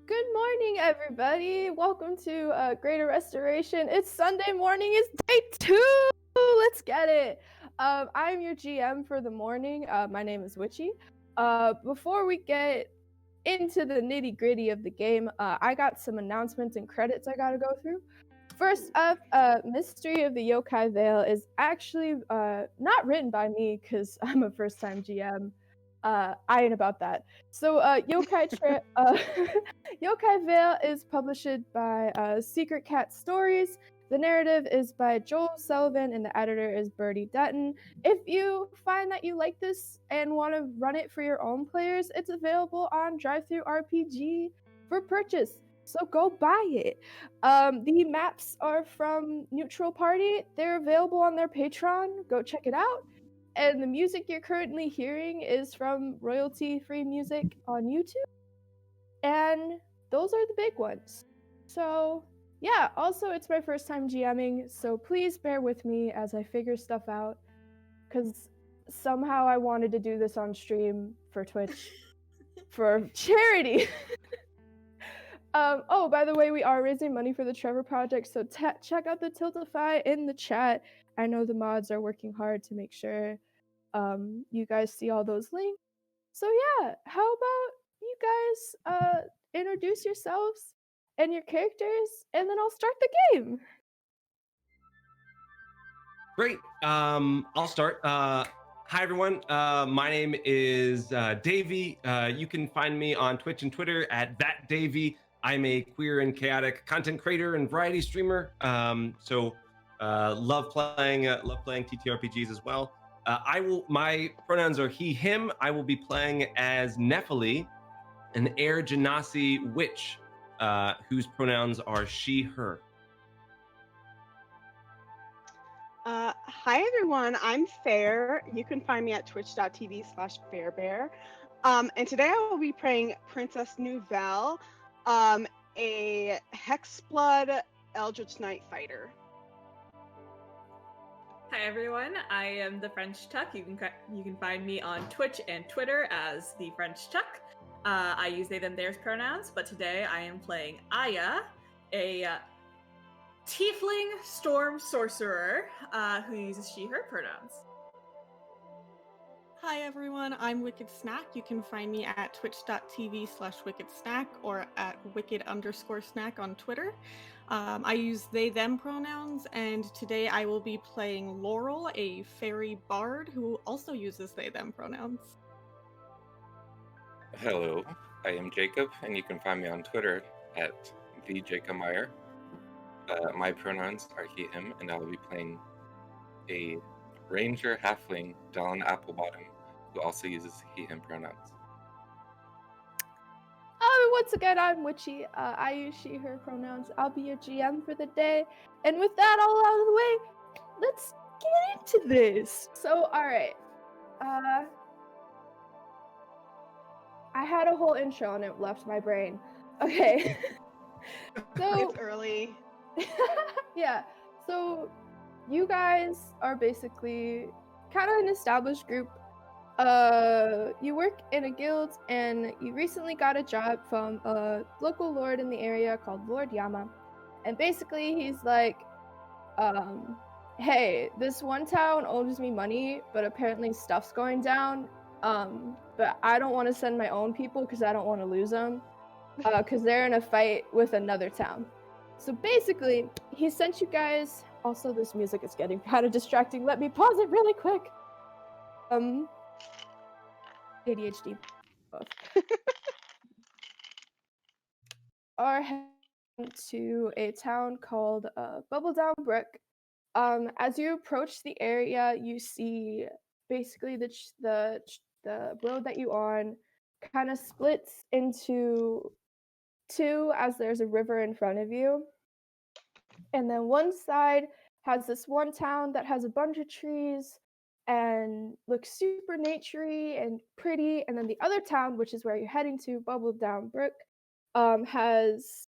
Good morning, everybody. Welcome to Greater Restoration. It's Sunday morning. It's day 2. Let's get it. I'm your GM for the morning. My name is Witchy. Before we get into the nitty-gritty of the game, I got some announcements and credits I gotta go through. First up, Mystery of the Yokai Vale is actually not written by me because I'm a first-time GM. I ain't about that. So, Yokai Vale is published by Secret Cat Stories. The narrative is by Joel Sullivan, and the editor is Bertie Dutton. If you find that you like this and want to run it for your own players, it's available on TTRPG for purchase. So go buy it. The maps are from Neutral Party. They're available on their Patreon. Go check it out. And the music you're currently hearing is from royalty-free music on YouTube. And those are the big ones. So, yeah, also it's my first time GMing, so please bear with me as I figure stuff out. Because somehow I wanted to do this on stream for Twitch for charity. Oh, by the way, we are raising money for the Trevor Project, so check out the Tiltify in the chat. I know the mods are working hard to make sure you guys see all those links. So yeah, how about you guys introduce yourselves and your characters, and then I'll start the game. Great. I'll start. Hi, everyone. My name is Davey. You can find me on Twitch and Twitter at ThatDavey. I'm a queer and chaotic content creator and variety streamer. Love playing TTRPGs as well. My pronouns are he, him. I will be playing as Nephili, an Air Genasi witch, whose pronouns are she, her. Hi everyone, I'm Fair. You can find me at twitch.tv/fairbear. And today I will be playing Princess Nouvelle, a Hexblood Eldritch Knight fighter. Hi everyone, I am the French Tuck. You can find me on Twitch and Twitter as the French Tuck. I use they them theirs pronouns, but today I am playing Aya, a tiefling storm sorcerer who uses she her pronouns. Hi everyone, I'm Wicked Snack. You can find me at twitch.tv/wickedsnack or at wicked_snack on Twitter. I use they them pronouns, and today I will be playing Laurel, a fairy bard who also uses they them pronouns. Hello, I am Jacob, and you can find me on Twitter at @thejacobmeyer. My pronouns are he, him, and I will be playing a ranger halfling, Dawn Applebottom, who also uses he, him pronouns. Once again, I'm Witchy. I use she, her pronouns. I'll be your GM for the day. And with that all out of the way, let's get into this. So, alright. I had a whole intro and it left my brain. Okay. So It's early. yeah, so you guys are basically kind of an established group. You work in a guild, and you recently got a job from a local lord in the area called Lord Yama. And basically he's like, hey, this one town owes me money, but apparently stuff's going down. But I don't want to send my own people because I don't want to lose them. Because they're in a fight with another town. So basically, he sent you guys. Also, this music is getting kind of distracting. Let me pause it really quick. ADHD. Are heading to a town called Bubbledown Brook. As you approach the area, you see basically the road that you on kind of splits into two as there's a river in front of you. And then one side has this one town that has a bunch of trees and looks super naturey and pretty. And then the other town, which is where you're heading to, Bubbledown Brook, has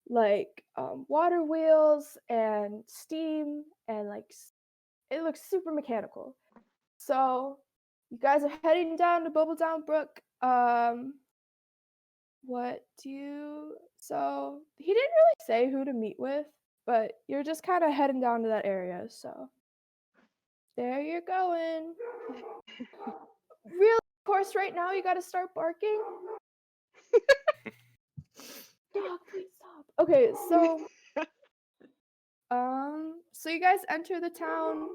like water wheels and steam, and like it looks super mechanical. So you guys are heading down to Bubbledown Brook. So he didn't really say who to meet with, but you're just kind of heading down to that area, so there you're going. Really, of course, right now you gotta start barking. Dog, please stop. Okay, so you guys enter the town.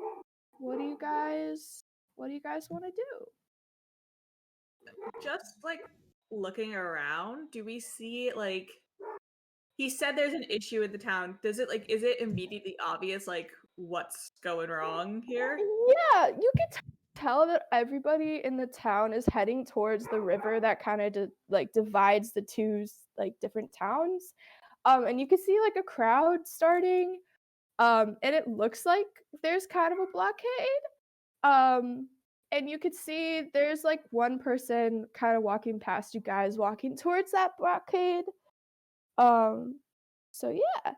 What do you guys want to do? Just like looking around, do we see like he said there's an issue in the town. Does it like is it immediately obvious like what's going wrong here? Yeah, you can tell that everybody in the town is heading towards the river that kind of divides the two like different towns. And you can see like a crowd starting. And it looks like there's kind of a blockade. And you could see there's like one person kind of walking past you guys, walking towards that blockade. So yeah.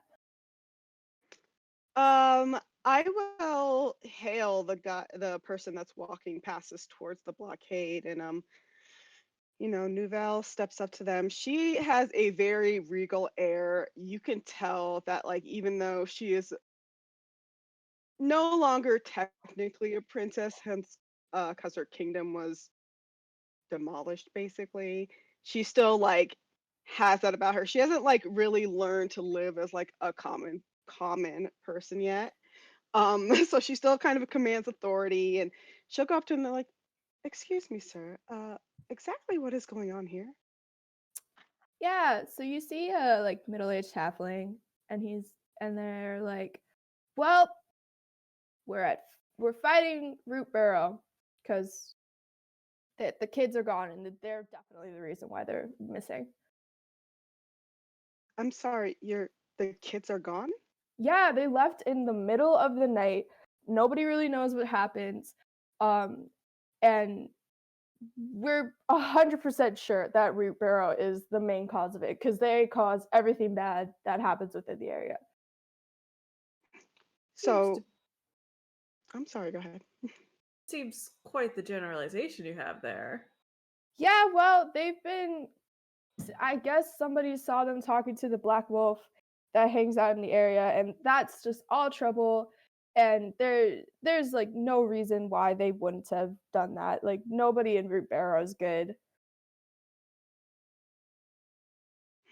I will hail the person that's walking past us towards the blockade, and Nouvelle steps up to them. She has a very regal air. You can tell that, like, even though she is no longer technically a princess, hence, because her kingdom was demolished, basically, she still like has that about her. She hasn't like really learned to live as like a common person yet. So she still kind of commands authority, and she'll go up to him and like, "Excuse me, sir. Exactly what is going on here?" Yeah, so you see a like middle-aged halfling, and they're like, well, we're fighting Root Barrow because the kids are gone, and they're definitely the reason why they're missing. I'm sorry, the kids are gone? Yeah, they left in the middle of the night. Nobody really knows what happens. And we're 100% sure that Root Barrow is the main cause of it because they cause everything bad that happens within the area. So, I'm sorry, go ahead. Seems quite the generalization you have there. Yeah, well, I guess somebody saw them talking to the Black Wolf that hangs out in the area, and that's just all trouble. And there's like no reason why they wouldn't have done that. Like nobody in Root Barrow is good.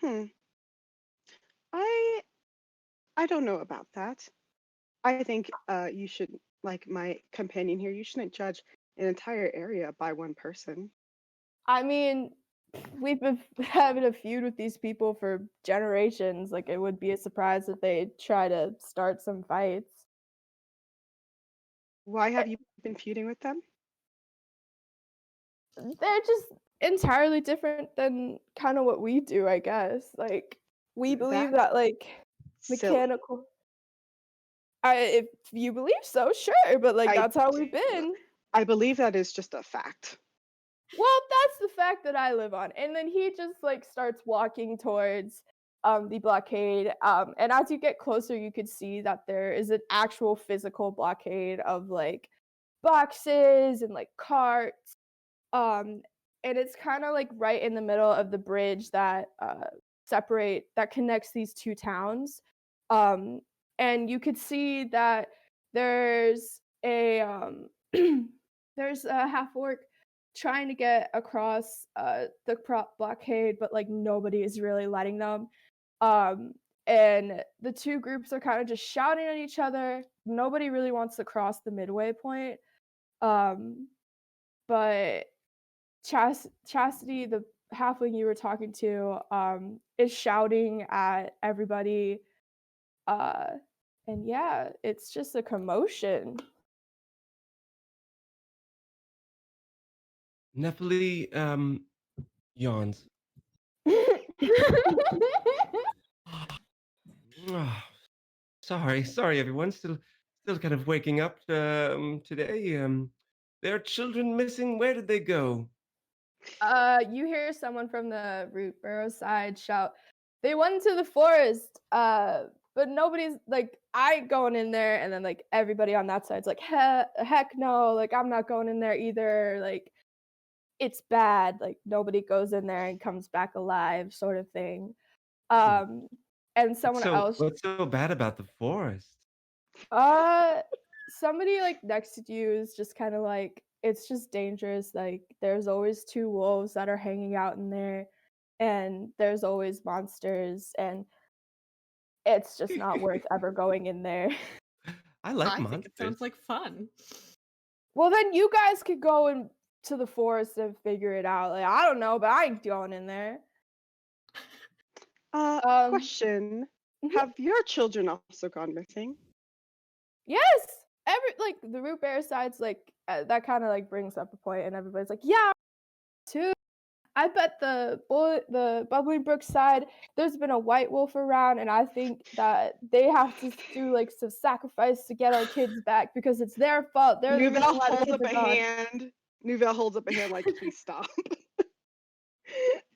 Hmm. I don't know about that. I think you should, like my companion here, you shouldn't judge an entire area by one person. I mean, we've been having a feud with these people for generations. Like it would be a surprise if they try to start some fights. Why have you been feuding with them? They're just entirely different than kind of what we do, I guess. Like we believe That's that like silly. mechanical if you believe so, sure, but like I that's how we've been. I believe that is just a fact. Well, that's the fact that I live on. And then he just like starts walking towards the blockade. And as you get closer, you could see that there is an actual physical blockade of like boxes and like carts. And it's kind of like right in the middle of the bridge that connects these two towns. And you could see that there's a there's a half orc trying to get across the blockade, but like nobody is really letting them. And the two groups are kind of just shouting at each other. Nobody really wants to cross the midway point. But Chastity, the halfling you were talking to, is shouting at everybody. And yeah, it's just a commotion. Nephili yawns. Ah, sorry, everyone. Still kind of waking up today. There are children missing. Where did they go? You hear someone from the Root Barrow side shout, "They went into the forest." But nobody's like, I ain't going in there, and then like everybody on that side's like, heck no, like I'm not going in there either. Like it's bad. Like nobody goes in there and comes back alive, sort of thing. Hmm. And someone else, What's so bad about the forest? somebody like next to you is just kind of like, it's just dangerous. Like there's always two wolves that are hanging out in there, and there's always monsters, and it's just not worth ever going in there. I like I think monsters. it sounds like fun. Well, then you guys could go into the forest and figure it out. Like I don't know, but I ain't going in there. Question: Mhm. Have your children also gone missing? Yes, like the root bear side's like that kind of like brings up a point, and everybody's like, yeah, too. I bet the Bubbling Brook side, there's been a white wolf around, and I think that they have to do like some sacrifice to get our kids back because it's their fault. They're the reason Nouvelle why the holds kids up are a gone. hand. Nouvelle holds up a hand like, please stop.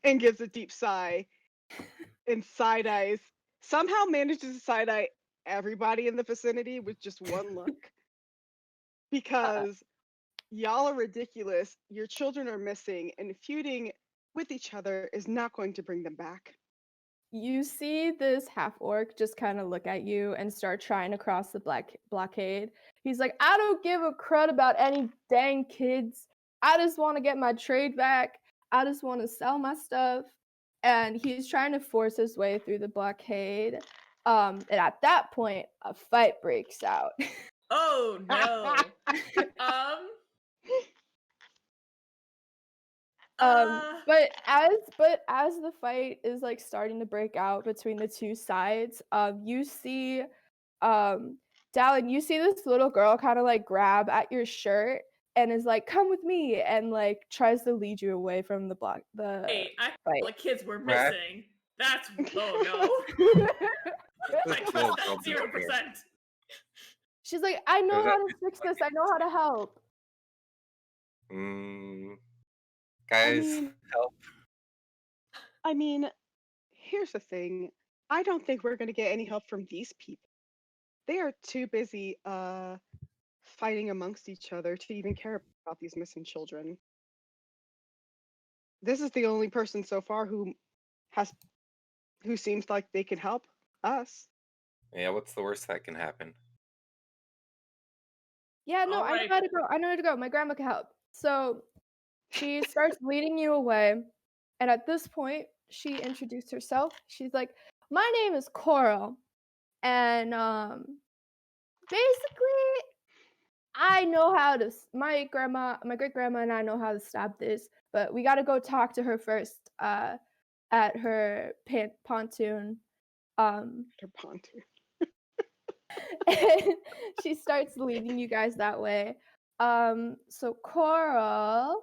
And gives a deep sigh and side eyes. Somehow manages to side eye everybody in the vicinity with just one look. Because y'all are ridiculous. Your children are missing, and feuding with each other is not going to bring them back. You see this half orc just kind of look at you and start trying to cross the blockade. He's like, I don't give a crud about any dang kids. I just want to get my trade back. I just want to sell my stuff. And he's trying to force his way through the blockade. And at that point, a fight breaks out. Oh no. But as the fight is like starting to break out between the two sides, you see, Dallin, you see this little girl kind of like grab at your shirt and is like, "Come with me," and like tries to lead you away from the Hey, I fight. thought the kids were Right. missing. That's oh no. I This trust little that girl back 0%. here. She's like, "I know There's how at to least fix one this. I know how to help." Guys, mean- help. I mean, here's the thing. I don't think we're going to get any help from these people. They are too busy fighting amongst each other to even care about these missing children. This is the only person so far who seems like they can help us. Yeah, what's the worst that can happen? Yeah, no, I know Alright. how to go. I know how to go. My grandma can help. So she starts leading you away, and at this point, she introduced herself. She's like, "My name is Coral, and basically, I know how to. My great grandma, and I know how to stop this, but we got to go talk to her first. At her pontoon. Their pontoon. And she starts leading you guys that way. So Coral,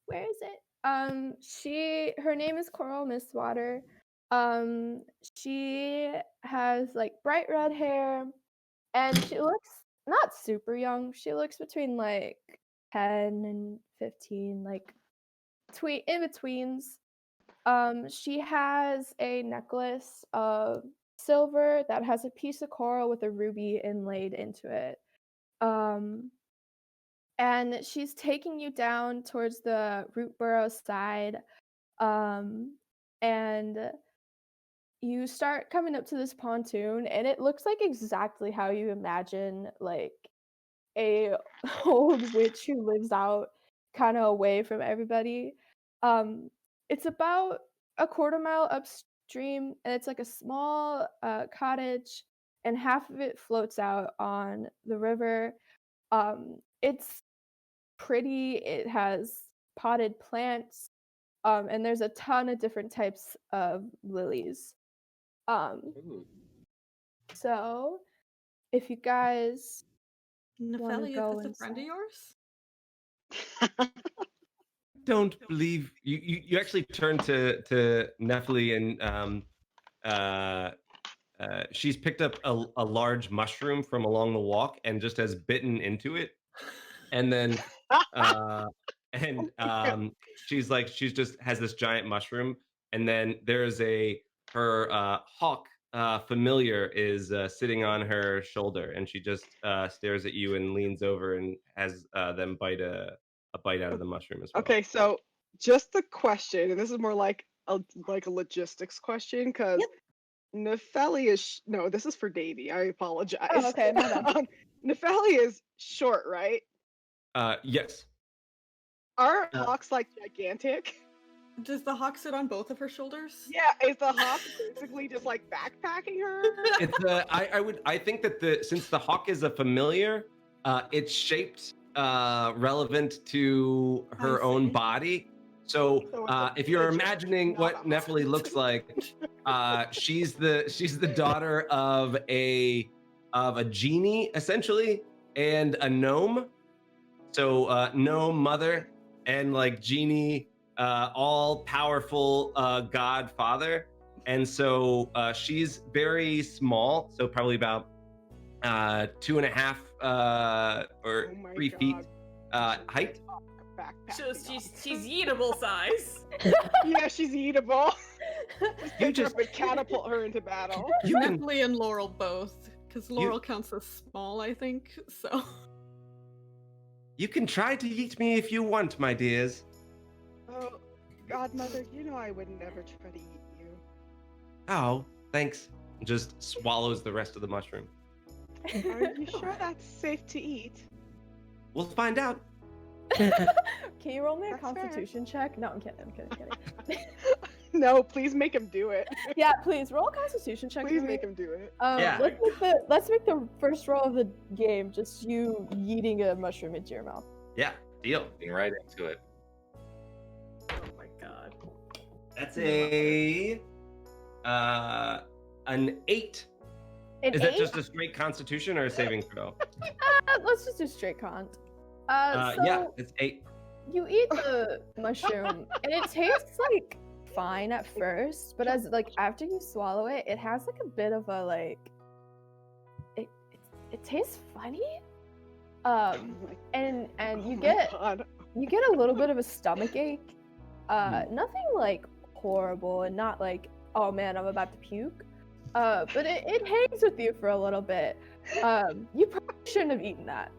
where is it? Her name is Coral Mistwater. She has like bright red hair, and she looks not super young. She looks between like 10 and 15, like in betweens. She has a necklace of silver that has a piece of coral with a ruby inlaid into it. And she's taking you down towards the root burrow side. And you start coming up to this pontoon, and it looks like exactly how you imagine like a old witch who lives out kind of away from everybody. It's about a quarter mile upstream, and it's like a small cottage, and half of it floats out on the river. It's pretty. It has potted plants, and there's a ton of different types of lilies. Ooh. So if you guys wanna Nepheli, is go this a friend of inside. yours? Don't believe you. You actually turn to Nephili and she's picked up a large mushroom from along the walk and just has bitten into it, and then uh, she's like she's just has this giant mushroom, and then there's her hawk familiar is sitting on her shoulder, and she just stares at you and leans over and has them bite a bite out of the mushroom as well. Okay, so just the question, and this is more like a logistics question, because Nefeli is no, this is for Davy. I apologize. Oh, okay, my bad. Nefeli is short, right? Yes. Are hawks like gigantic? Does the hawk sit on both of her shoulders? Yeah, is the hawk basically just like backpacking her? It's I think that since the hawk is a familiar, it's shaped relevant to her own body. So if you're imagining what Nephili looks like, she's the daughter of a genie essentially and a gnome. So gnome mother and like genie, all powerful godfather. And so she's very small, so probably about 2.5 or 3 feet height. So she's eatable size. Yeah, she's eatable. You just would catapult her into battle. Nefeli and Laurel both, because Laurel counts as small, I think. So you can try to eat me if you want, my dears. Oh, Godmother, you know I would never try to eat you. Oh, thanks. Just swallows the rest of the mushroom. Are you sure that's safe to eat? We'll find out. Can you roll me a That's fair. Constitution check? No, I'm kidding. No, please make him do it. Yeah, please roll a Constitution check. Please for me. make him do it. Yeah. Let's make the first roll of the game just you yeeting a mushroom into your mouth. Yeah, deal. Getting right into it. Oh my god. That's an 8. An Is 8? that just a straight Constitution or a saving throw? Let's just do straight con. Yeah, it's 8. You eat the mushroom and it tastes like fine at first, but as like after you swallow it, it has like a bit of a like it tastes funny. And you get a little bit of a stomach ache. Nothing like horrible and not like, oh man, I'm about to puke. But it hangs with you for a little bit. You probably shouldn't have eaten that.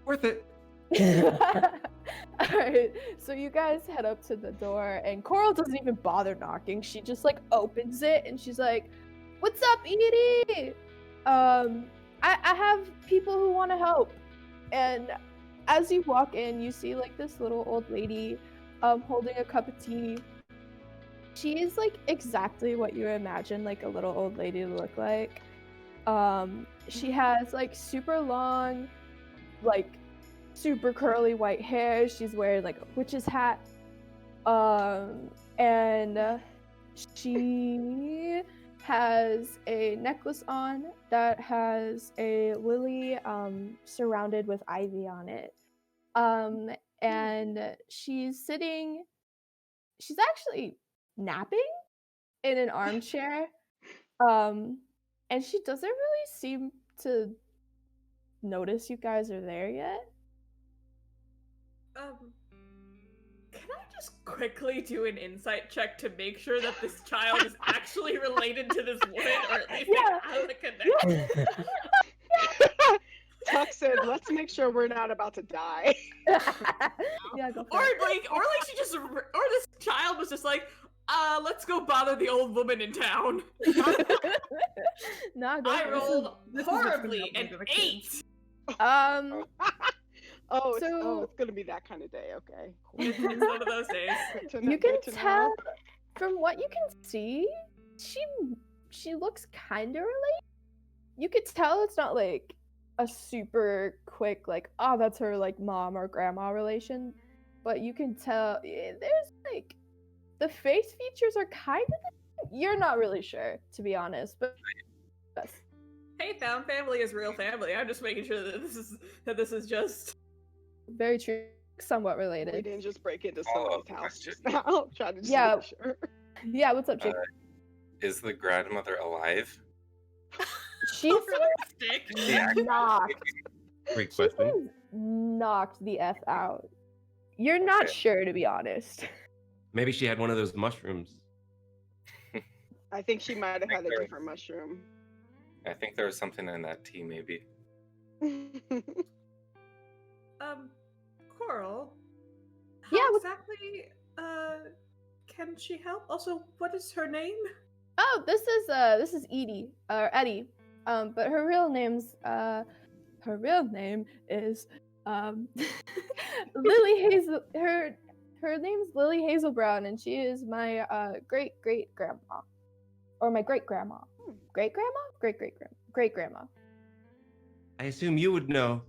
Worth it. Alright, so you guys head up to the door and Coral doesn't even bother knocking. She just like opens it and she's like, "What's up, Edie? I have people who want to help." And as you walk in, you see like this little old lady holding a cup of tea. She is like exactly what you imagine like a little old lady to look like. She has like super long, like super curly white hair. She's wearing like a witch's hat. And she has a necklace on that has a lily surrounded with ivy on it. And she's actually napping in an armchair. And she doesn't really seem to notice you guys are there yet. Can I just quickly do an insight check to make sure that this child is actually related to this woman, or at least has a connection? Tuck said, "Let's make sure we're not about to die." Yeah, go for it. Or she just, or this child was just like, let's go bother the old woman in town. Nah, go I for it. rolled this is what's gonna horribly happen an to the kids. 8. It's gonna be that kind of day. Okay, cool. It's one of those days. You can tell from what you can see, she looks kind of related. You could tell it's not like a super quick like, oh, that's her like mom or grandma relation, but you can tell there's like the face features are kind of the same. You're not really sure, to be honest, but yes. Hey, found family is real family. I'm just making sure that this is just Very true. Somewhat We related. didn't just break into Follow-up somebody's house just question. now. Trying to just Yeah. make sure. Yeah, what's up, Jake? Is the grandmother alive? She's stick. Yeah. knocked. Great She question. seems knocked the F out. You're not Okay. sure, to be honest. Maybe she had one of those mushrooms. I think she might have had a There- different mushroom. I think there was something in that tea, maybe. Coral. How Yeah, exactly can she help? Also, what is her name? Oh, this is Edie or Eddie. But her real name is Lily Hazel. Her name's Lily Hazel Brown, and she is my great grandma, or my great grandma. Great grandma, great grandma. I assume you would know.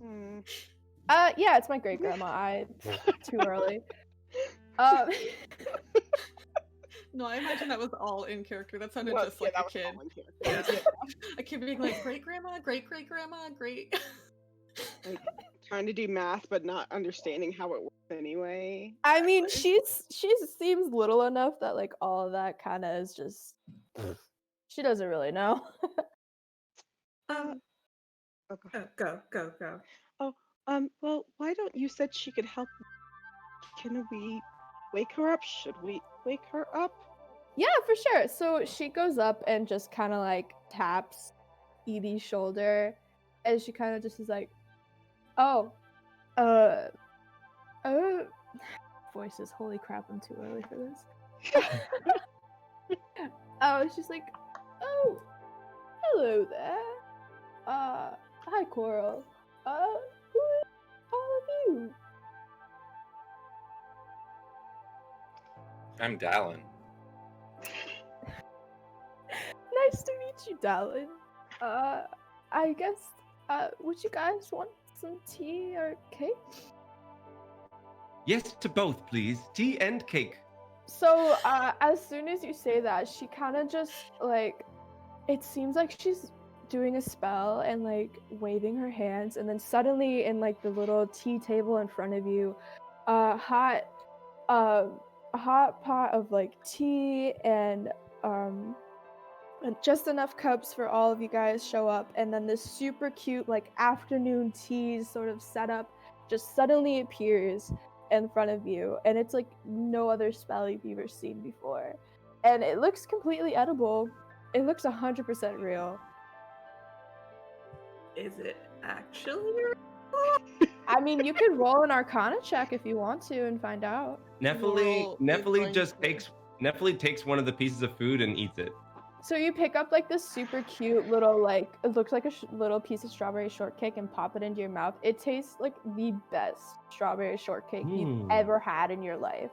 Yeah, it's my great grandma. Too early. Um, No, I imagine that was all in character. That sounded Well, just yeah, like that a was kid. all in character. Yeah. A kid being like, great grandma, great grandma, great. Like trying to do math but not understanding how it works anyway. I mean, she seems little enough that like all of that kind of is just she doesn't really know. Oh, go. Go. Oh, well, why don't you said she could help? Can we wake her up? Should we wake her up? Yeah, for sure. So she goes up and just kind of like taps Edie's shoulder, and she kind of just is like, "Oh, uh, voices. Holy crap, I'm too early for this." Oh, she's like, "Oh, hello there. Hi, Coral. Who are all of you?" I'm Dallin. Nice to meet you, Dallin. I guess, would you guys want some tea or cake? Yes to both, please. Tea and cake. So, as soon as you say that, she kind of just, like, it seems like she's doing a spell and, like, waving her hands, and then suddenly in, like, the little tea table in front of you, a hot pot of, like, tea and just enough cups for all of you guys show up, and then this super cute like afternoon tea sort of setup just suddenly appears in front of you, and it's like no other spell you've ever seen before, and it looks completely edible. It looks 100% real. Is it actually real? I mean, you could roll an Arcana check if you want to and find out. Laurel is Nephili going just to- takes one of the pieces of food and eats it. So you pick up like this super cute little like it looks like a little piece of strawberry shortcake and pop it into your mouth. It tastes like the best strawberry shortcake you've ever had in your life.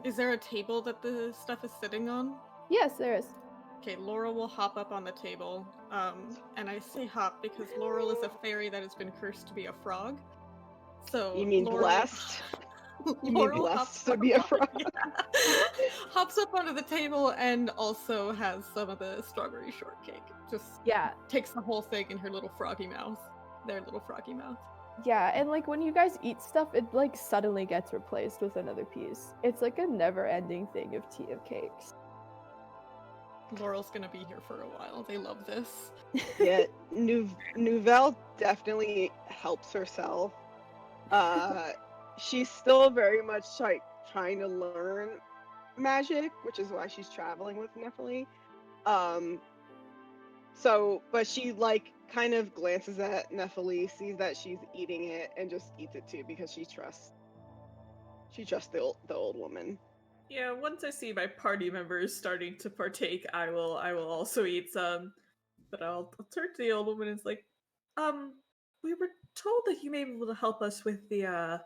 Is there a table that the stuff is sitting on? Yes, there is. Okay, Laurel will hop up on the table. And I say hop because Laurel is a fairy that has been cursed to be a frog. So You mean Laurel... blessed? You mean Laurel blessed to be a frog? Hops up onto the table and also has some of the strawberry shortcake. Just takes the whole thing in her little froggy mouth. Their little froggy mouth. Yeah, and like when you guys eat stuff, it like suddenly gets replaced with another piece. It's like a never-ending thing of tea of cakes. Laurel's gonna be here for a while. They love this. Yeah, Nouvelle definitely helps herself. She's still very much like trying to learn magic, which is why she's traveling with Nephili. But she like kind of glances at Nephili, sees that she's eating it, and just eats it too because she trusts the old woman. Yeah, once I see my party members starting to partake, I will also eat some. But I'll turn to the old woman and it's like, we were told that you may be able to help us with the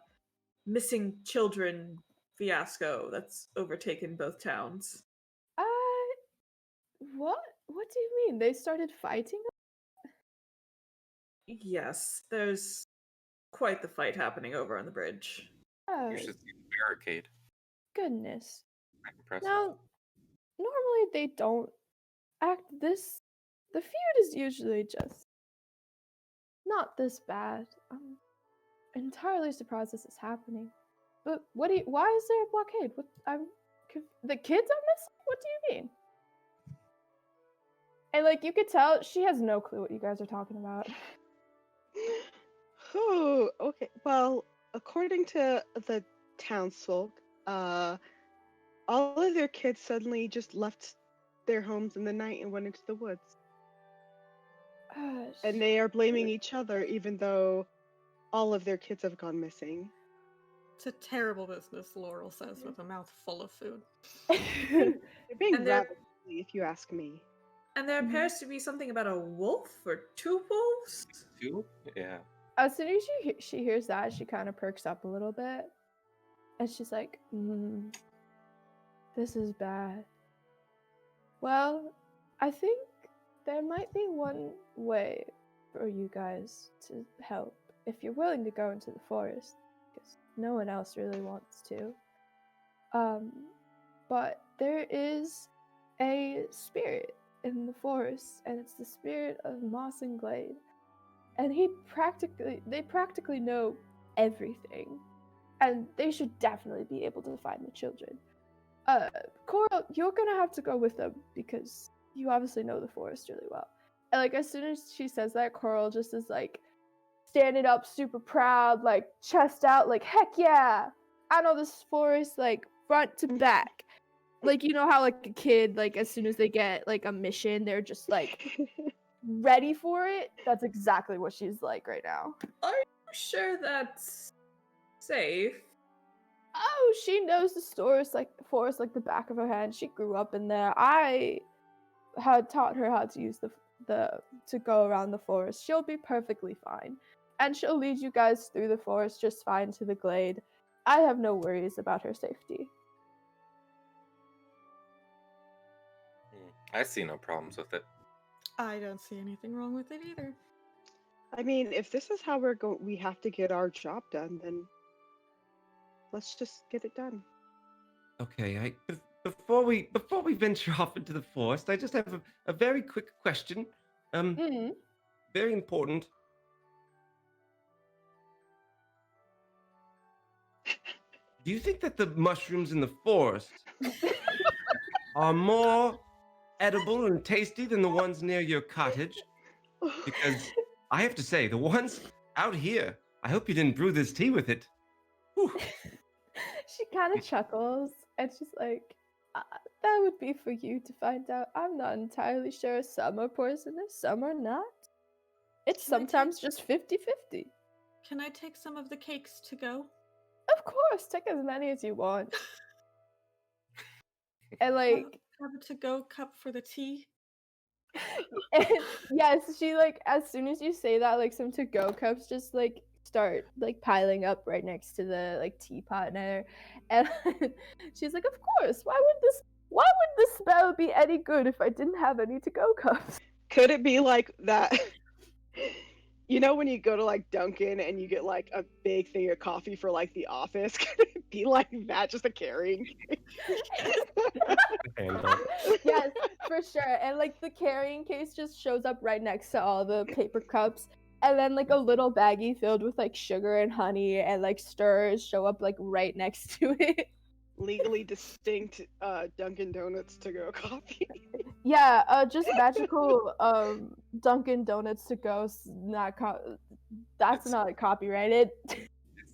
missing children fiasco that's overtaken both towns. What? What do you mean? They started fighting? Yes, there's quite the fight happening over on the bridge. You should see the barricade. Goodness. Impressive. Now, normally they don't act this. The feud is usually just not this bad. I'm entirely surprised this is happening. But why is there a blockade? The kids are missing? What do you mean? And like you could tell she has no clue what you guys are talking about. Oh, okay. Well, according to the townsfolk, all of their kids suddenly just left their homes in the night and went into the woods. And they are blaming each other, even though all of their kids have gone missing. It's a terrible business, Laurel says, with a mouth full of food. They're being And they're- rather silly, if you ask me. And there appears to be something about a wolf or two wolves. Two? Yeah. As soon as she hears that, she kind of perks up a little bit. And she's like, this is bad. Well, I think there might be one way for you guys to help if you're willing to go into the forest, because no one else really wants to. But there is a spirit in the forest, and it's the spirit of Moss and Glade. And they practically know everything. And they should definitely be able to find the children. Coral, you're gonna have to go with them because you obviously know the forest really well. And like as soon as she says that, Coral just is like standing up super proud, like chest out, like heck yeah! I know this forest like front to back. Like you know how like a kid, like as soon as they get like a mission, they're just like ready for it. That's exactly what she's like right now. Are you sure that's safe? Oh, she knows the forest like the back of her hand. She grew up in there. I had taught her how to use to go around the forest. She'll be perfectly fine. And she'll lead you guys through the forest just fine to the glade. I have no worries about her safety. I see no problems with it. I don't see anything wrong with it either. I mean, if this is how we have to get our job done, then let's just get it done. Okay, before we venture off into the forest, I just have a very quick question. Very important. Do you think that the mushrooms in the forest are more edible and tasty than the ones near your cottage? Because I have to say, the ones out here, I hope you didn't brew this tea with it. Whew. She kind of chuckles and she's like, that would be for you to find out. I'm not entirely sure. Some are poisonous, some are not. It's sometimes just 50-50. Can I take some of the cakes to go? Of course, take as many as you want. And like, Have a to-go cup for the tea? and yes, she like as soon as you say that, like some to-go cups just like start like piling up right next to the like teapot there, and she's like, of course. Why would this spell be any good if I didn't have any to-go cups? Could it be like that? You know when you go to like Dunkin' and you get like a big thing of coffee for like the office? Could it be like that, just a carrying Yes, for sure. And like the carrying case just shows up right next to all the paper cups, and then like a little baggie filled with like sugar and honey and like stirrers show up like right next to it. legally distinct Dunkin' Donuts to go coffee? Yeah, just magical Dunkin' Donuts to go. That's not copyrighted.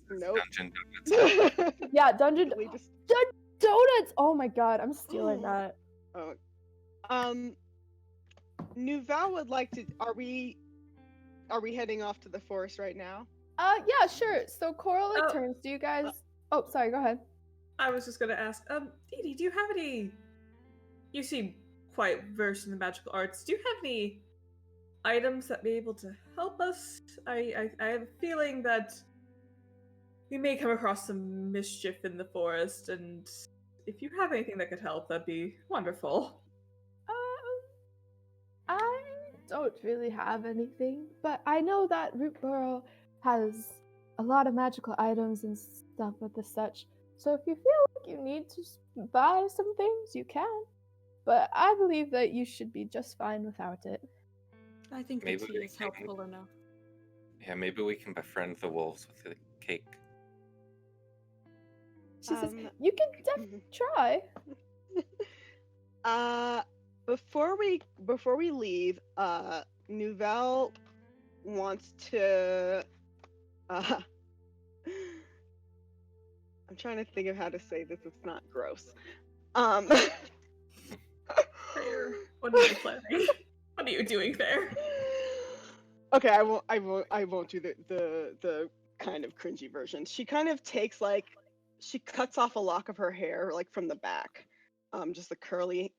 Nope. Dungeon Donuts. Yeah, Dungeon Legally dis- Donuts. Oh my god, I'm stealing that. Oh. Nouvelle would like to. Are we heading off to the forest right now? Yeah, sure. So Coral like, Oh. turns to you guys. Oh, sorry. Go ahead. I was just gonna ask, Dee Dee, do you have any? You seem quite versed in the magical arts. Do you have any items that may be able to help us? I have a feeling that we may come across some mischief in the forest, and if you have anything that could help, that'd be wonderful. I don't really have anything, but I know that Root Burrow has a lot of magical items and stuff with the such. So if you feel like you need to buy some things, you can. But I believe that you should be just fine without it. I think Maybe the tea we is can- helpful enough. Yeah, maybe we can befriend the wolves with the cake. She says, you can definitely try. Before we leave, Nouvelle wants to. I'm trying to think of how to say this. It's not gross. What are you planning? What are you doing there? Okay, I won't do the kind of cringy version. She kind of takes like she cuts off a lock of her hair like from the back, just a curly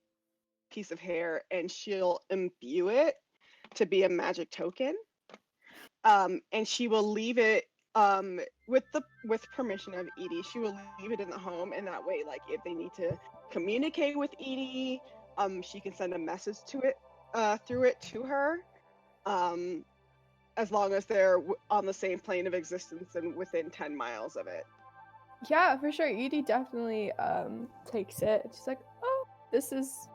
piece of hair, and she'll imbue it to be a magic token. And she will leave it with permission of Edie. She will leave it in the home, and that way, like if they need to communicate with Edie, she can send a message to it through it to her. As long as they're on the same plane of existence and within 10 miles of it. Yeah, for sure. Edie definitely takes it. She's like, oh, this is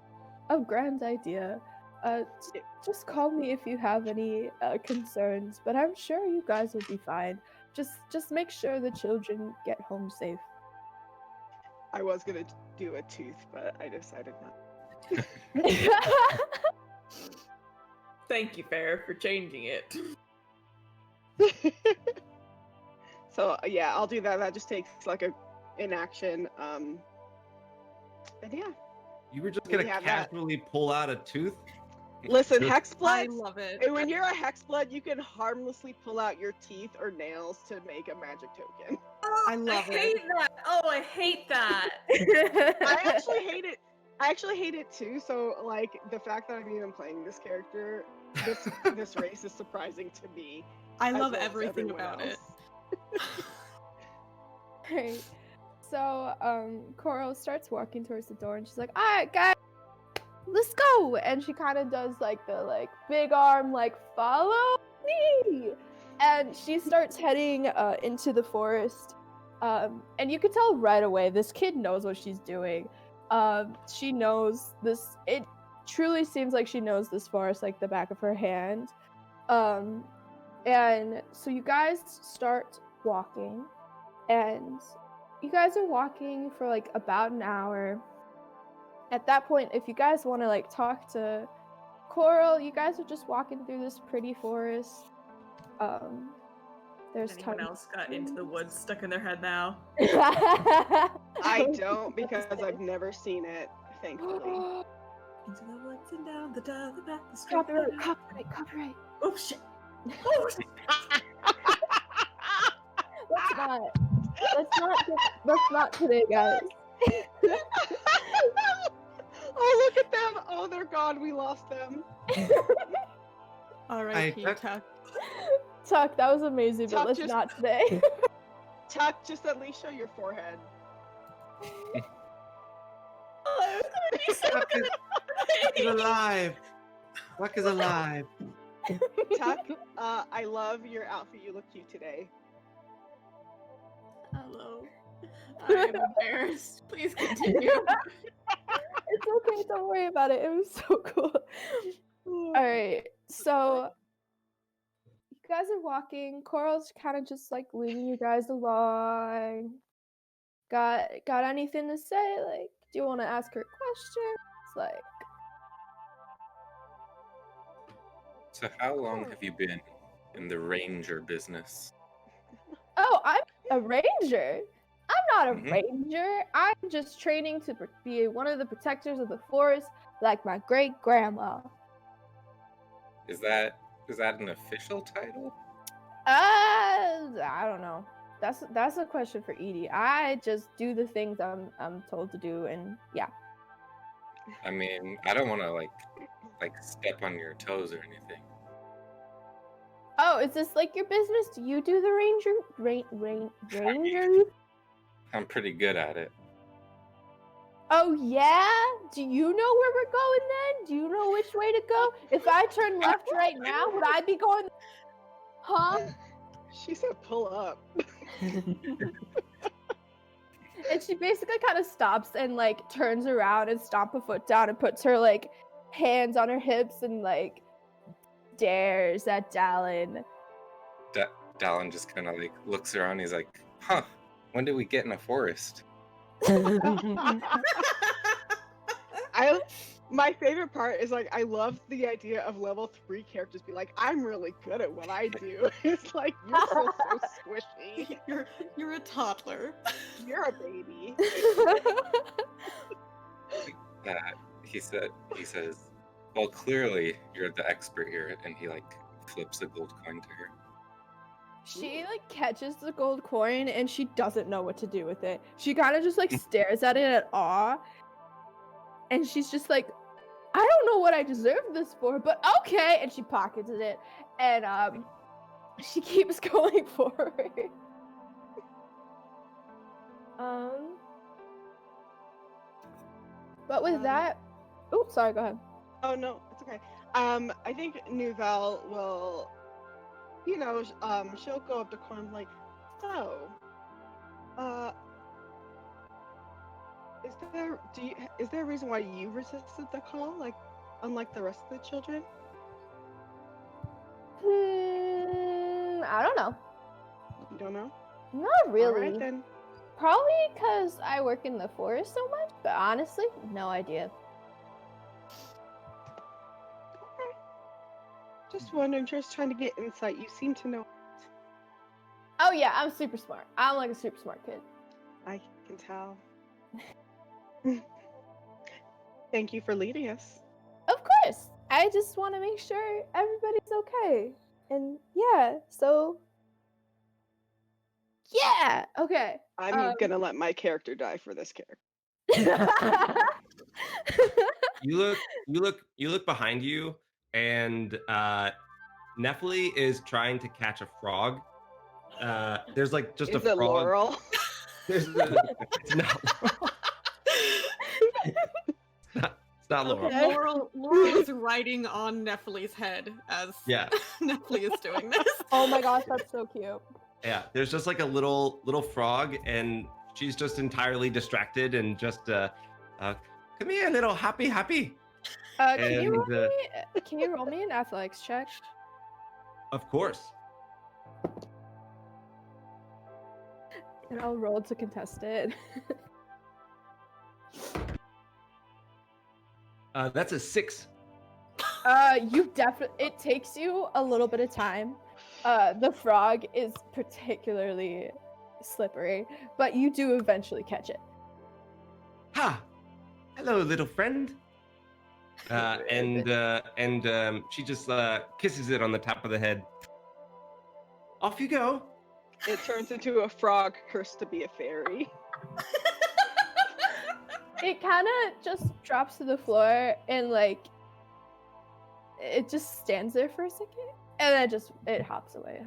a grand idea. Just call me if you have any concerns, but I'm sure you guys will be fine. Just make sure the children get home safe. I was gonna do a tooth, but I decided not. Thank you, Fair, for changing it. So yeah, I'll do that. That just takes like a inaction. And yeah. You were just gonna casually pull out a tooth? Listen, I hexblood. love it. And when you're a hexblood, you can harmlessly pull out your teeth or nails to make a magic token. I love I hate that. Oh, I hate that. I actually hate it. I actually hate it too. So like the fact that I'm even playing this character, this race is surprising to me. I as love well as everything everyone about it. else. Right. So Coral starts walking towards the door, and she's like, all right, guys, let's go. And she kind of does like the big arm, like, follow me. And she starts heading into the forest. And you can tell right away this kid knows what she's doing. She knows this. It truly seems like she knows this forest like the back of her hand. And so you guys start walking, and you guys are walking for like about an hour. At that point, if you guys want to like talk to Coral, you guys are just walking through this pretty forest. There's Anyone else got into the woods stuck in their head now? I don't because I've never seen it, thankfully. Into the woods and down the path. Copyright. Oh shit! Oh shit! Let's not today, guys. Oh, look at them! Oh, they're gone. We lost them. R.I.P. Tuck. Tuck, that was amazing, but Tuck, let's not today. Tuck, just at least show your forehead. Oh, Tuck is alive. Tuck is alive. Tuck, I love your outfit. You look cute today. hello. I am embarrassed. Please continue. It's okay, don't worry about it. It was so cool. Alright, so you guys are walking. Coral's kind of just like leading you guys along. Got anything to say? Like, do you want to ask her questions? Like, So how long have you been in the ranger business? oh, I'm a ranger. I'm not a Mhm. ranger. I'm just training to be one of the protectors of the forest, like my great grandma. Is that an official title? I don't know. That's a question for Edie. I just do the things I'm told to do, and yeah. I mean, I don't want to like step on your toes or anything. Oh, is this like your business? Do you do the ranger? I'm pretty good at it. Oh yeah? Do you know where we're going then? Do you know which way to go? If I turn left right now, would I be going? Huh? She said pull up. And she basically kind of stops and like turns around and stomp a foot down and puts her like hands on her hips and like stares at Dallin. Dallin just kind of like looks around. He's like, "Huh? When did we get in a forest?" My favorite part is like I love the idea of level 3 characters be like, I'm really good at what I do. It's like you're so squishy. You're a toddler. You're a baby. He says, "Well, clearly you're the expert here," and he like flips a gold coin to her. She like catches the gold coin and she doesn't know what to do with it. She kind of just like stares at it in awe, and she's just like, I don't know what I deserve this for, but okay. And she pockets it, and she keeps going forward. But with that, oh, sorry, go ahead. Oh no, it's okay. I think Nouvelle will, she'll go up to Corn like, so, is there a reason why you resisted the call, like, unlike the rest of the children? I don't know. You don't know? Not really. All right then. Probably because I work in the forest so much, but honestly, no idea. Okay. Just wondering, just trying to get insight. You seem to know. Oh yeah, I'm super smart. I'm like a super smart kid. I can tell. Thank you for leading us. Of course. I just want to make sure everybody's okay. And yeah, so yeah, okay. I'm gonna let my character die for this character. You look behind you, and Nephili is trying to catch a frog. There's like just Is a it frog. Laurel? It's not Laurel. It's not Laurel. Okay. Laurel is riding on Nephili's head as Yeah. Nephili is doing this. Oh my gosh, that's so cute. Yeah, there's just like a little frog, and she's just entirely distracted and just come here, little happy. Can you And, roll me an athletics check? Of course. And I'll roll to contest it. That's a 6. You definitely. It takes you a little bit of time. The frog is particularly slippery, but you do eventually catch it. Ha! Hello, little friend. And she just kisses it on the top of the head. Off you go. It turns into a frog cursed to be a fairy. It kind of just drops to the floor and like it just stands there for a second, and then it hops away.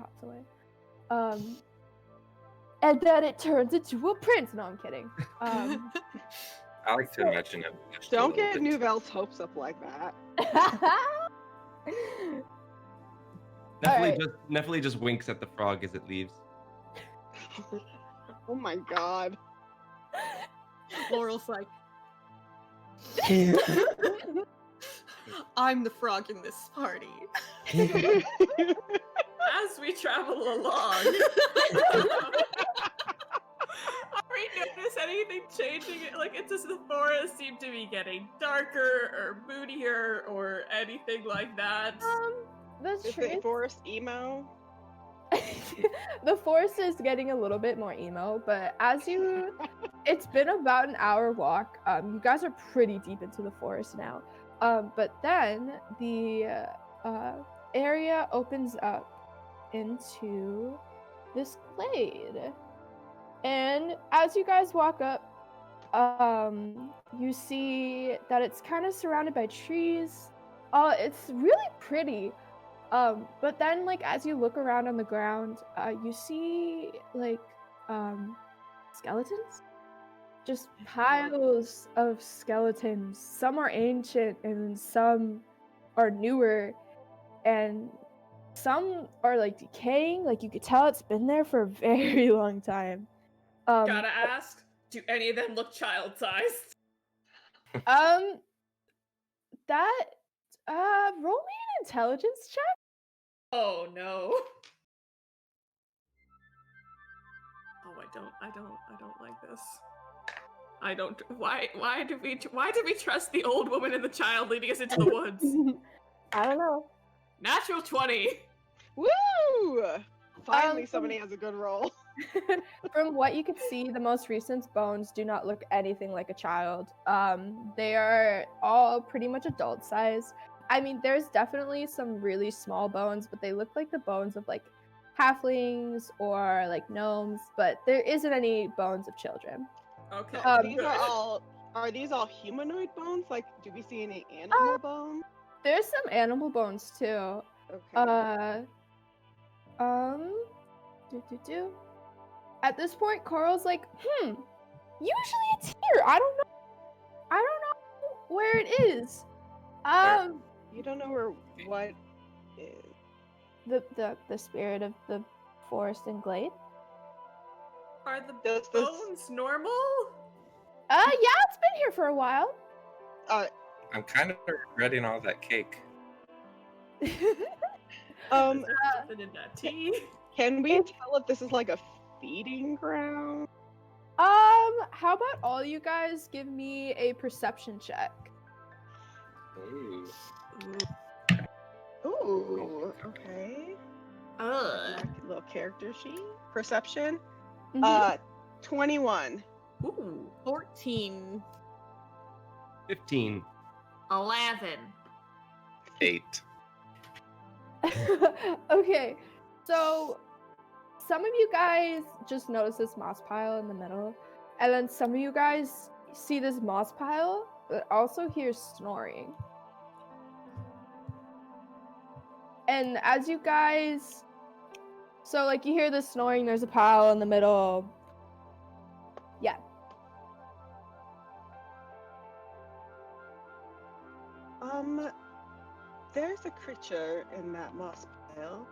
And then it turns into a prince. No, I'm kidding. I like to imagine it. Don't get Nouvelle's hopes up like that. Nephili just winks at the frog as it leaves. Oh my god. Laurel's like, I'm the frog in this party. As we travel along, we notice anything changing? Like, it's just the forest seem to be getting darker or moodier or anything like that. The Is trees. the forest emo? The forest is getting a little bit more emo, but it's been about an hour walk. You guys are pretty deep into the forest now. But then the area opens up into this glade. And as you guys walk up, you see that it's kind of surrounded by trees. It's really pretty. But then, like, as you look around on the ground, you see, like, skeletons? Just piles of skeletons. Some are ancient, and some are newer, and some are, like, decaying. Like, you could tell it's been there for a very long time. Gotta ask, do any of them look child-sized? Roll me an intelligence check. Oh no. Oh, I don't like this. I don't. Why did we trust the old woman and the child leading us into the woods? I don't know. Natural 20. Woo! Finally, somebody has a good roll. From what you could see, the most recent bones do not look anything like a child. They are all pretty much adult size. I mean, there's definitely some really small bones, but they look like the bones of like halflings or like gnomes, but there isn't any bones of children. Okay. So Um, are these all humanoid bones? Like, do we see any animal bones? There's some animal bones too. Okay. Do. At this point, Carl's like, usually it's here. I don't know where it is. You don't know where what is. The spirit of the forest and glade. Are the Does this- bones normal? Yeah, it's been here for a while. I'm kind of regretting all that cake. Is there something in that tea? Can we tell if this is like a feeding ground? How about all you guys give me a perception check? Ooh. Ooh, okay. Ugh. My little character sheet. Perception. Mhm. 21. Ooh. 14. 15. 11. 8. Okay, so some of you guys just notice this moss pile in the middle, and then some of you guys see this moss pile, but also hear snoring. And as you guys, so like you hear the snoring, there's a pile in the middle. Yeah. There's a creature in that moss pile.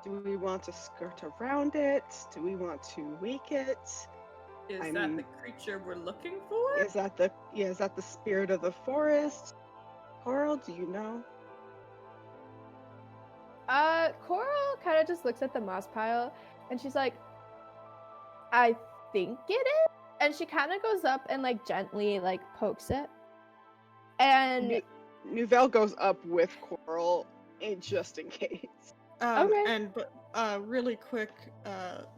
Do we want to skirt around it? Do we want to wake it? Is I that mean- the creature we're looking for? Is that the spirit of the forest? Coral, do you know? Coral kind of just looks at the moss pile, and she's like, I think it is? And she kind of goes up and like gently like pokes it. And Nouvelle goes up with Coral, just in case. Okay. And really quick,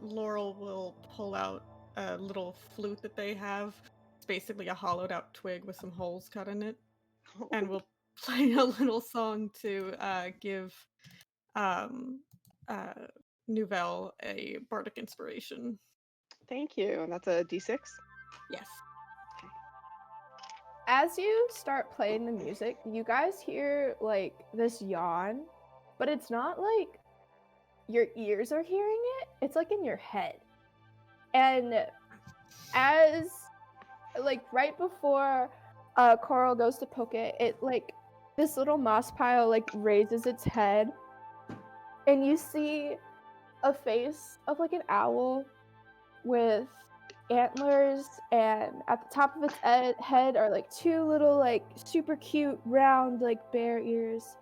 Laurel will pull out a little flute that they have. It's basically a hollowed out twig with some holes cut in it, and we'll play a little song to give Nouvelle a bardic inspiration. Thank you. And that's a D6. Yes. as you start playing the music, you guys hear like this yawn, but it's not like your ears are hearing it, it's like in your head. And as like right before Coral goes to poke it, it like this little moss pile like raises its head, and you see a face of like an owl with antlers, and at the top of its head are like two little like super cute round like bear ears,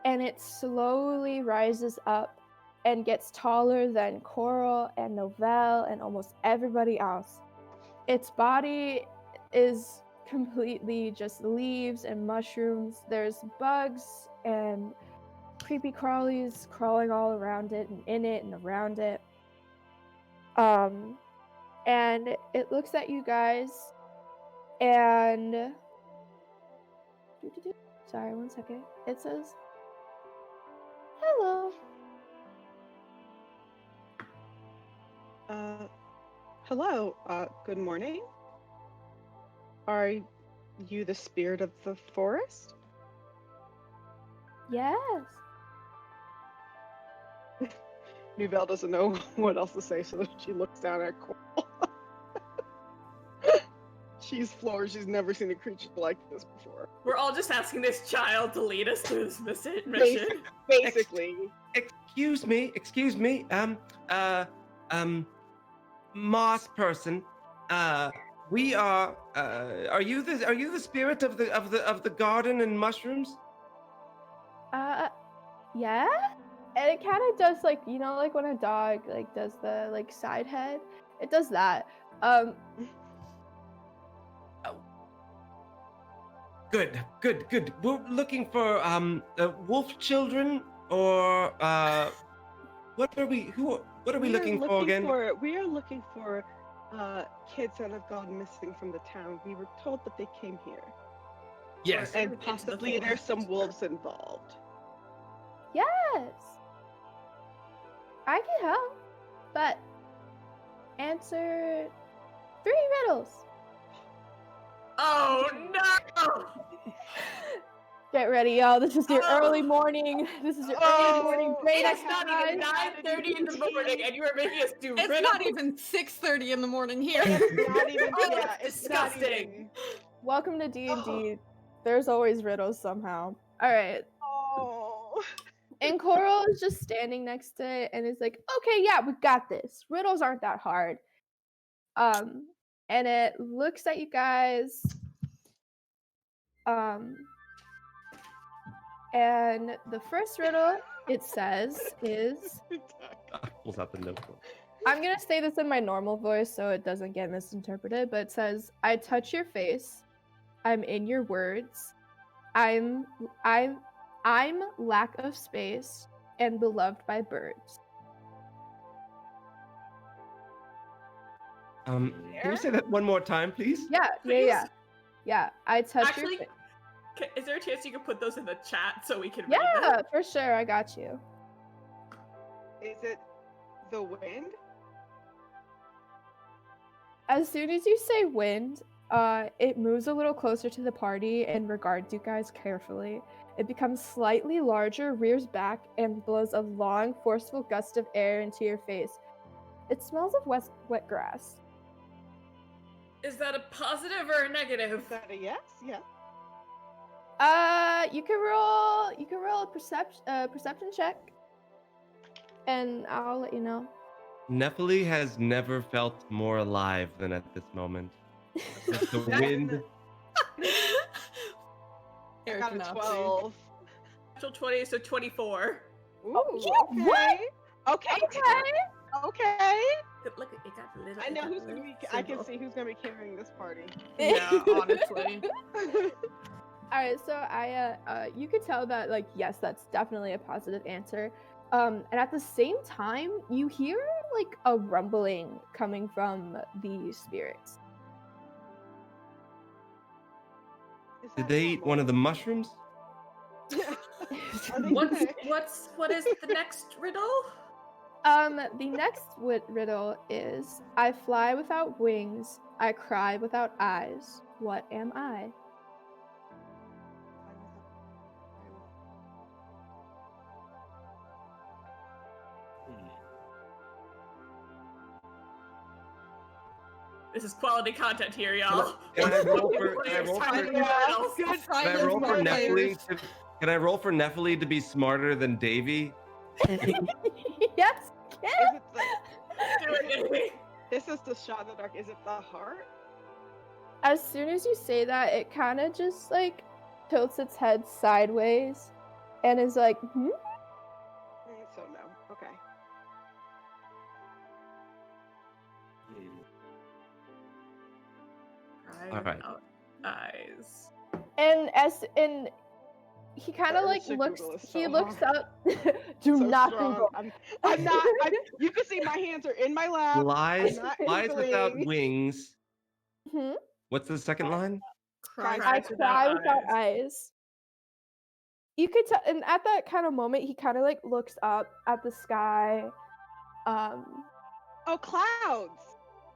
and it slowly rises up and gets taller than Coral and Novelle and almost everybody else. Its body is completely just leaves and mushrooms. There's bugs and creepy crawlies crawling all around it and in it and around it. And it looks at you guys and sorry, one second. It says, hello. Hello. Good morning. Are you the spirit of the forest? Yes. Nouvelle doesn't know what else to say, so she looks down at Coral. She's floored. She's never seen a creature like this before. We're all just asking this child to lead us through this mission. Basically. Excuse me, moss person. We are you the spirit of the garden and mushrooms? Yeah? And it kind of does like, you know, like when a dog like does the like side head, it does that. Good. We're looking for wolf children, or what are we looking for again? We are looking for kids that have gone missing from the town. We were told that they came here. Yes. And possibly there's some wolves involved. Yes. I can help, but answer 3 riddles. Oh no! Get ready, y'all. This is your Oh. early morning. This is your early morning brain It's not even exercise. 9:30 in the morning, and you are making us do It's riddles. not even 6:30 in the morning here. It's not even. Oh, yeah, that's it's not disgusting. even- Welcome to D&D. Oh. There's always riddles somehow. All right. Oh. And Coral is just standing next to it and is like, okay, yeah, we got this. Riddles aren't that hard. And it looks at you guys. And the first riddle it says is, Pulls out the notebook. I'm gonna say this in my normal voice so it doesn't get misinterpreted, but it says, I touch your face, I'm in your words, I'm lack of space and beloved by birds. Can you say that one more time, please? Yeah. I touch your Actually, face. is there a chance you could put those in the chat so we can read Yeah, them? for sure. I got you. Is it the wind? As soon as you say wind, it moves a little closer to the party and regards you guys carefully. It becomes slightly larger, rears back, and blows a long, forceful gust of air into your face. It smells of wet grass. Is that a positive or a negative? Is that a yes? Yeah. You can roll a perception check, and I'll let you know. Nephili has never felt more alive than at this moment. It's the wind. I got a Eric 12. Natural 20, so 24. Ooh, yeah, okay. Okay. Okay. Okay. Look, it got a little. I know it got who's a gonna little be. I can symbol. see who's gonna be carrying this party. Yeah, honestly. All right, so you could tell that, like, yes, that's definitely a positive answer. And at the same time, you hear like a rumbling coming from the spirits. Is Did that they eat one of the normal? mushrooms? Are they What okay? is the next riddle? The next riddle is: I fly without wings, I cry without eyes. What am I? This is quality content here, y'all. Can I roll for? Can I roll Time for? to do Yeah, riddles. good. Can I roll for Nephili? Can I roll for Nephili to be smarter than Davy? Yes, Is Kim. it the, Do it, Davey. this is the shot in the dark. Is it the heart? As soon as you say that, it kind of just like tilts its head sideways and is like, hmm? So no. Okay. All right. Without eyes. And he kind of The like urge to looks. Google is He so looks hard. up. Do So not strong. Google. I'm not. You can see my hands are in my lap. Flies, I'm not flies without Googling. wings. Hmm? What's the second line? Cries I Cries cry without without eyes. You could tell, and at that kind of moment, he kind of like looks up at the sky. Oh, clouds.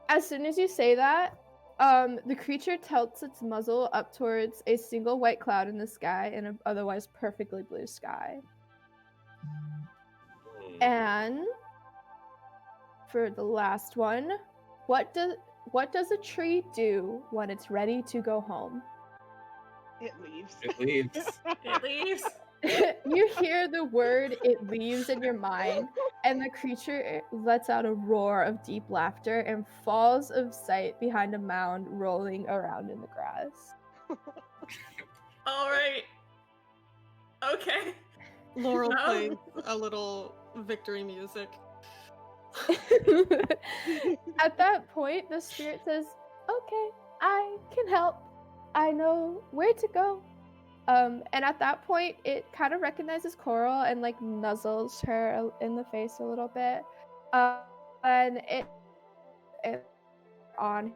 As soon as you say that, the creature tilts its muzzle up towards a single white cloud in the sky and an otherwise perfectly blue sky. And for the last one, what does a tree do when it's ready to go home? It leaves. It leaves. It leaves. You hear the word "it leaves" in your mind, and the creature lets out a roar of deep laughter and falls of sight behind a mound rolling around in the grass. All right. Okay. Laurel No. plays a little victory music. At that point, the spirit says, "Okay, I can help. I know where to go." And at that point, it kind of recognizes Coral and like nuzzles her in the face a little bit. And it on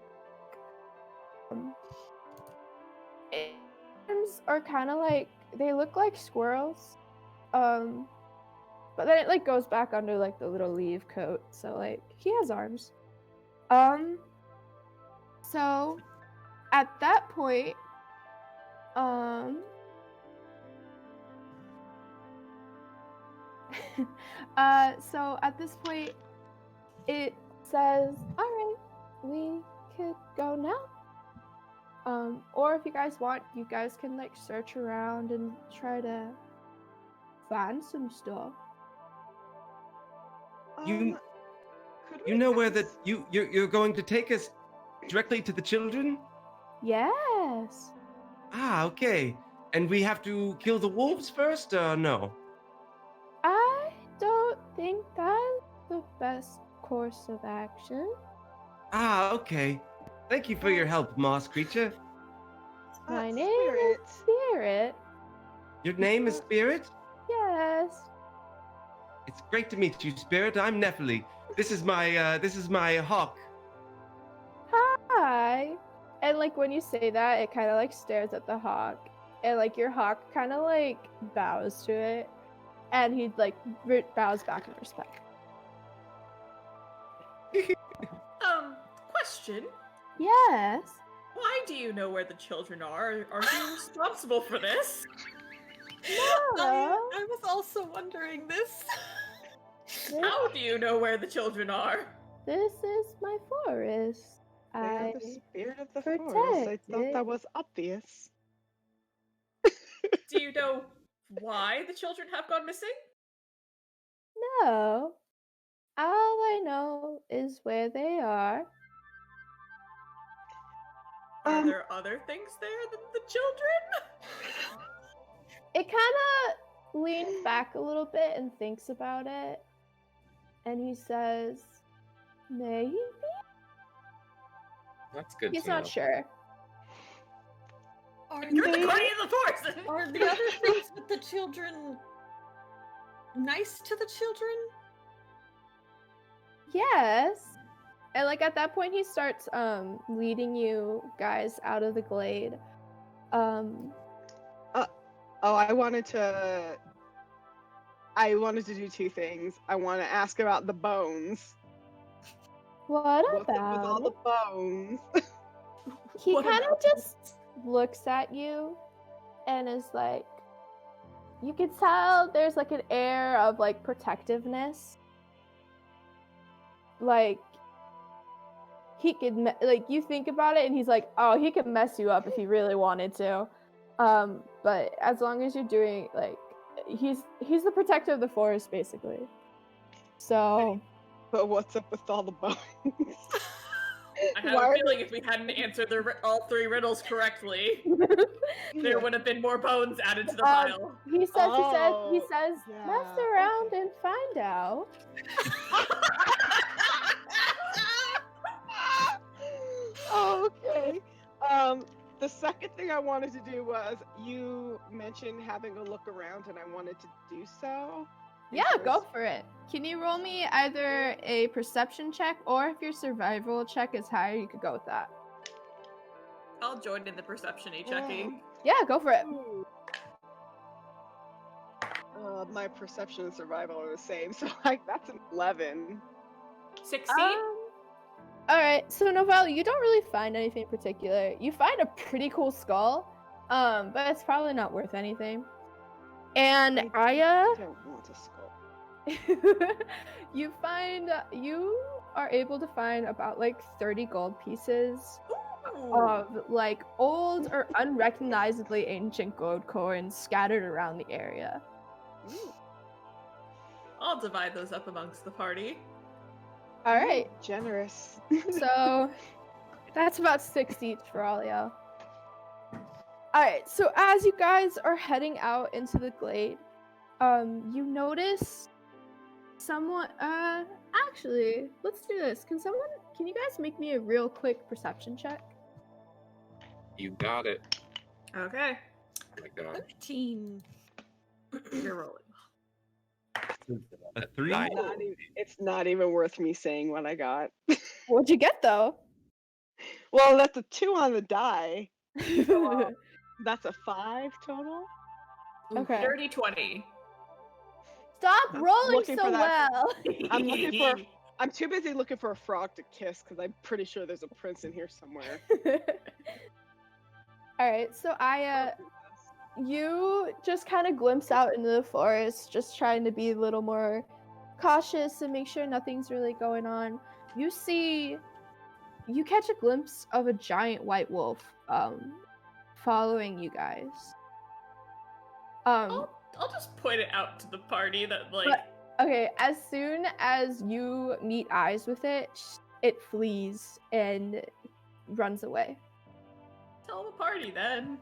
arms are kind of like, they look like squirrels. but then it like goes back under like the little leaf coat, so like he has arms. So at that point, so at this point, it says, "All right, we could go now." Or if you guys want, you guys can like search around and try to find some stuff. You could you we know where ask- you're going to take us directly to the children? Yes. Ah, okay. And we have to kill the wolves first, or no? I don't think that's the best course of action. Ah, okay. Thank you for your help, moss creature. My name Spirit. is Spirit. Your name is Spirit? Yes. It's great to meet you, Spirit. I'm Nephili. This is my hawk. Hi. And like when you say that, it kind of like stares at the hawk, and like your hawk kind of like bows to it, and he like bows back in respect. Question. Yes. Why do you know where the children are? Are you responsible for this? No. I was also wondering this. How do you know where the children are? This is my forest. They are I the spirit of the protect forest. I thought it. that was obvious. Do you know why the children have gone missing? No. All I know is where they are. Are Um, there other things there than the children? It kind of leans back a little bit and thinks about it. And he says, maybe? That's good He's to know. not sure. Are You're the they- guardian of the forest! Are the other things with the children nice to the children? Yes. And like at that point he starts leading you guys out of the glade. I wanted to do two things. I want to ask about the bones. What What's up with all about the it? bones? He What kind of about just looks at you and is like, you can tell there's like an air of like protectiveness. Like he could like you think about it and he's like, oh, he could mess you up if he really wanted to. But as long as you're doing like he's the protector of the forest basically. So But what's up with all the bones? I have Why a are feeling if we hadn't answered all three riddles correctly, there would have been more bones added to the pile. he says Oh, mess yeah, around okay. and find out. Oh, okay. The second thing I wanted to do was you mentioned having a look around, and I wanted to do so. Yeah, because- go for it. Can you roll me either a perception check, or if your survival check is higher, you could go with that. I'll join in the perception-y checking. Yeah, go for it. Ooh. My perception and survival are the same, so like that's an 11. 16? All right, so Novelle, you don't really find anything in particular. You find a pretty cool skull, but it's probably not worth anything. And Aya, I don't want a skull. you are able to find about like 30 gold pieces of like old or unrecognizably ancient gold coins scattered around the area. Ooh, I'll divide those up amongst the party. All right, generous. so that's about 6 each for all y'all. All right, so as you guys are heading out into the glade, you notice someone. Actually, let's do this. Can you guys make me a real quick perception check? You got it. Okay. Oh my god. 13. You're rolling. A 3? Nine. It's not even worth me saying what I got. What'd you get though? Well, that's a 2 on the die. That's a 5 total. Okay. 30-20. Stop I'm rolling looking so for that. well. I'm too busy looking for a frog to kiss because I'm pretty sure there's a prince in here somewhere. All right, so Aya, you just kind of glimpse out into the forest, just trying to be a little more cautious and make sure nothing's really going on. You catch a glimpse of a giant white wolf following you guys. I'll just point it out to the party that Okay, as soon as you meet eyes with it, it flees and runs away. tell the party then.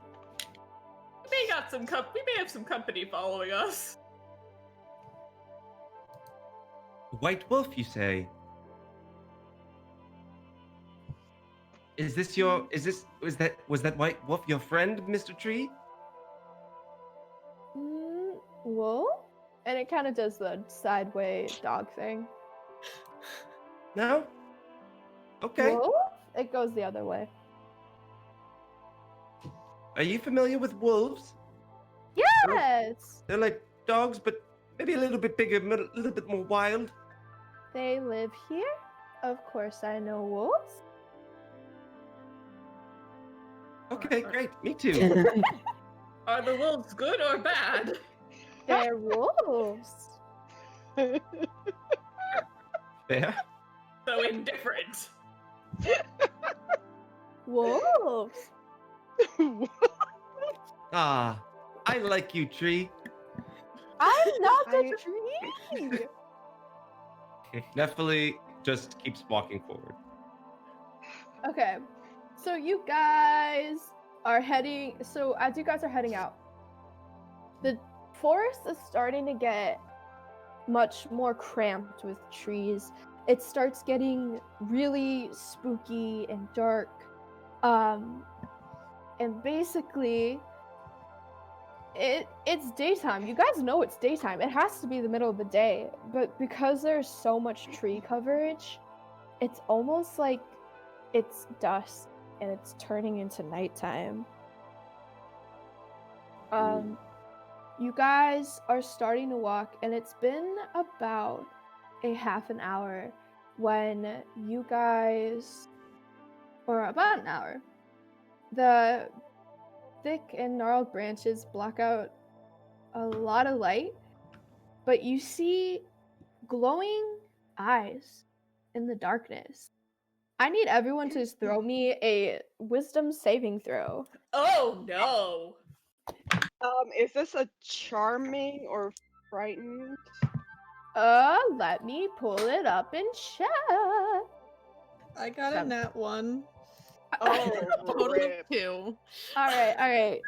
We may have some company following us. White wolf, you say? Was that white wolf your friend, Mr. Tree? Wolf? And it kind of does the sideways dog thing. No? Okay. Wolf? It goes the other way. Are you familiar with wolves? Yes! They're like dogs, but maybe a little bit bigger, a little bit more wild. They live here? Of course I know wolves. Okay, great. Me too. Are the wolves good or bad? They're wolves. Fair. So indifferent. Wolves. Ah, I like you, Tree. I'm not the tree. Nephili just keeps walking forward. Okay, so you guys are heading. So as you guys are heading out, the forest is starting to get much more cramped with trees. It starts getting really spooky and dark. And basically, it's daytime. You guys know it's daytime. It has to be the middle of the day, but because there's so much tree coverage, it's almost like it's dusk and it's turning into nighttime. You guys are starting to walk, and it's been about a half an hour when you guys, or about an hour, the thick and gnarled branches block out a lot of light, but you see glowing eyes in the darkness. I need everyone to throw me a wisdom saving throw. Oh no! Is this a charming or frightened? Let me pull it up in chat. I got a nat 1. Oh, Total of rip. 2. All right.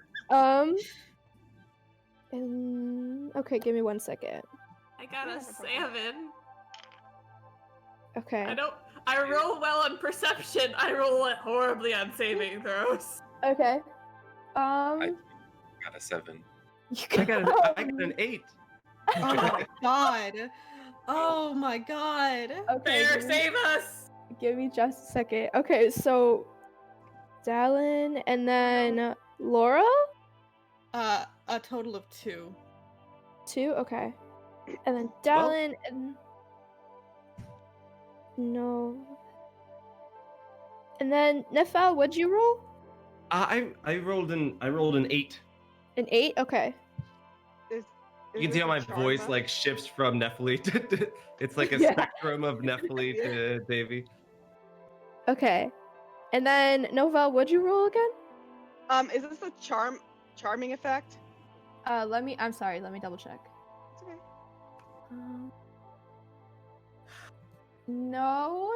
Okay, give me 1 second. I got a 7. Okay. I roll well on perception. I roll horribly on saving throws. Okay. I got a 7. I got an 8. Oh my god. Oh my god. Okay. Bear, save us! Give me just a second. Okay, so Dallin and then Laura? A total of 2. 2? Okay. And then Dallin and no. And then Nephal, what'd you roll? I rolled an 8. An 8? Okay. You can see how my voice like shifts from Nephili to it's like a spectrum of Nephili to Davy. Okay. And then Novel, what'd you roll again? Is this a charming effect? I'm sorry, let me double check. It's okay. No,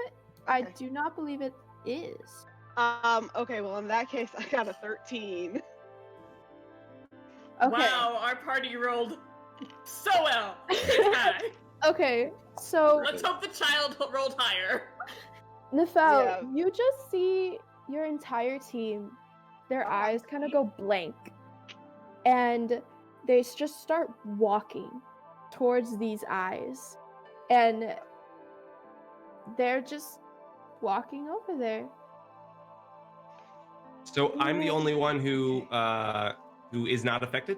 I do not believe it is. Okay, well in that case I got a 13. Okay. Wow, our party rolled so well. It's high. Okay, so Let's hope the child rolled higher. Nephal, you just see your entire team, their eyes kind of go blank, and they just start walking towards these eyes, and they're just walking over there. So I'm the only one who is not affected?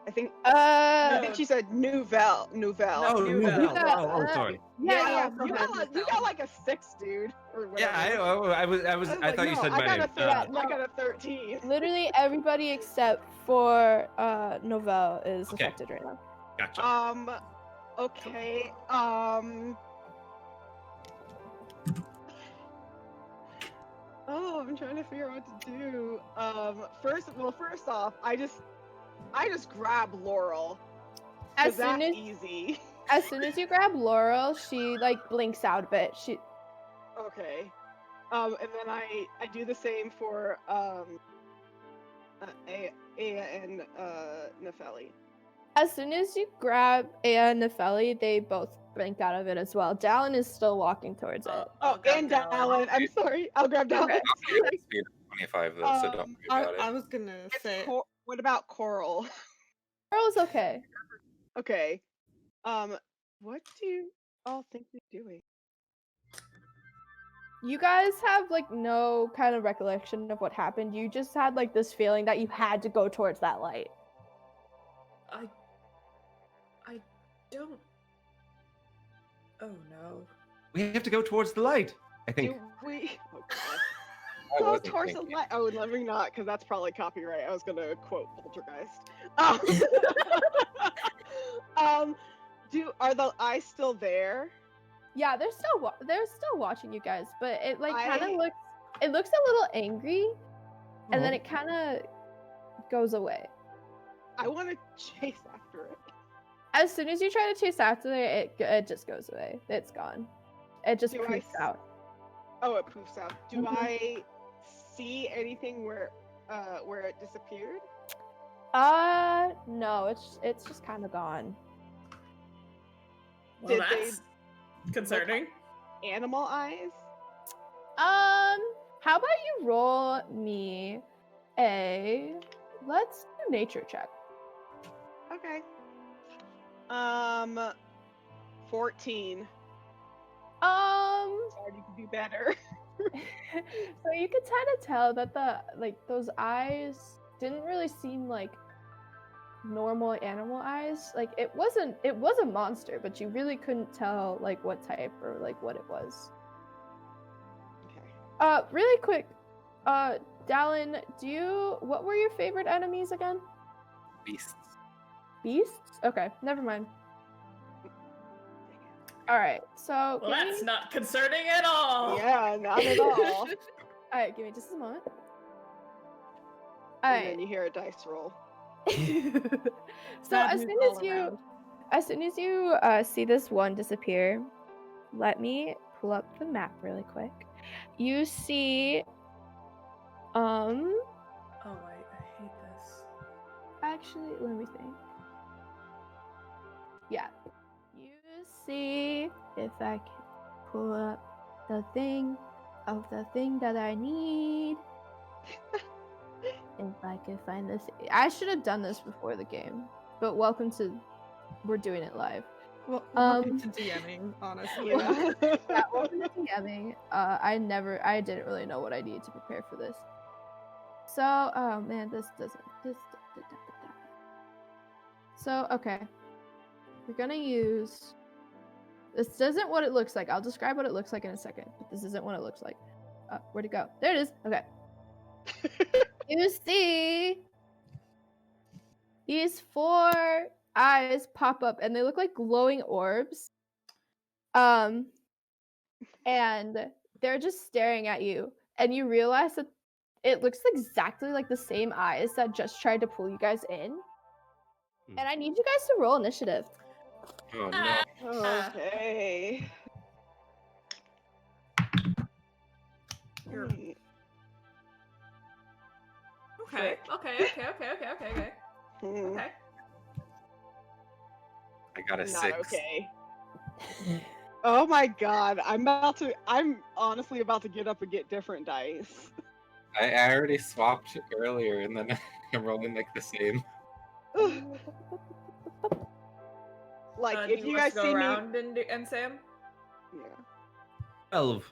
I think Uh, she said Nouvelle. Oh, Nouvelle. Nouvelle. Yeah, Oh, sorry. yeah. You got like a 6, dude, or whatever. Yeah, I was. I thought you said my name. I got a 13. Literally everybody except for Novell is Okay. affected right now. Gotcha. Okay. Oh, I'm trying to figure out what to do. First off, I just grab Laurel. As 'cause soon that's as easy. as soon as you grab Laurel, she like blinks out a bit. She Okay. And then I do the same for Aya and Nefeli. as soon as you grab Aya and Nefeli, they both blink out of it as well. Dallin is still walking towards it. Oh, and Dallin. I'm sorry. I'll grab Dallin. Okay. Sorry. Speed of 25 though, so don't worry about it. I was gonna say. What about Coral? Laurel's okay. Okay. What do you all think you're doing? You guys have like no kind of recollection of what happened. You just had like this feeling that you had to go towards that light. I don't. Oh no. We have to go towards the light. I think. Do we? Oh God. I Go wasn't towards the thinking. light. Oh, let me not, because that's probably copyright. I was gonna quote Poltergeist. Are the eyes still there? Yeah, they're still watching you guys, but it like kind I- of looks a little angry, and then Oh. it kind of goes away. I want to chase after it. As soon as you try to chase after it, it just goes away. It's gone. It just Do I poofs out. Oh, it poofs out. Do Mhm. I see anything where it disappeared? No, it's just kind of gone. Well, Did they that's concerning. Animal eyes? How about you roll me let's do nature check. Okay. 14. Sorry, you could do better. So you could kind of tell that those eyes didn't really seem like normal animal eyes. Like it was a monster, but you really couldn't tell like what type or like what it was. Okay. Really quick, Dallin, what were your favorite enemies again? Beasts. Beasts? Okay, never mind. Alright, so Well, that's not concerning at all. Yeah, not at all. Alright, give me just a moment. And Alright. then you hear a dice roll. So Bad as news soon all as you around. see this one disappear, let me pull up the map really quick. You see Oh wait, I hate this. actually let me think. Yeah. You see if I can pull up the thing that I need. If I can find this. I should have done this before the game, but we're doing it live. Well, welcome to DMing, honestly. Yeah. Yeah, welcome to DMing. I didn't really know what I needed to prepare for this. So, oh man, So, okay. We're gonna use, this isn't what it looks like. I'll describe what it looks like in a second, but this isn't what it looks like. Where'd it go? There it is. Okay. You see these 4 eyes pop up and they look like glowing orbs. And they're just staring at you, and you realize that it looks exactly like the same eyes that just tried to pull you guys in. And I need you guys to roll initiative. Oh no. Okay. You're- Hmm. Okay. Hmm. Okay. I got a Not 6. okay. Oh my God. I'm honestly about to get up and get different dice. I already swapped earlier and then I'm rolling like the same. Like, Do if you want guys to go see me. around and Sam? Yeah. 12.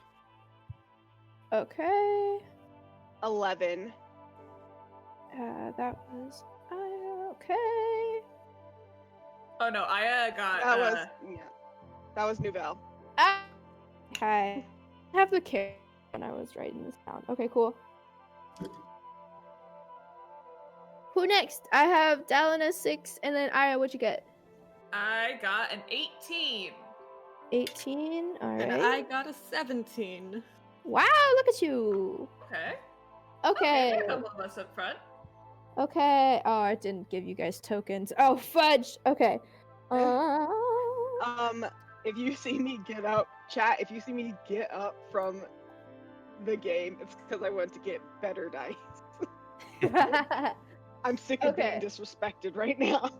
Okay. 11. That was okay. Oh no, Aya got. That was Nouvelle. Okay. I have the character when I was writing this down. Okay, cool. Who next? I have Dallin as 6, and then Aya, what'd you get? I got an 18. 18. All And right. I got a 17. Wow, look at you. Okay. Okay. There are a couple of us up front. Okay. Oh, I didn't give you guys tokens. Oh, fudge. Okay. If you see me get up, chat. If you see me get up from the game, it's because I want to get better dice. I'm sick of being disrespected right now.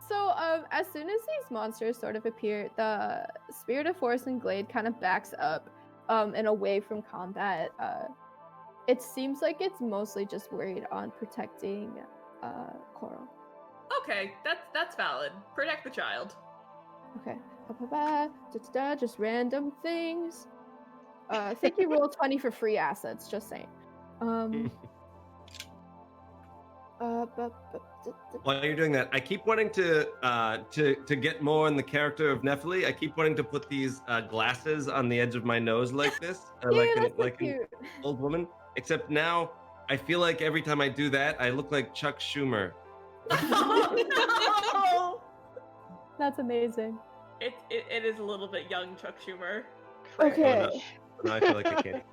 So, as soon as these monsters sort of appear, the Spirit of Forest and Glade kind of backs up, and away from combat. It seems like it's mostly just worried on protecting, Coral. Okay, that's valid. Protect the child. Okay. Just random things. I think you roll 20 for free assets, just saying. While you're doing that, I keep wanting to get more in the character of Nephili. I keep wanting to put these glasses on the edge of my nose like this, like an old woman. Except now, I feel like every time I do that, I look like Chuck Schumer. Oh, no! That's amazing. It is a little bit young Chuck Schumer. Okay. Oh, no, I feel like I can't.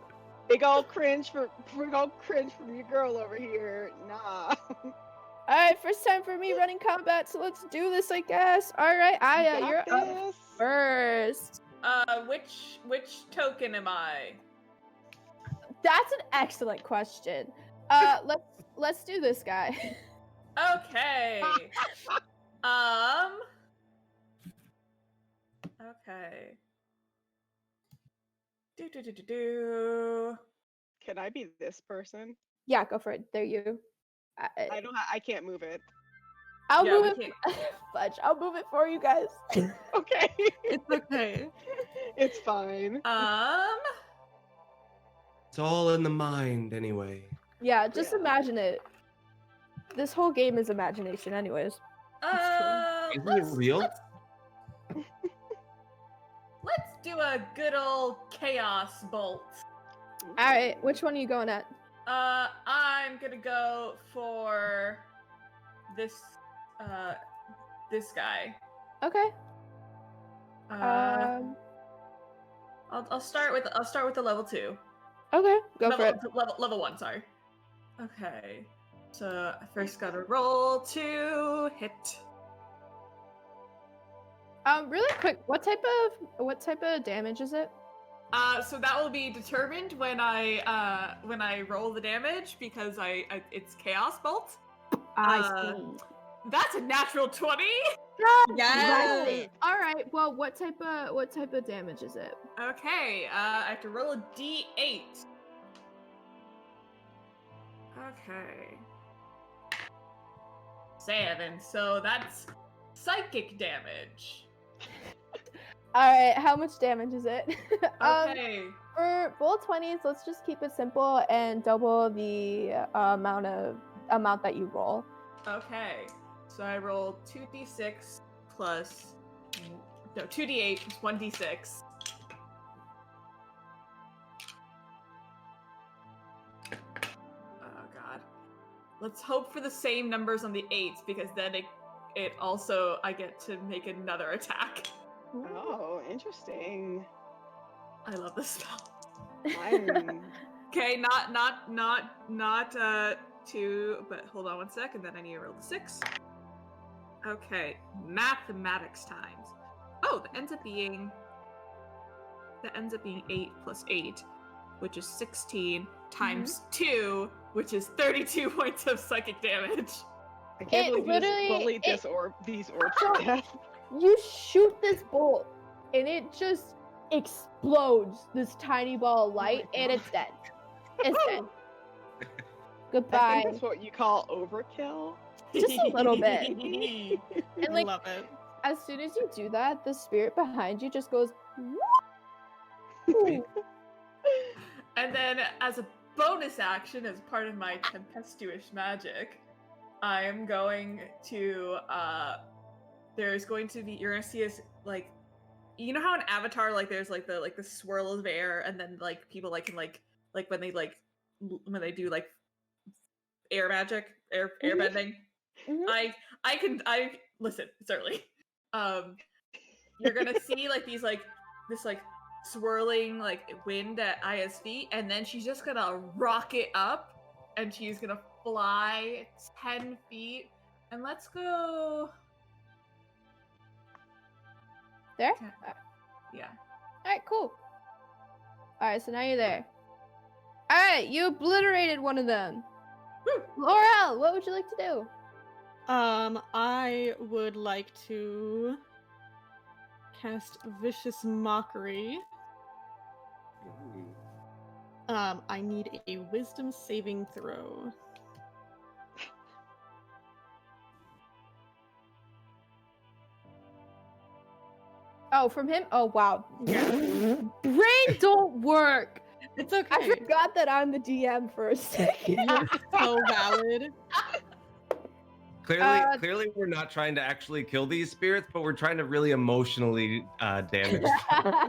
Big old cringe from your girl over here. Nah. Alright, first time for me running combat, so let's do this, I guess. Alright, Aya, you're up first. Which token am I? That's an excellent question. Let's do this guy. Okay. Okay. Do. Can I be this person? Yeah, go for it. There you. I can't move it. I'll move it. Fudge. I'll move it for you guys. Okay. It's okay. It's fine. It's all in the mind, anyway. Yeah, just imagine it. This whole game is imagination, anyways. Isn't it real? Let's do a good old chaos bolt. Alright, which one are you going at? I'm gonna go for this guy. Okay. I'll start with the level 2. Okay, go for it. Level 1, sorry. Okay. So I first gotta roll to hit. Really quick, what type of damage is it? So that will be determined when I roll the damage because it's Chaos Bolt. I see. That's a natural 20. Yes. All right. Well, what type of damage is it? Okay. I have to roll a D8. Okay. 7. So that's psychic damage. All right. How much damage is it? Okay. For roll 20s, let's just keep it simple and double the amount that you roll. Okay. So I roll 2d6 plus 2d8 plus 1d6. Oh god. Let's hope for the same numbers on the 8s because then it also I get to make another attack. Oh, interesting. I love this spell. Okay, not 2, but hold on one sec, and then I need to roll the 6. Okay, mathematics times. Oh, that ends up being 8 plus 8, which is 16 times 2, which is 32 points of psychic damage. I can't believe you just bullied these orbs to death. You shoot this bolt, and it just explodes this tiny ball of light, and it's dead. It's dead. Goodbye. I think that's what you call overkill. Just a little bit. And like, love it. as soon as you do that, the spirit behind you just goes. Woo! And then, as a bonus action, as part of my tempestuous magic, I'm going to there's going to be, you're gonna see us like, you know how in Avatar like there's like the swirl of air and then like people like can like when they like when they do like air magic, air bending. Mhm. I listen, it's early. You're gonna see like these like this like swirling like wind at Aya's feet, and then she's just gonna rocket up and she's gonna fly 10 feet. And let's go. There? Yeah. Alright, cool. Alright, so now you're there. Alright, you obliterated one of them. Woo! Laurel, what would you like to do? I would like to cast Vicious Mockery. Ooh. I need a Wisdom saving throw. Oh, from him? Oh, wow. Brain don't work. It's I okay. forgot that I'm the DM for a second. You're so valid. Clearly, we're not trying to actually kill these spirits, but we're trying to really emotionally damage.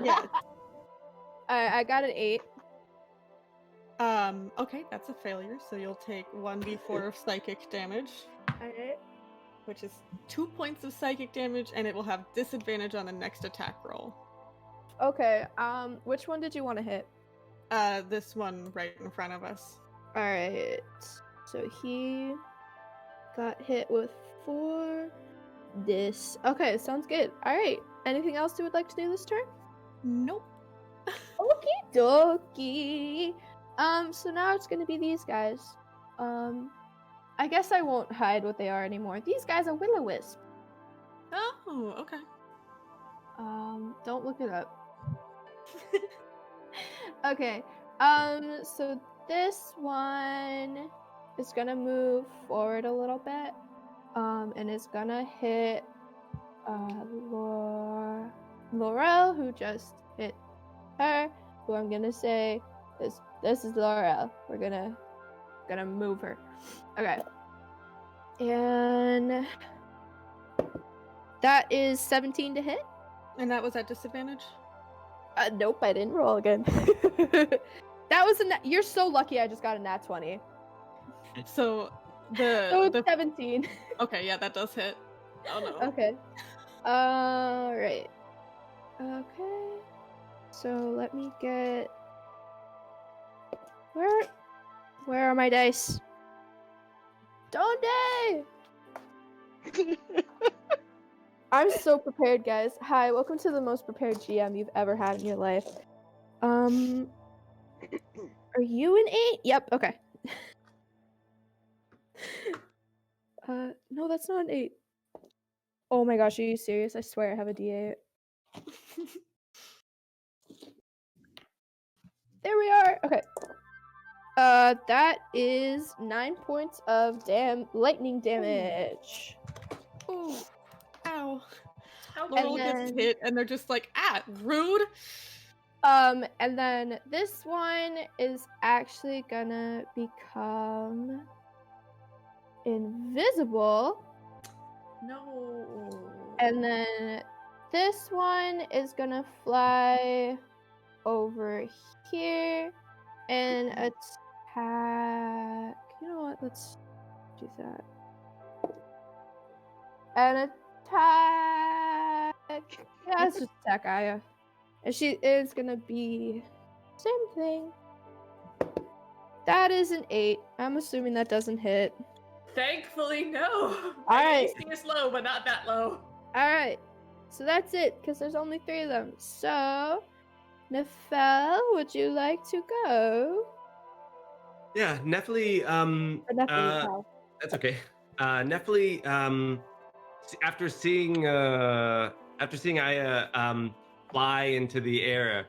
Yes. I got an 8. Okay, that's a failure, so you'll take 1d4 of psychic damage, Alright. which is 2 points of psychic damage, and it will have disadvantage on the next attack roll. Okay, which one did you want to hit? This one right in front of us. Alright. So he got hit with 4. This. Okay, sounds good. Alright. Anything else you would like to do this turn? Nope. Okie dokie. So now it's gonna be these guys. I guess I won't hide what they are anymore. These guys are will-o-wisp. Oh, okay. Don't look it up. Okay. So this one is gonna move forward a little bit. And is gonna hit Laurel, who just hit her. Who I'm gonna say this is Laurel. We're gonna move her. Okay. And that is 17 to hit. And that was at disadvantage? Nope, I didn't roll again. That was you're so lucky I just got a nat 20. So So it's the 17. okay, yeah, that does hit. Oh no. Okay. Alright. Okay. So let me get where are my dice? Donde! I'm so prepared, guys. Hi, welcome to the most prepared GM you've ever had in your life. Are you an 8? Yep, okay. No, that's not an 8. Oh my gosh, are you serious? I swear I have a D8. There we are. Okay. That is 9 points of lightning damage. Ooh. Ow. How Laurel then- gets hit and they're just like, rude. And then this one is actually gonna become invisible. No. And then this one is gonna fly over here and attack. You know what? Let's do that. And attack. Yeah, let's just attack Aya. And she is gonna be same thing. That is an 8. I'm assuming that doesn't hit. Thankfully, no. Alright. My AC is low, but not that low. Alright. So that's it, because there's only 3 of them. So, Nefel, would you like to go? Yeah, Nephili, Or Nefel, that's okay. Nephili, after seeing Aya fly into the air,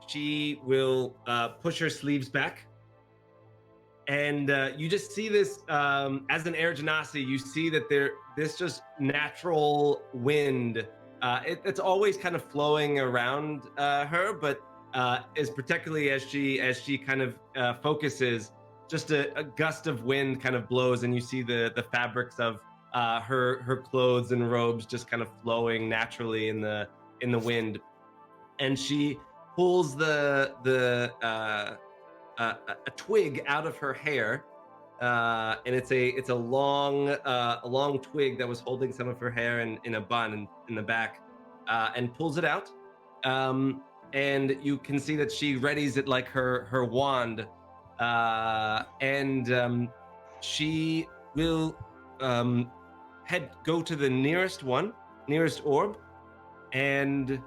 she will push her sleeves back, and you just see this as an air genasi. You see that this just natural wind. It's always kind of flowing around her, but is particularly as she kind of focuses, just a gust of wind kind of blows, and you see the fabrics of her clothes and robes just kind of flowing naturally in the wind, and she pulls a twig out of her hair, and it's a long twig that was holding some of her hair in a bun in the back, and pulls it out, and you can see that she readies it like her wand, and she will go to the nearest orb, and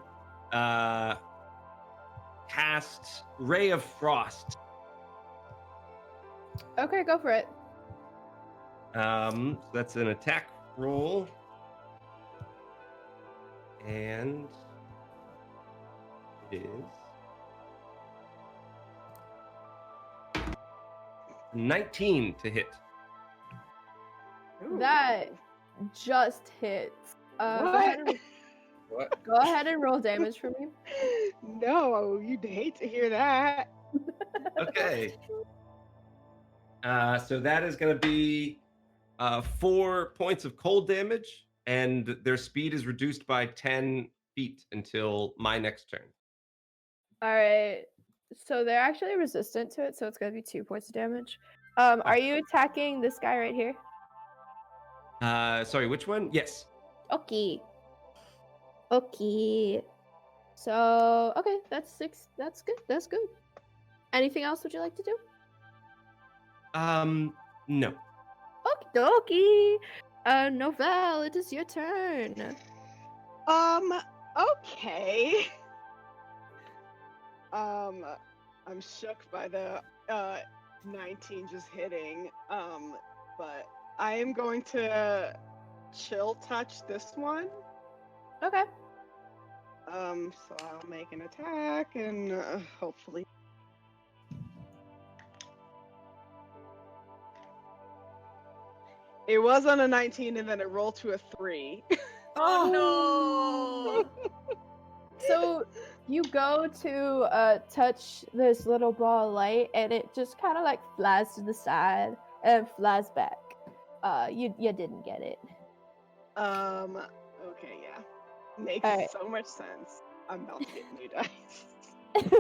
cast Ray of Frost. Okay, go for it. So that's an attack roll, and it is 19 to hit. Ooh. That just hits. What? What? Go ahead and roll damage for me. No, you'd hate to hear that. Okay. So that is going to be 4 points of cold damage, and their speed is reduced by 10 feet until my next turn. All right. So they're actually resistant to it, so it's going to be 2 points of damage. Are you attacking this guy right here? Sorry, which one? Yes. Okay. Okay. So, okay, that's 6. That's good. That's good. Anything else would you like to do? No. Okie dokie. Novelle, it is your turn. Okay. I'm shook by the 19 just hitting. But I am going to chill touch this one. Okay. So I'll make an attack and hopefully. It was on a 19 and then it rolled to a 3. Oh no! So you go to touch this little ball of light, and it just kind of like flies to the side and flies back. You didn't get it. Okay, yeah. Makes Alright. so much sense. I'm about to get new dice.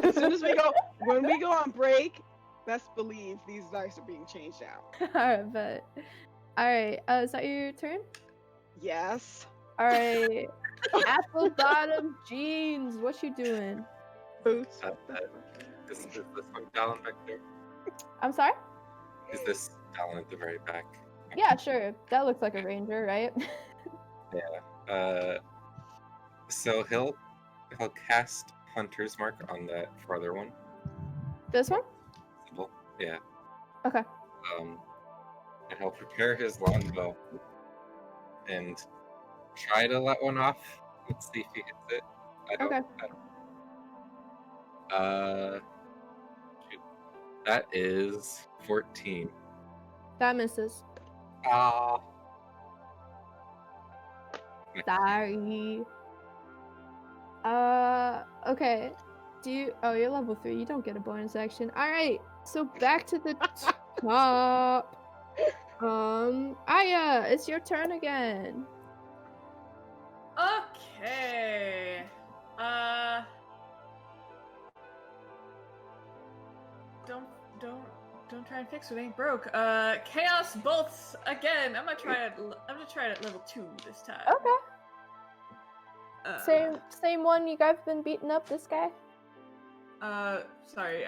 As soon as when we go on break, best believe these dice are being changed out. Alright, but alright. Is that your turn? Yes. Alright. Apple bottom jeans. What you doing? Boots. Is this one Dallin back there? I'm sorry? Is this Dallin at the very back? Yeah, sure. That looks like a ranger, right? Yeah. So he'll cast Hunter's Mark on that farther one. This one? Yeah. Okay. And he'll prepare his longbow and try to let one off. Let's see if he hits it. Okay. Shoot. That is 14. That misses. Ah. Sorry. Okay. You're level 3. You don't get a bonus action. Alright. So back to the top. Aya, it's your turn again. Okay. Don't try and fix what ain't broke. Chaos bolts again. I'm gonna try it at level 2 this time. Okay. Same one you guys been beating up this guy? Sorry.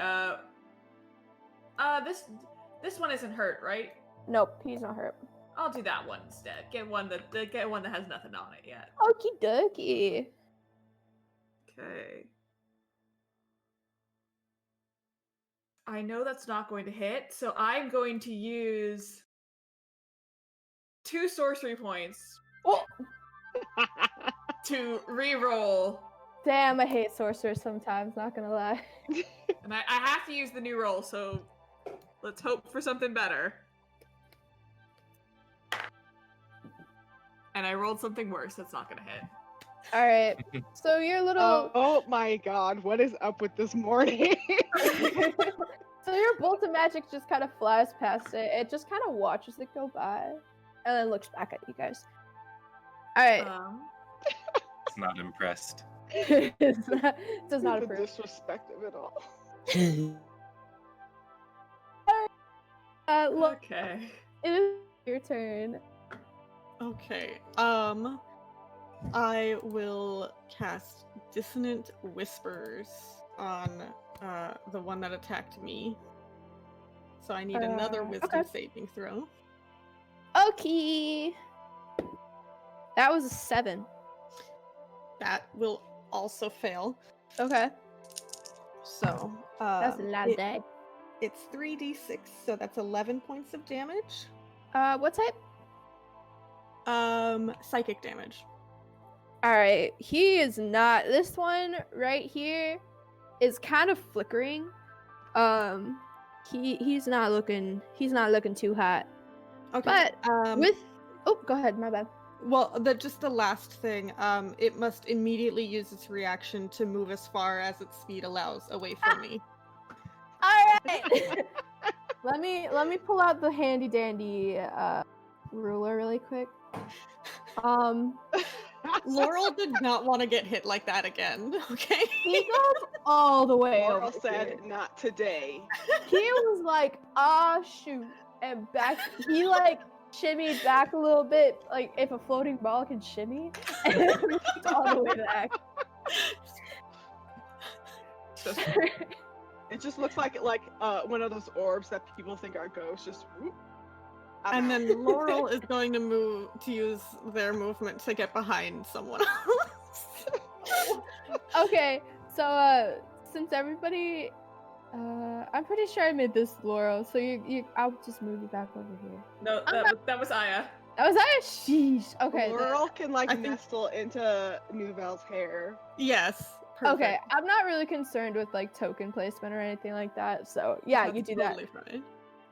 This one isn't hurt, right? Nope, he's not hurt. I'll do that one instead. Get one that has nothing on it yet. Okie dokie. Okay. I know that's not going to hit, so I'm going to use 2 sorcery points Oh! to re-roll. Damn, I hate sorcerers sometimes, not gonna lie. And I have to use the new roll, so let's hope for something better. And I rolled something worse, that's not gonna hit. Alright, so your little... Oh my god, what is up with this morning? So your bolt of magic just kind of flies past it. It just kind of watches it go by, and then looks back at you guys. All right. It's not impressed. Does not The approve. disrespect of it all. Look, Okay. it is your turn. Okay. I will cast Dissonant Whispers on the one that attacked me. So I need another Wisdom okay. saving throw. Okay. That was a 7. That will also fail. Okay. So That's a lot of day. it's 3d6, so that's 11 points of damage. What type? Psychic damage. All right. He is not. This one right here is kind of flickering. He's not looking too hot. Okay. But with go ahead. My bad. Well, just the last thing. It must immediately use its reaction to move as far as its speed allows away from me. All right. let me pull out the handy dandy ruler really quick. Laurel did not want to get hit like that again. Okay. He goes all the way Laurel over said, here. "Not today." He was like, shoot, and back. He like shimmied back a little bit, like if a floating ball can shimmy, and moved all the way back. It just looks like one of those orbs that people think are ghosts. Just whoop. And then Laurel is going to use their movement to get behind someone else. Okay, so since everybody, I'm pretty sure I made this Laurel, so I'll just move you back over here. No, that was Aya. That was I. Sheesh. Okay. Laurel can I think- nestle into Nouvelle's hair. Yes. Perfect. Okay, I'm not really concerned with like token placement or anything like that. So yeah, That's you do totally that. Fine.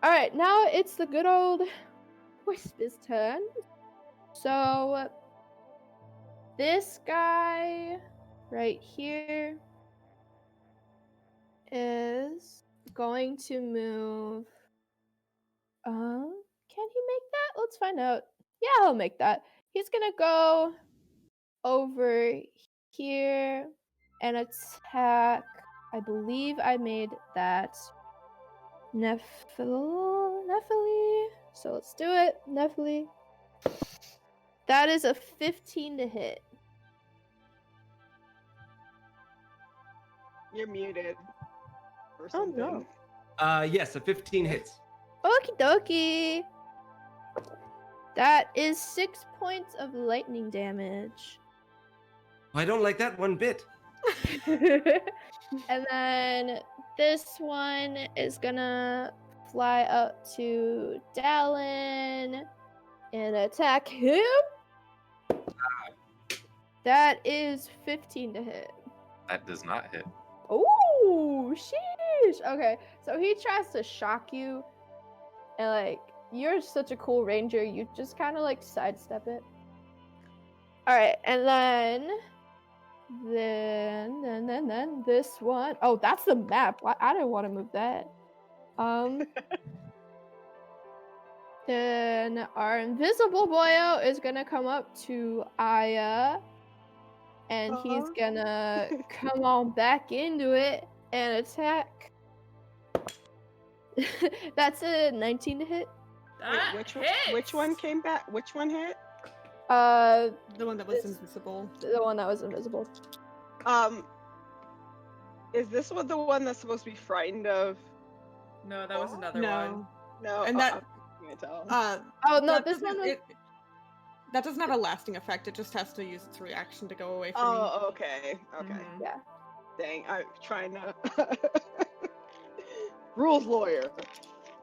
All right, now it's the good old Wisper's turn. So this guy right here is going to move. Can he make that? Let's find out. Yeah, he'll make that. He's gonna go over here and attack. I believe I made that Nephili. So let's do it. Nephili. That is a 15 to hit. You're muted. Or Oh, something. no. Yes, a 15 hits. Okie dokie. That is 6 points of lightning damage. I don't like that one bit. And then this one is gonna fly up to Dallin and attack him. That is 15 to hit. That does not hit. Ooh, sheesh. Okay, so he tries to shock you, and like you're such a cool ranger, you just kind of like sidestep it. All right, and then this one. Oh, that's the map. I didn't want to move that. Then our invisible boyo is gonna come up to Aya, and he's gonna come on back into it and attack. That's a 19 to hit. That Which one came back? Which one hit? The one that was invisible. The one that was invisible. Is this the one that's supposed to be frightened of? No, that was another No. one. No, And that- I can't tell. Oh no, that this doesn't- one was. that doesn't have a lasting effect. It just has to use its reaction to go away from Oh, okay. Mhm. Yeah. Dang, I'm trying to. Rules lawyer.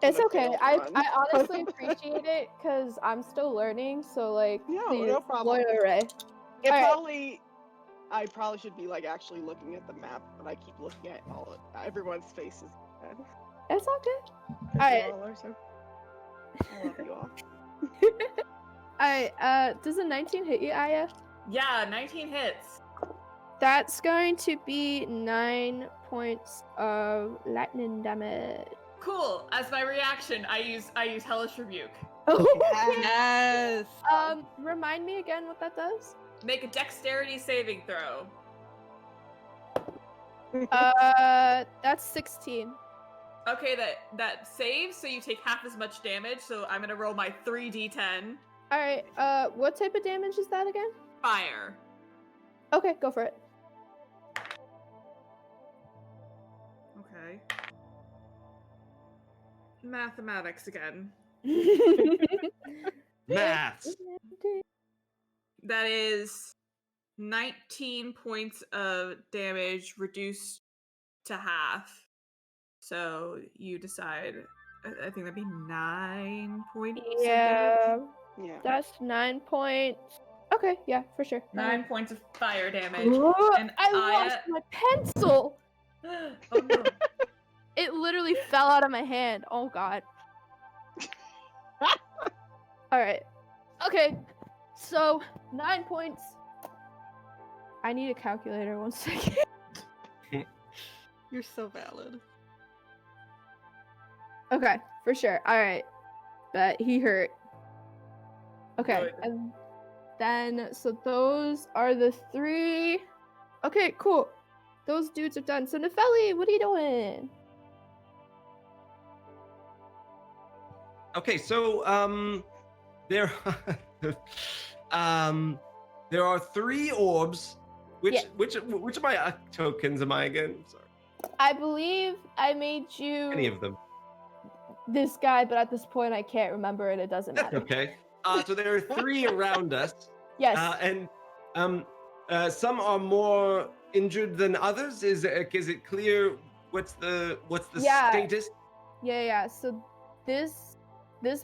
It's Let okay. tail I run. honestly appreciate it because I'm still learning. So like, No, please, no problem. lawyer Ray. It Alright. I probably should be like actually looking at the map, but I keep looking at everyone's faces. It's all good. I Alright. love you all. Alright. Does a 19 hit you, Aya? Yeah, 19 hits. That's going to be 9 points of lightning damage. Cool. As my reaction, I use Hellish Rebuke. Oh, Yes. remind me again what that does. Make a dexterity saving throw. That's 16. Okay, that saves, so you take half as much damage. So I'm gonna roll my 3d10 All right. What type of damage is that again? fire. Okay, go for it. Okay. Mathematics again. Maths. That is 19 points of damage reduced to half. So you decide. I think that'd be 9 points. Of damage. Yeah, Yeah. that's 9 points. Okay, yeah, for sure. 9 points of fire damage. Ooh, And I lost my pencil. Oh no. It literally fell out of my hand. Oh god. All right. Okay. So 9 points. I need a calculator. 1 second. You're so valid. Okay, for sure. All right. But he hurt. Okay. Good. And then, so those are the 3. Okay, cool. Those dudes are done. So Nefeli, what are you doing? Okay, so there there are 3 orbs. Yeah. Which of my tokens am I again? Sorry. I believe I made you Any of them. this guy, but at this point I can't remember and it doesn't That's matter. okay. So there are 3 around us. Yes. And some are more injured than others. Is it clear what's the Yeah. status? Yeah. So this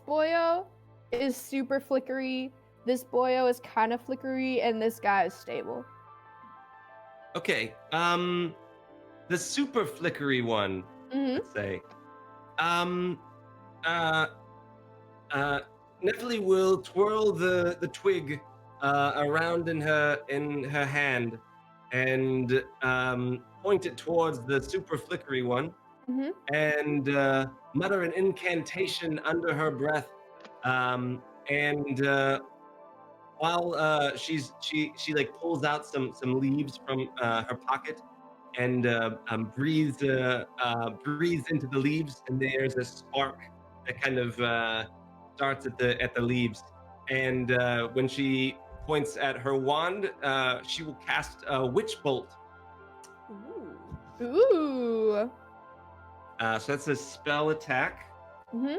boyo is super flickery. This boyo is kind of flickery, and this guy is stable. Okay. The super flickery one, Mm-hmm. let's say. Nefeli will twirl the twig around in her hand and point it towards the super flickery one. Mm-hmm. And mutter an incantation under her breath. While she like pulls out some leaves from her pocket and breathes into the leaves, and there's a spark that kind of starts at the leaves. And when she points at her wand, she will cast a witch bolt. Ooh. Ooh. So that's a spell attack. Mm-hmm.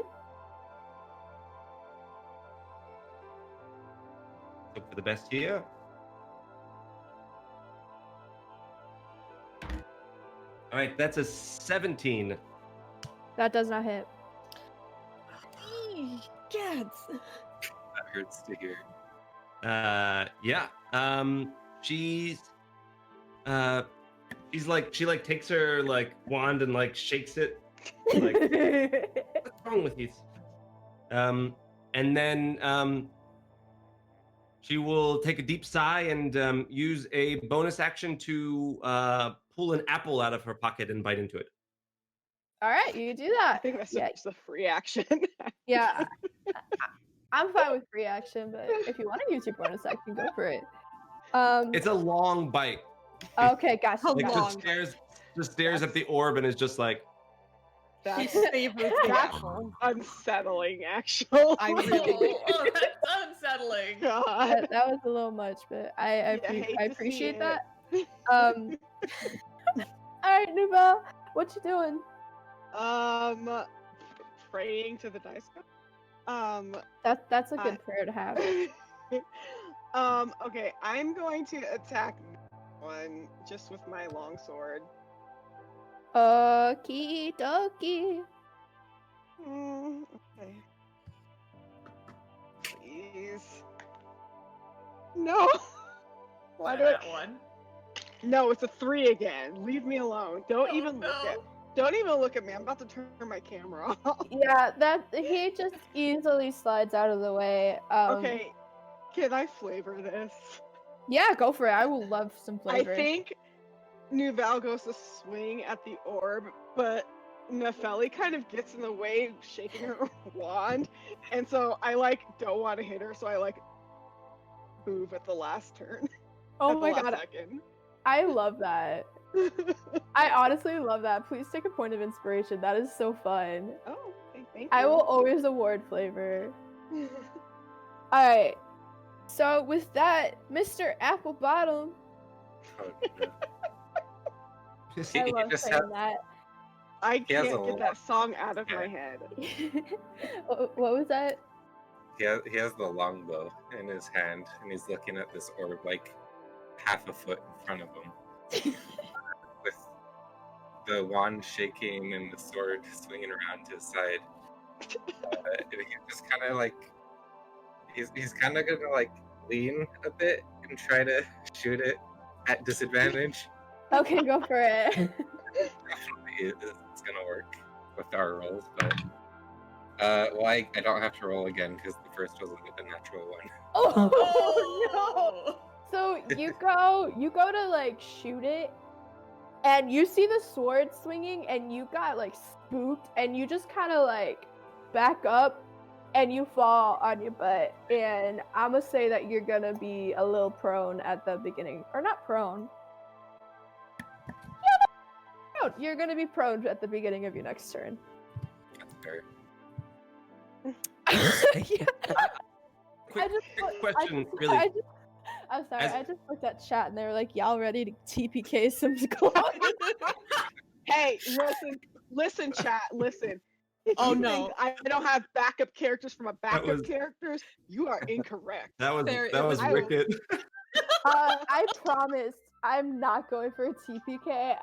Hope for the best here. All right, that's a 17. That does not hit. Gads. That hurts to hear. Yeah. She's like, she like takes her like wand and like shakes it. Like, what's wrong with you? And then she will take a deep sigh and use a bonus action to pull an apple out of her pocket and bite into it. All right, you can do I that. think that's Yeah. just a free action. Yeah. I'm fine with free action, but if you want to use your bonus action, go for it. It's a long bite. Okay, gotcha. Like gotcha. just stares at the orb and is just like, That's, Savors the that's apple. unsettling, actually. I really- Oh, that's unsettling. God. That was a little much, but I Yeah, hate I to see appreciate it. that. All right, Nouvelle, what you doing? Praying to the dice god. That's a good I- prayer to have. Okay, I'm going to attack one just with my longsword. Okie dokie. Okay. Please. No. Why do I? That one. No, it's a 3 again. Leave me alone. Don't even look at. Don't even look at me. I'm about to turn my camera off. Yeah, that he just easily slides out of the way. Okay, can I flavor this? Yeah, go for it. I will love some flavor. Nouvelle goes to swing at the orb, but Nefeli kind of gets in the way, shaking her wand, and so I don't want to hit her, so I move at the last turn. Oh at the my last god, second. I love that. I honestly love that. Please take a point of inspiration. that is so fun. Oh, okay, thank you. I will always award flavor. Alright, so with that, Mr. Apple Bottom. Oh, no. I love just saying that. I He has can't a get lot. that song out of my head. What was that? He has the longbow in his hand, and he's looking at this orb half a foot in front of him, with the wand shaking and the sword swinging around to his side. And he just kind of he's kind of gonna lean a bit and try to shoot it at disadvantage. Okay, go for it. Definitely, it's gonna work with our rolls, but well, I don't have to roll again because the first was a natural one. Oh no! So you go to shoot it, and you see the sword swinging, and you got spooked, and you just kind of back up, and you fall on your butt. And I'ma say that you're gonna be a little prone at the beginning, or not prone. Yeah, no, you're gonna be prone at the beginning of your next turn. That's fair. Yeah. Quick question, really. I'm sorry, I just looked at chat and they were like, y'all ready to TPK some squad? Hey, listen, chat, listen. If Oh, you no. think I don't have backup characters from a backup was- characters, you are incorrect. That was There, that it was was- wicked. I promise I'm not going for a TPK.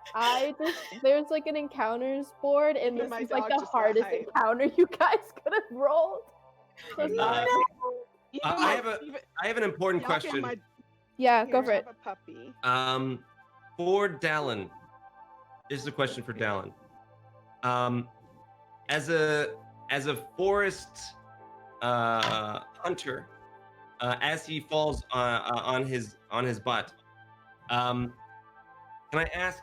There's an encounters board, and Yeah, this my is dog the just got hardest hyped. encounter you guys could have rolled. So No. sorry. I have an important Y'all give question. my- Yeah, go here, for it. have a puppy. For Dallin, this is a question for Dallin. As a forest hunter, as he falls on his butt, can I ask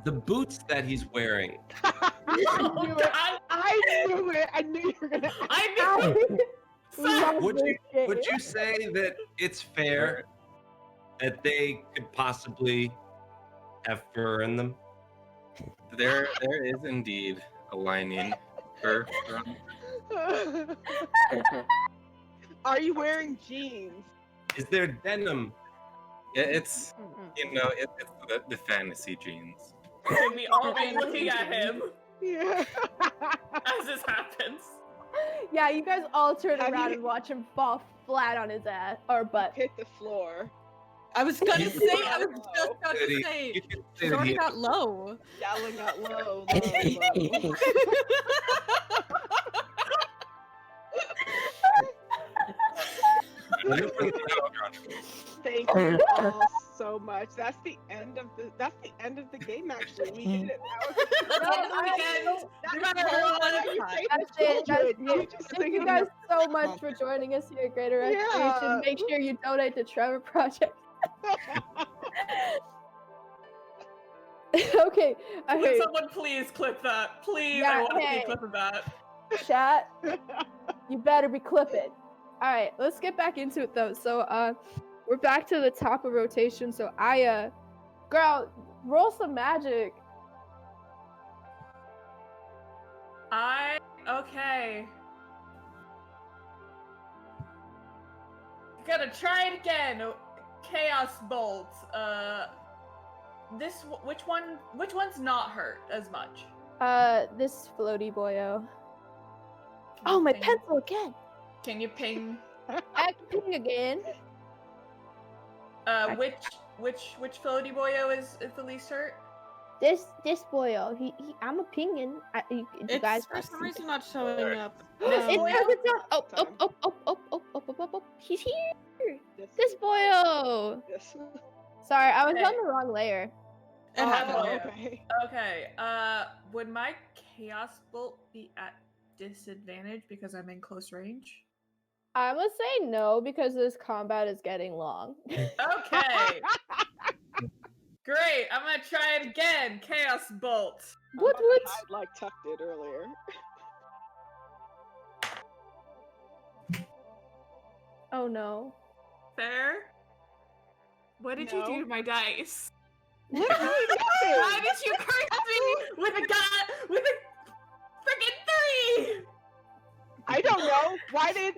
the boots that he's wearing? Oh, knew it. God. I knew it. I knew you were gonna. I knew. Love Would this game. Would you say that it's fair that they could possibly have fur in them? There is indeed a lining for Are you wearing jeans? Is there denim? it's it's the fantasy jeans. Can we all be looking at him Yeah. as this happens? Yeah, you guys all turn Have around you- and watch him fall flat on his ass or butt. Hit the floor. I was gonna You- say, I was just about to Eddie, say, you could say she's that already he- got low. Dallin got low. Thank you all so much. That's the end of the game. Actually, we did it. That's No, the end of the weekend. That You was better so roll good. on You it. say That's so it. That's good. You it. just Thank you thinking guys so Oh. much for joining us here at Greater Recreation. Yeah. Make sure you donate to Trevor Project. Okay, Can okay, someone please clip that? Please, Yeah, I want to see hey. a clip of that. chat. You better be clipping. All right, let's get back into it though. So, we're back to the top of rotation. So, Aya, girl, roll some magic. Okay. Gonna try it again. Chaos bolt. Which one's not hurt as much? This floaty boyo. Can Oh, you my ping- pencil again. Can you ping? I can ping again. Which floaty boyo is the least hurt? This boyo. I'm a pinging. You It's guys for not some see reason not showing up. This It's boyo? because it's up. He's here. This boyo. Yes. Sorry, I was Okay. on the wrong layer. It Oh, happened. yeah. Okay. Okay. Would my chaos bolt be at disadvantage because I'm in close range? I'm gonna say no because this combat is getting long. Okay. Great. I'm gonna try it again. Chaos Bolt. What? I'd like Tuck did earlier. Oh no. Fair. What did you do to my dice? Literally nothing. Why did you curse me with a freaking 3? I don't know. Why did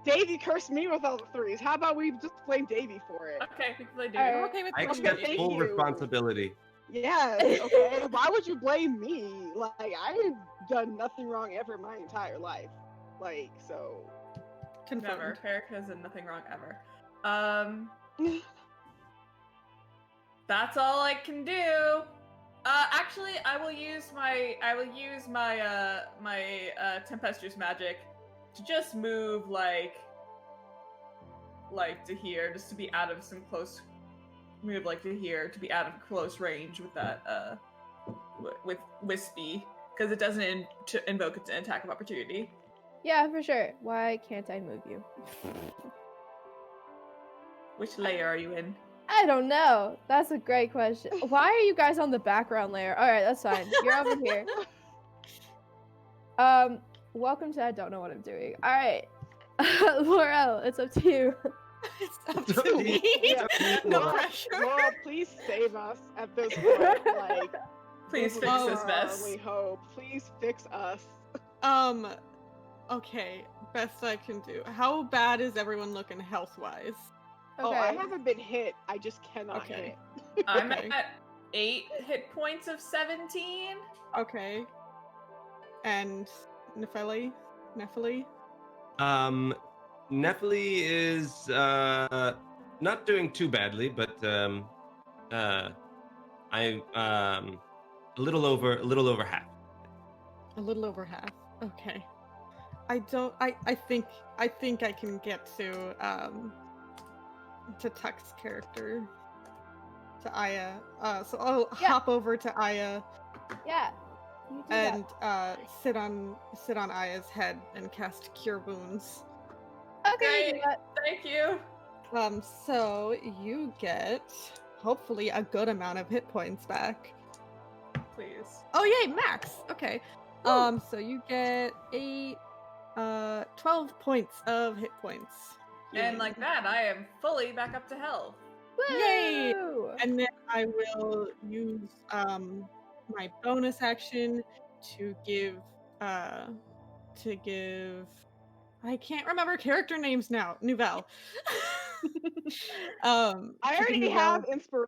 Davey curse me with all the 3s? How about we just blame Davey for it? Okay, we can play Alright. David. I'm okay with I blaming accept you. full Thank you. responsibility. Yes, okay. Why would you blame me? Like, I've done nothing wrong ever my entire life. Like, so. Confirmed. Never. Eric has done nothing wrong ever. That's all I can do. Actually, I will use my tempestuous magic to just move like to here, just to be out of some close. Move like to here to be out of close range with that with Wispy, because it doesn't invoke an attack of opportunity. Yeah, for sure. Why can't I move you? Which layer are you in? I don't know. That's a great question. Why are you guys on the background layer? All right, that's fine. You're over here. Welcome to I don't know what I'm doing. All right, Laurel, it's up to you. It's up to me. Yeah. No Laurel, pressure. Laurel, please save us at this point. Like, Please this fix is this our mess. only hope. Please fix us. Okay, best I can do. How bad is everyone looking health-wise? Oh, I haven't been hit. I just cannot Okay. hit. I'm Okay. at 8 hit points of 17. Okay. And Nephili? Nephili is not doing too badly, but I'm a little over half. A little over half. Okay. I think I can get to Tuck's character. To Aya. So I'll hop over to Aya Yeah. You do and sit on Aya's head and cast Cure Wounds. that. Okay, you Great. do that. Thank you. So you get hopefully a good amount of hit points back. Please. Oh yay, max. Okay. So you get 12 points of hit points. And like that, I am fully back up to health. Yay! Woo! And then I will use my bonus action to give I can't remember character names now. Nouvelle. I to give already Nouvelle- have inspiration.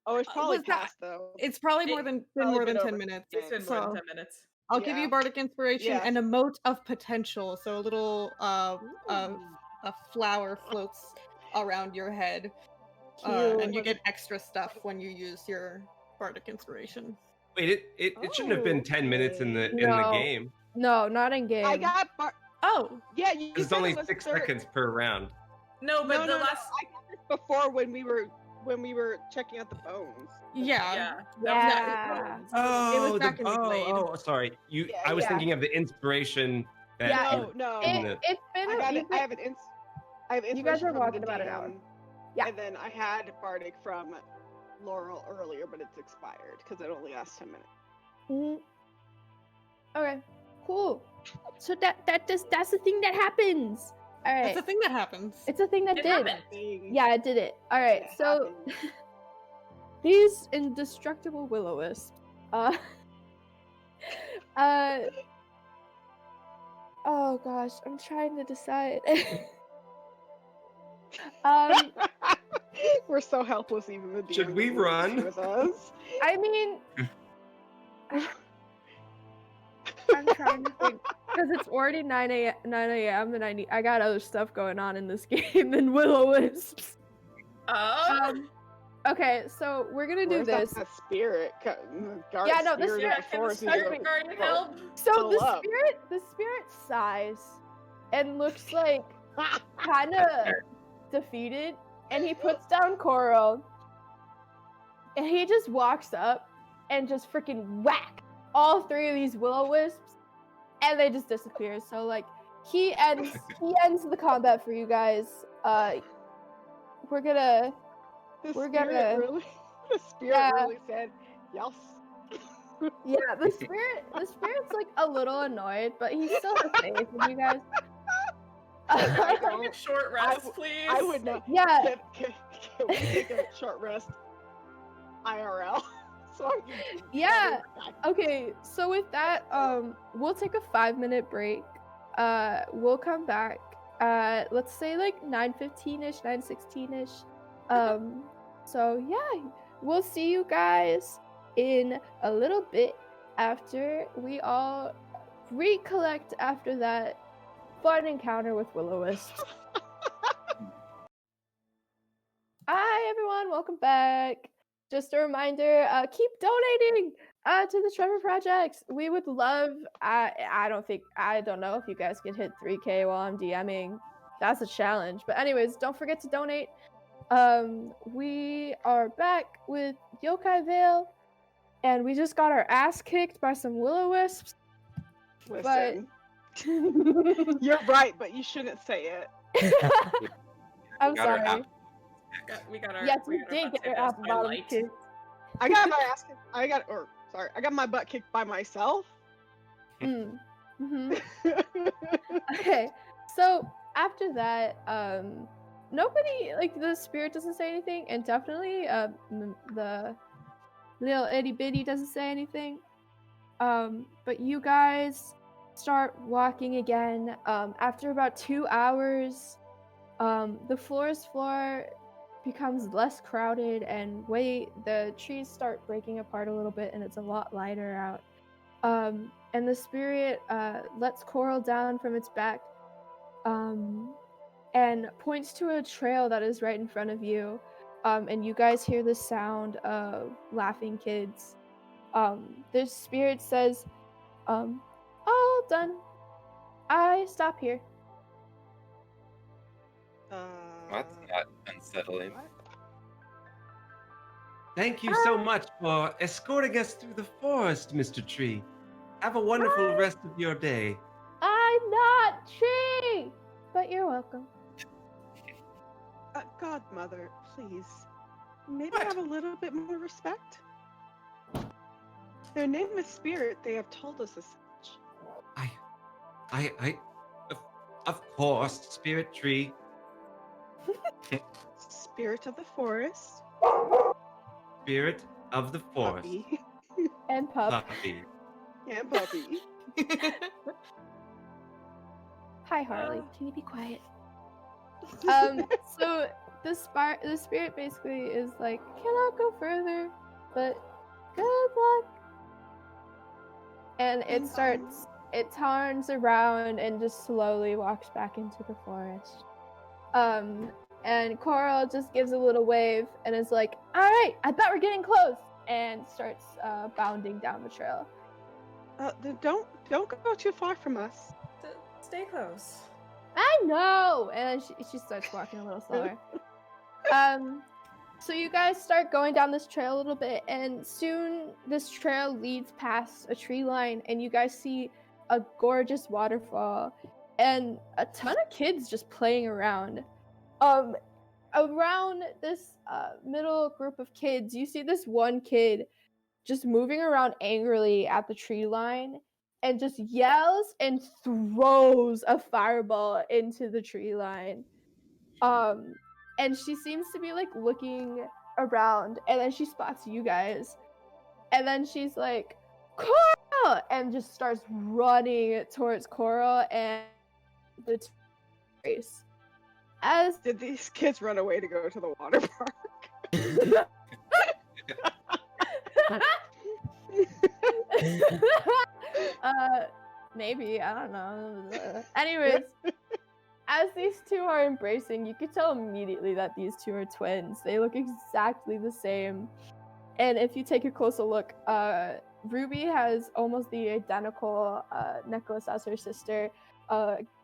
Oh, it's probably was that- past though. It's probably It- been probably more than been 10 over minutes. It's been so more than 10 minutes. I'll give Yeah. you bardic inspiration Yes. and a mote of potential. So a little a flower floats around your head. And you get extra stuff when you use your bardic inspiration. Wait, it shouldn't have been 10 minutes in the No. game. No, not in game. I got Oh, yeah. You 'Cause it's said only it was 6 third- seconds per round. No, but No, the last. I got this before when we were checking out the bones. yeah. Yeah. Yeah. Oh, back in the glade. sorry. Yeah, I was yeah. thinking of the inspiration. That Yeah, No, in no. the- It's been. I got you've it. been- I have an inspiration You guys are from walking the about an hour. DM, Yeah. And then I had bardic from Laurel earlier, but it's expired because it only lasts 10 minutes. Mhm. Okay. Cool. So that's the thing that happens. All right. That's a thing that happens. It's a thing that It did. happened. Yeah, it did it. All right. It So happened. these indestructible will-o-wisps. Oh gosh, I'm trying to decide. We're so helpless, even the DM. Should we doesn't agree run? with us? I mean, I'm trying to think because it's already 9 a.m. and I got other stuff going on in this game than will-o-wisps. Oh. Okay, so we're gonna do Where's this. That spirit. Yeah, no, the spirit Yeah, of the can the force is spirit like, guardian help? So Pull the up. spirit sighs and looks like kind of defeated, and he puts down Coral, and he just walks up and just freaking whack all 3 of these will-o-wisps, and they just disappear. So like he ends the combat for you guys. We're gonna The We're spirit gonna- really. The spirit Yeah. really said, yes. Yeah, the spirit's like a little annoyed, but he still has faith in you guys. I Take don't. a short rest, please. I would not. Yeah. Can we take a short rest? IRL. So I can Yeah. back. Okay, so with that, we'll take a 5-minute break. We'll come back at, let's say, like 9:15ish, 9:16ish. So yeah, we'll see you guys in a little bit after we all recollect after that fun encounter with Will-O-Wisp. Hi everyone, welcome back. Just a reminder, keep donating to the Trevor Projects. We would love, I don't know if you guys could hit 3K while I'm DMing. That's a challenge. But anyways, don't forget to donate. We are back with Yokai Vale, and we just got our ass kicked by some Will-O-Wisps. Listen, you're right, but you shouldn't say it. I'm Got our sorry. We got our. Yes, we you got our did butts get your kicked apple by bottom light. kicked. I got my ass kicked. I got my butt kicked by myself. Mm-hmm. Okay, so after that, nobody, like, the spirit doesn't say anything, and definitely the little itty bitty doesn't say anything. But you guys start walking again. After about 2 hours, the forest floor becomes less crowded, and the trees start breaking apart a little bit, and it's a lot lighter out. And the spirit lets Coral down from its back, and points to a trail that is right in front of you. And you guys hear the sound of laughing kids. The spirit says, all done. I stop here. That's not unsettling. What? Thank you so much for escorting us through the forest, Mr. Tree. Have a wonderful rest of your day. I'm not Tree, but you're welcome. Godmother, please. Maybe What? have a little bit more respect. Their name is Spirit. They have told us as such. Of course, Spirit Tree. Spirit of the forest. Spirit of the forest. Puppy. And Pup. Puppy. And puppy. Hi, Harley. Can you be quiet? So the spirit basically is like, cannot go further, but good luck. And it turns around and just slowly walks back into the forest. And Coral just gives a little wave and is like, all right, I bet we're getting close, and starts bounding down the trail. Don't go too far from us. Stay close. I know! And she starts walking a little slower. So you guys start going down this trail a little bit, and soon this trail leads past a tree line, and you guys see a gorgeous waterfall and a ton of kids just playing around. Around this middle group of kids, you see this one kid just moving around angrily at the tree line and just yells and throws a fireball into the tree line. And she seems to be like looking around, and then she spots you guys, and then she's like, Coral! And just starts running towards Coral and the race. As Did these kids run away to go to the water park? Maybe, I don't know. Anyways, as these two are embracing, you can tell immediately that these two are twins. They look exactly the same. And if you take a closer look, Ruby has almost the identical necklace as her sister,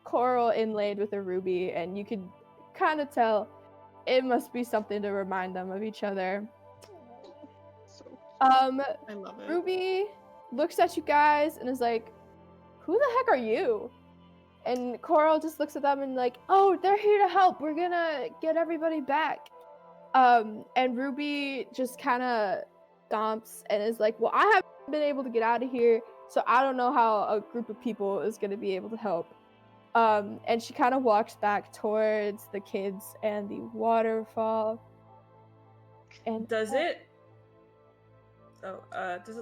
coral inlaid with a ruby, and you could kind of tell it must be something to remind them of each other. I love it. Ruby looks at you guys and is like, who the heck are you? And Coral just looks at them and like, oh, they're here to help. We're gonna get everybody back. And Ruby just kind of stomps and is like, well, I haven't been able to get out of here, so I don't know how a group of people is going to be able to help. And she kind of walks back towards the kids and the waterfall. And Does it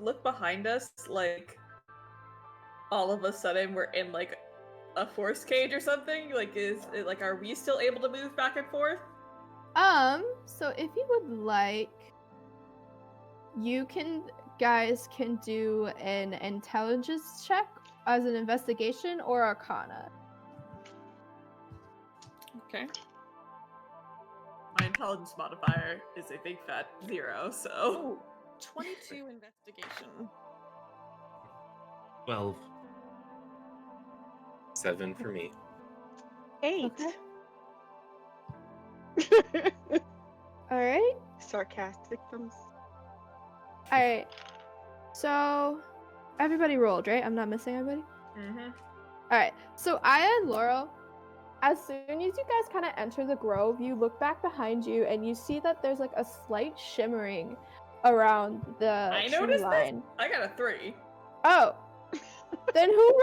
look behind us like all of a sudden we're in like a force cage or something? Like, are we still able to move back and forth? So if you would like, you guys can do an intelligence check as an investigation or arcana. Okay. My intelligence modifier is a big fat 0, so. Oh, 22 investigation. 12. 7 for me. 8. All right. Sarcastic thumbs. All right. So everybody rolled, right? I'm not missing anybody. Mm-hmm. All right. So Aya and Laurel, as soon as you guys kind of enter the grove, you look back behind you and you see that there's like a slight shimmering around the I tree noticed line. this. I got a 3. Oh. Then whoever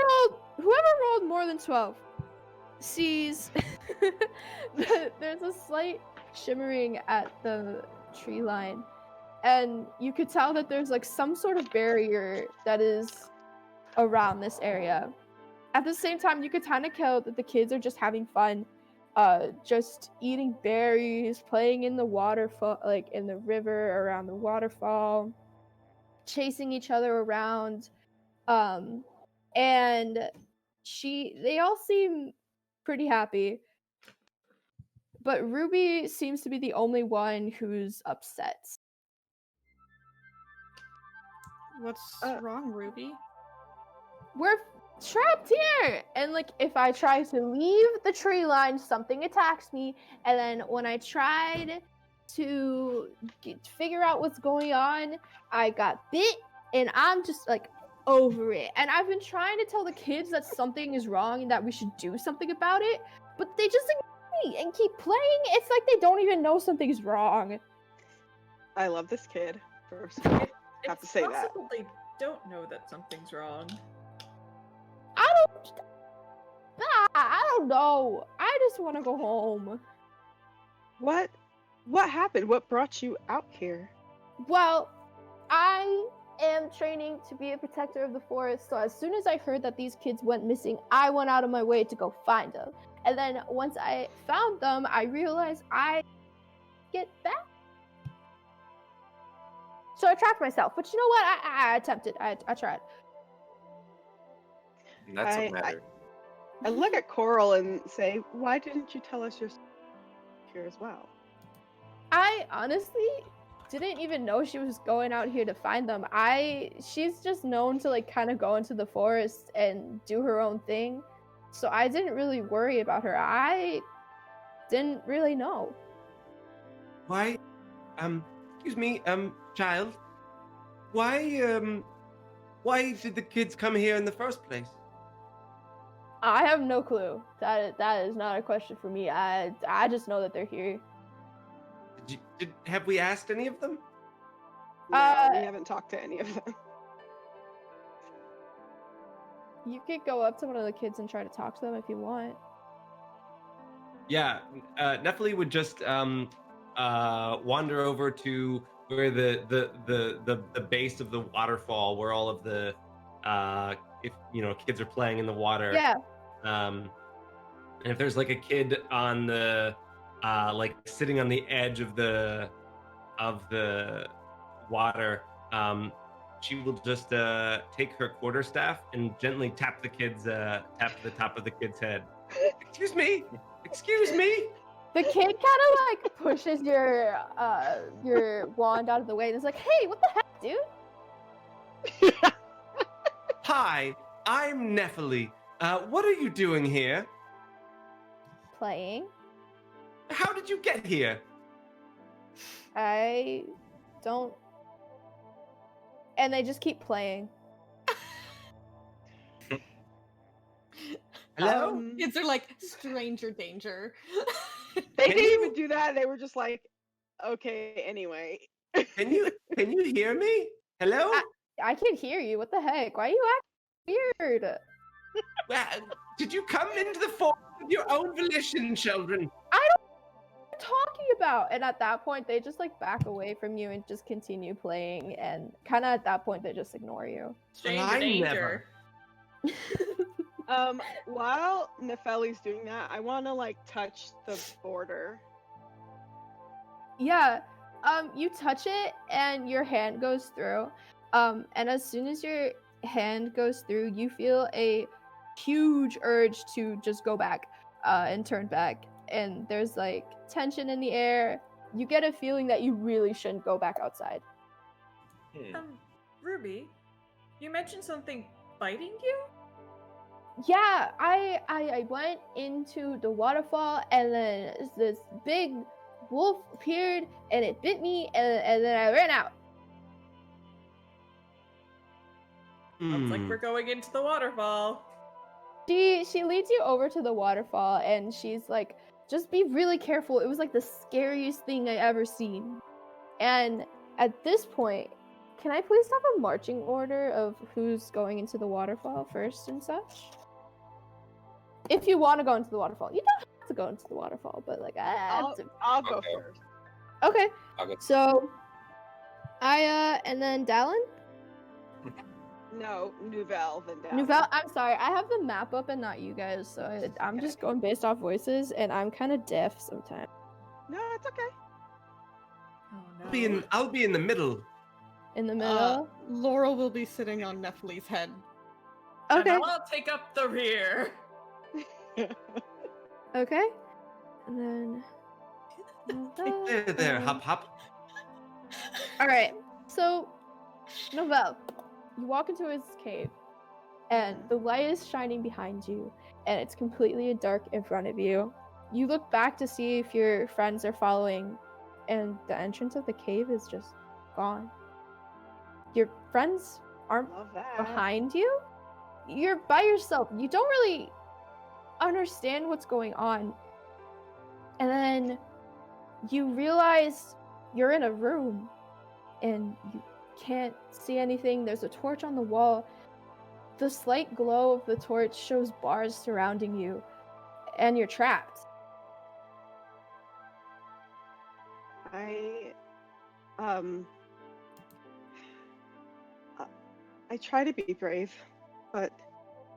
rolled more than 12 sees that there's a slight shimmering at the tree line. And you could tell that there's like some sort of barrier that is around this area. At the same time, you could kind of tell that the kids are just having fun, just eating berries, playing in the waterfall, like in the river around the waterfall, chasing each other around. And they all seem pretty happy. But Ruby seems to be the only one who's upset. What's wrong, Ruby? We're trapped here! And like, if I try to leave the tree line, something attacks me. And then when I tried to figure out what's going on, I got bit, and I'm just like over it. And I've been trying to tell the kids that something is wrong and that we should do something about it, but they just ignore me and keep playing. It's like they don't even know something's wrong. I love this kid. First of all, have to say that. It's possible they don't know that something's wrong. I don't know. I just want to go home. What happened? What brought you out here? Well, I am training to be a protector of the forest, so as soon as I heard that these kids went missing, I went out of my way to go find them. And then once I found them, I realized I get back. So I trapped myself, but you know what? I attempted. I tried. And that's what matters. I look at Coral and say, why didn't you tell us you're here as well? I honestly didn't even know she was going out here to find them. She's just known to like kind of go into the forest and do her own thing. So I didn't really worry about her. I didn't really know. Why? Excuse me, child. Why did the kids come here in the first place? I have no clue. That is not a question for me. I just know that they're here. Have we asked any of them? No, we haven't talked to any of them. You could go up to one of the kids and try to talk to them if you want. Yeah, Nephilim would just wander over to where the base of the waterfall, where all of the kids are playing in the water. Yeah. And if there's like a kid on the like sitting on the edge of the water, she will just take her quarterstaff and gently tap the top of the kid's head. Excuse me. The kid kind of like pushes your wand out of the way and is like, "Hey, what the heck, dude?" Hi, I'm Nephilim. What are you doing here? Playing. How did you get here? I don't. And they just keep playing. Hello? Kids are like stranger danger. They didn't even do that. They were just like, okay, anyway. Can you hear me? Hello? I can hear you. What the heck? Why are you acting weird? Well, did you come into the forest of your own volition, children? I don't know what you're talking about. And at that point, they just like back away from you and just continue playing. And kind of at that point, they just ignore you. Stranger I danger. While Nefeli's doing that, I want to like touch the border. Yeah. You touch it and your hand goes through. And as soon as your hand goes through, you feel a huge urge to just go back and turn back. And there's like tension in the air. You get a feeling that you really shouldn't go back outside. Ruby, you mentioned something biting you? Yeah, I went into the waterfall and then this big wolf appeared and it bit me and then I ran out. Sounds like we're going into the waterfall. She leads you over to the waterfall and she's like, just be really careful. It was like the scariest thing I ever seen. And at this point, can I please have a marching order of who's going into the waterfall first and such? If you want to go into the waterfall. You don't have to go into the waterfall, but like I'll go Okay. first. Okay. I'll go. So Aya and then Dallin? No, Nouvelle then down. Nouvelle, I'm sorry, I have the map up and not you guys, so I'm just going based off voices, and I'm kind of deaf sometimes. No, it's okay. Oh no. I'll be in the middle. In the middle. Laurel will be sitting on Nefeli's head. Okay. And I'll take up the rear. Okay. And then. There, hop, hop. All right. So, Nouvelle, you walk into his cave, and the light is shining behind you, and it's completely dark in front of you. You look back to see if your friends are following, and the entrance of the cave is just gone. Your friends aren't Love that. behind you. You're by yourself. You don't really understand what's going on. And then you realize you're in a room and you can't see anything. There's a torch on the wall. The slight glow of the torch shows bars surrounding you, and you're trapped. I try to be brave, but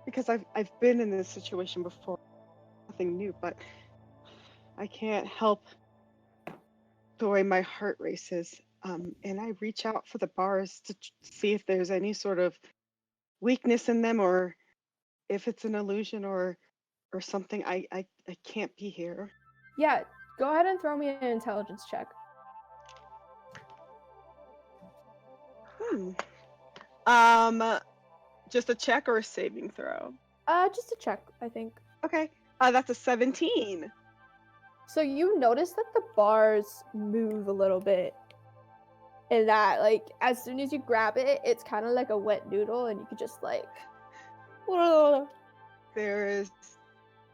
because I've been in this situation before, nothing new, but I can't help the way my heart races. And I reach out for the bars to see if there's any sort of weakness in them, or if it's an illusion or something. I can't be here. Yeah, go ahead and throw me an intelligence check. Just a check or a saving throw? Just a check, I think. Okay. That's a 17. So you notice that the bars move a little bit. And that, like, as soon as you grab it, it's kind of like a wet noodle, and you could just, like... There is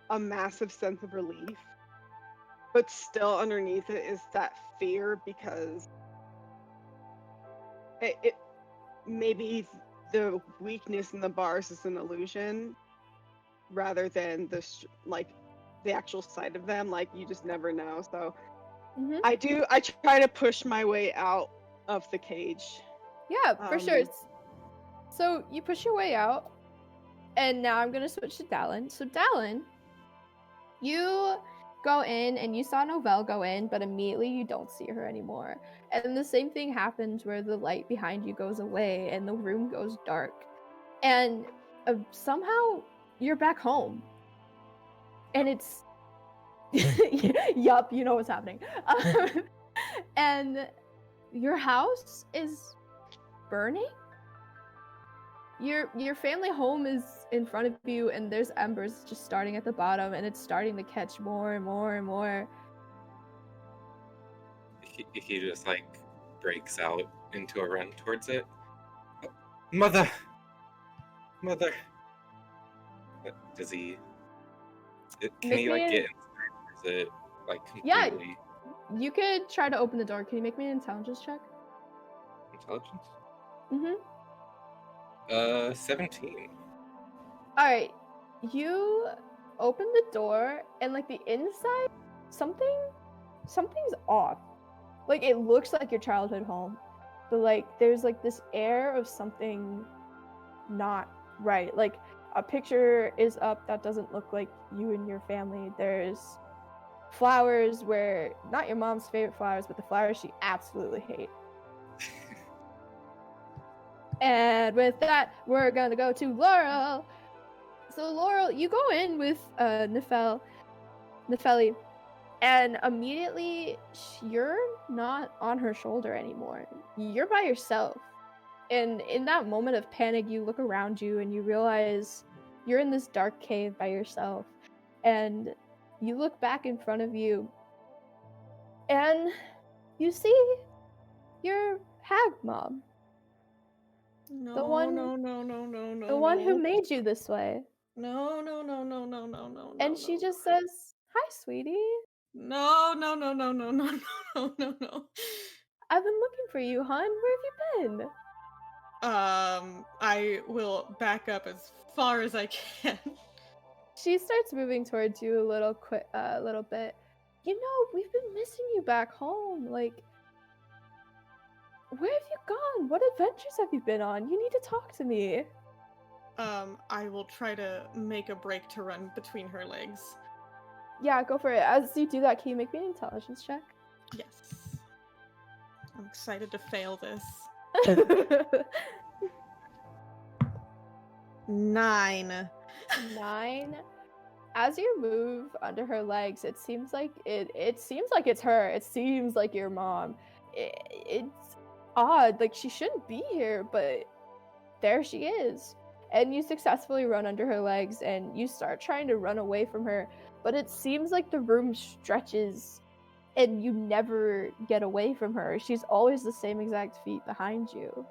a massive sense of relief. But still underneath it is that fear, because it maybe the weakness in the bars is an illusion rather than the actual sight of them. Like, you just never know. So I try to push my way out of the cage. Yeah, for sure. So you push your way out, and now I'm gonna switch to Dallin. So Dallin, you go in and you saw Nouvelle go in, but immediately you don't see her anymore. And then the same thing happens where the light behind you goes away and the room goes dark. And somehow you're back home. And it's... Yup, you know what's happening. And your house is burning? Your family home is in front of you, and there's embers just starting at the bottom, and it's starting to catch more and more and more. He just like breaks out into a run towards it. Mother. Does he? Can he like get inside? Or is it like completely? You could try to open the door. Can you make me an intelligence check? Intelligence? Mm-hmm. 17. Alright. You open the door, and like the inside, something's off. Like it looks like your childhood home, but like there's like this air of something not right. Like a picture is up that doesn't look like you and your family. There's flowers where not your mom's favorite flowers, but the flowers she absolutely hates. And with that, we're gonna go to Laurel. So Laurel, you go in with Nefeli, and immediately you're not on her shoulder anymore. You're by yourself. And in that moment of panic, you look around you and you realize you're in this dark cave by yourself. And you look back in front of you and you see your hag mom. No, The one who made you this way. No. And she just says, "Hi, sweetie. No. I've been looking for you, hon. Where have you been?" I will back up as far as I can. She starts moving towards you a little bit. You know, we've been missing you back home. Like, where have you gone? What adventures have you been on? You need to talk to me. I will try to make a break to run between her legs. Yeah, go for it. As you do that, can you make me an intelligence check? Yes. I'm excited to fail this. 9. 9. As you move under her legs, it seems like it's her. It seems like your mom. It's odd. Like, she shouldn't be here, but there she is. And you successfully run under her legs, and you start trying to run away from her, but it seems like the room stretches, and you never get away from her. She's always the same exact feet behind you.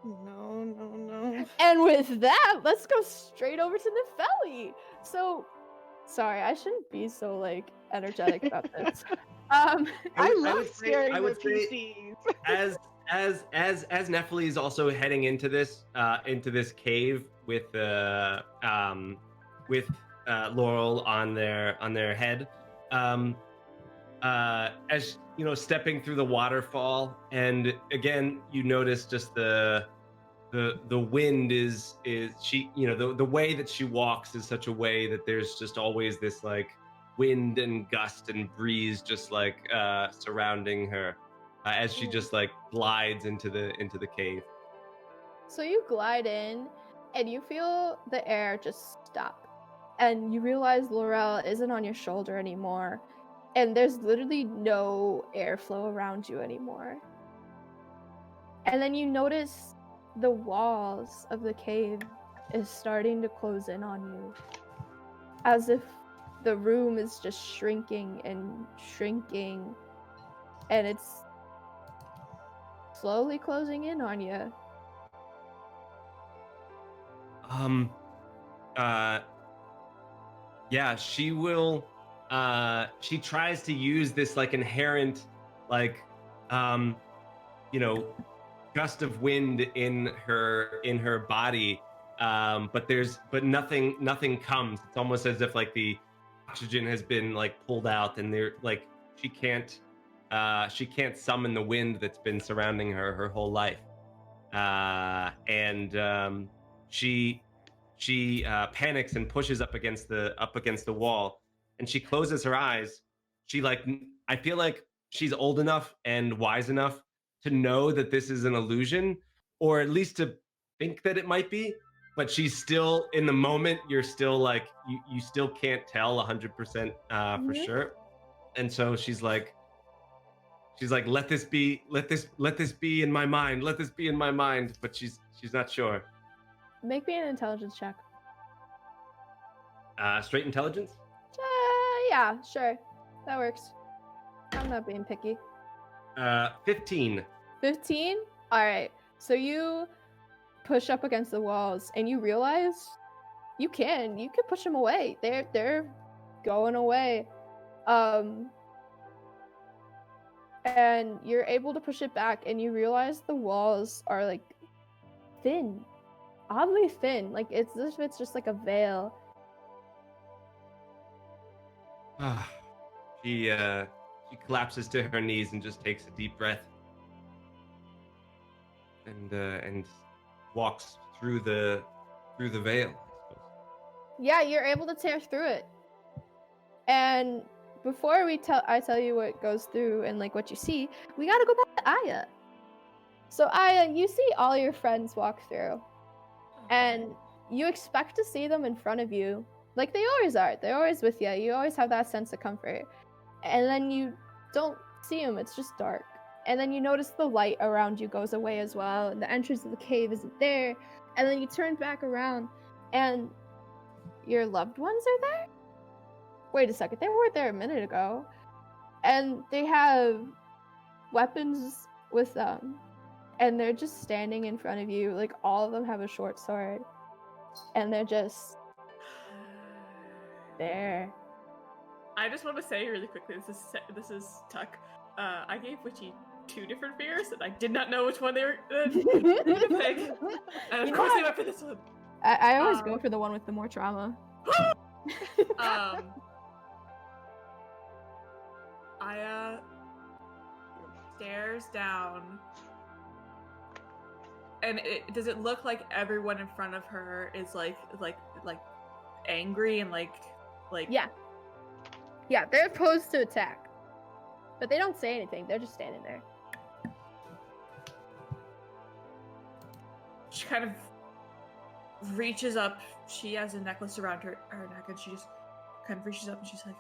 No. And with that, let's go straight over to Nefeli. So, sorry, I shouldn't be so like energetic about this. I love say- scaring I the would say- PCs. As Nefeli is also heading into this cave with Laurel on their head, as you know, stepping through the waterfall, and again you notice just the wind is she, you know, the way that she walks is such a way that there's just always this like wind and gust and breeze just like surrounding her as she just like glides into the cave. So you glide in, and you feel the air just stop, and you realize Laurel isn't on your shoulder anymore, and there's literally no airflow around you anymore. And then you notice the walls of the cave is starting to close in on you, as if the room is just shrinking, and it's slowly closing in on you. Yeah, she will she tries to use this like inherent like you know, gust of wind in her body, but nothing comes. It's almost as if like the oxygen has been like pulled out, and they're like she can't summon the wind that's been surrounding her whole life. And she panics and pushes up against the wall, and she closes her eyes. She like, I feel like she's old enough and wise enough to know that this is an illusion, or at least to think that it might be, but she's still in the moment. You're still like, you still can't tell 100% for sure. And so she's like, let this be in my mind, but she's not sure. Make me an intelligence check. Straight intelligence? Yeah, sure. That works. I'm not being picky. 15. 15? Alright. So you push up against the walls, and you realize you can push them away. They're going away. and you're able to push it back, and you realize the walls are like thin, oddly thin, like it's as if it's just like a veil. She collapses to her knees and just takes a deep breath, and walks through the veil, I suppose. Yeah, you're able to tear through it. And before I tell you what goes through and like what you see, we gotta go back to Aya. So Aya, you see all your friends walk through, and you expect to see them in front of you, like they always are. They're always with you. You always have that sense of comfort. And then you don't see them. It's just dark. And then you notice the light around you goes away as well, and the entrance of the cave isn't there. And then you turn back around, and your loved ones are there? Wait a second, they weren't there a minute ago. And they have weapons with them. And they're just standing in front of you. Like, all of them have a short sword. And they're just there. I just want to say really quickly, this is Tuck. I gave Witchy 2 different fears, and I did not know which one they were going to pick. And of course they went for this one. I always go for the one with the more trauma. Aya stares down, and does it look like everyone in front of her is like angry and like Yeah, they're posed to attack, but they don't say anything. They're just standing there. She kind of reaches up. She has a necklace around her neck, and she just kind of reaches up and she's like,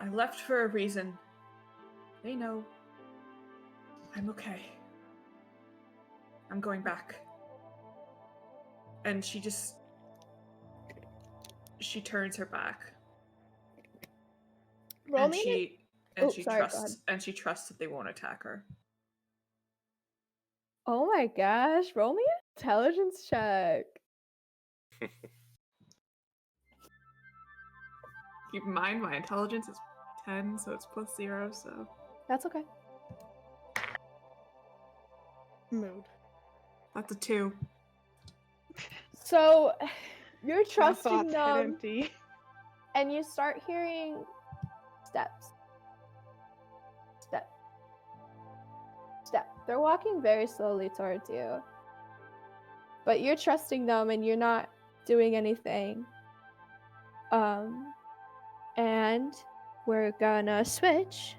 I left for a reason. They know. I'm okay. I'm going back. And she turns her back. Roll She trusts that they won't attack her. Oh my gosh, roll me an intelligence check. Keep in mind, my intelligence is 10, so it's +0, so... That's okay. Mood. That's a 2. So, you're My trusting thoughts head them, empty. and you start hearing steps. Step. Step. They're walking very slowly towards you. But you're trusting them, and you're not doing anything. And we're gonna switch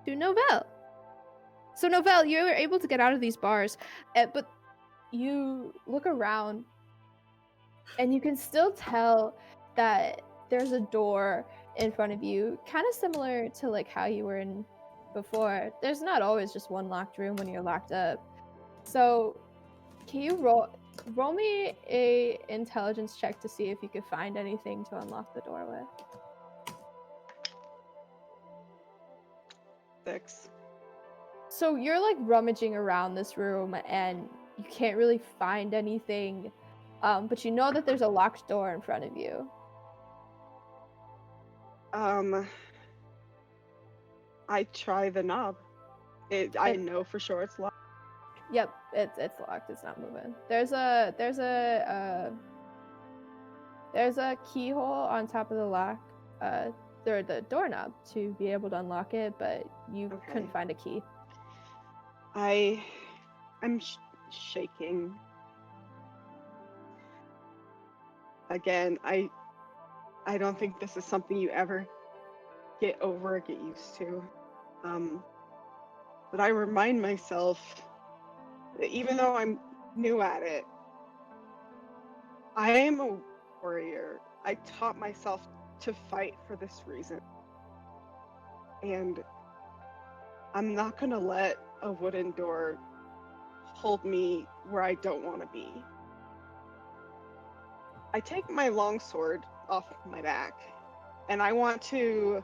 to Novell. So Novell, you're able to get out of these bars, but you look around, and you can still tell that there's a door in front of you, kind of similar to like how you were in before. There's not always just one locked room when you're locked up. So can you roll me a intelligence check to see if you could find anything to unlock the door with? 6. So you're like rummaging around this room, and you can't really find anything, but you know that there's a locked door in front of you. I try the knob. I know for sure it's locked. Yep, it's locked. It's not moving. There's a keyhole on top of the lock, the doorknob to be able to unlock it, but you couldn't find a key. I'm shaking. Again, I don't think this is something you ever get over or get used to. But I remind myself that even though I'm new at it, I am a warrior. I taught myself to fight for this reason. And I'm not gonna let a wooden door hold me where I don't want to be. I take my longsword off my back, and I want to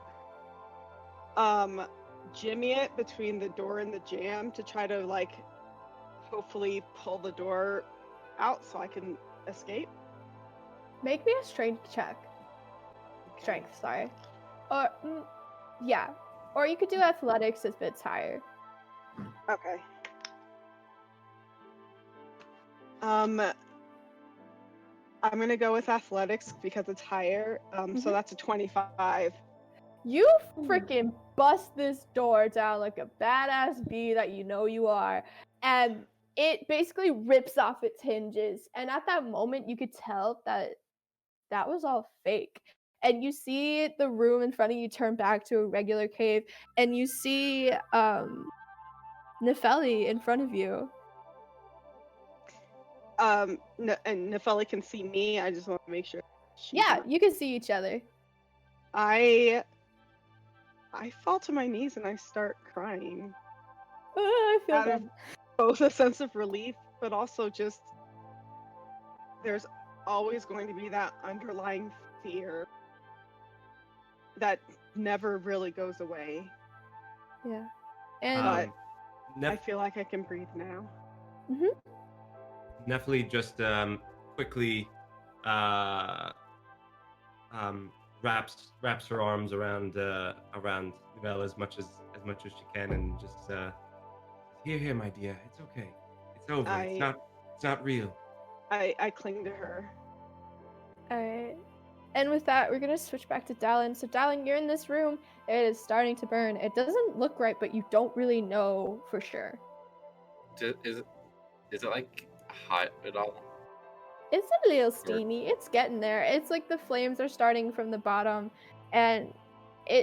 jimmy it between the door and the jamb to try to like hopefully pull the door out so I can escape. Make me a strength check. Strength, sorry. Or yeah. Or you could do athletics if it's higher. Okay. I'm gonna go with athletics because it's higher. So that's a 25. You freaking bust this door down like a badass bee that you know you are. And it basically rips off its hinges. And at that moment, you could tell that that was all fake. And you see the room in front of you turn back to a regular cave. And you see Nefeli in front of you. And Nefeli can see me. I just want to make sure. Yeah, you can see each other. I fall to my knees and I start crying. I feel Out bad. of both a sense of relief, but also just there's always going to be that underlying fear that never really goes away. Yeah. And But I feel like I can breathe now. Nefeli just quickly wraps her arms around Vel as much as she can, and just here, my dear, it's okay, it's over, it's not real. I cling to her. All right. And with that, we're gonna switch back to Dallin. So Dallin, you're in this room. It is starting to burn. It doesn't look right, but you don't really know for sure. Is it like hot at all? It's a little steamy. It's getting there. It's like the flames are starting from the bottom, and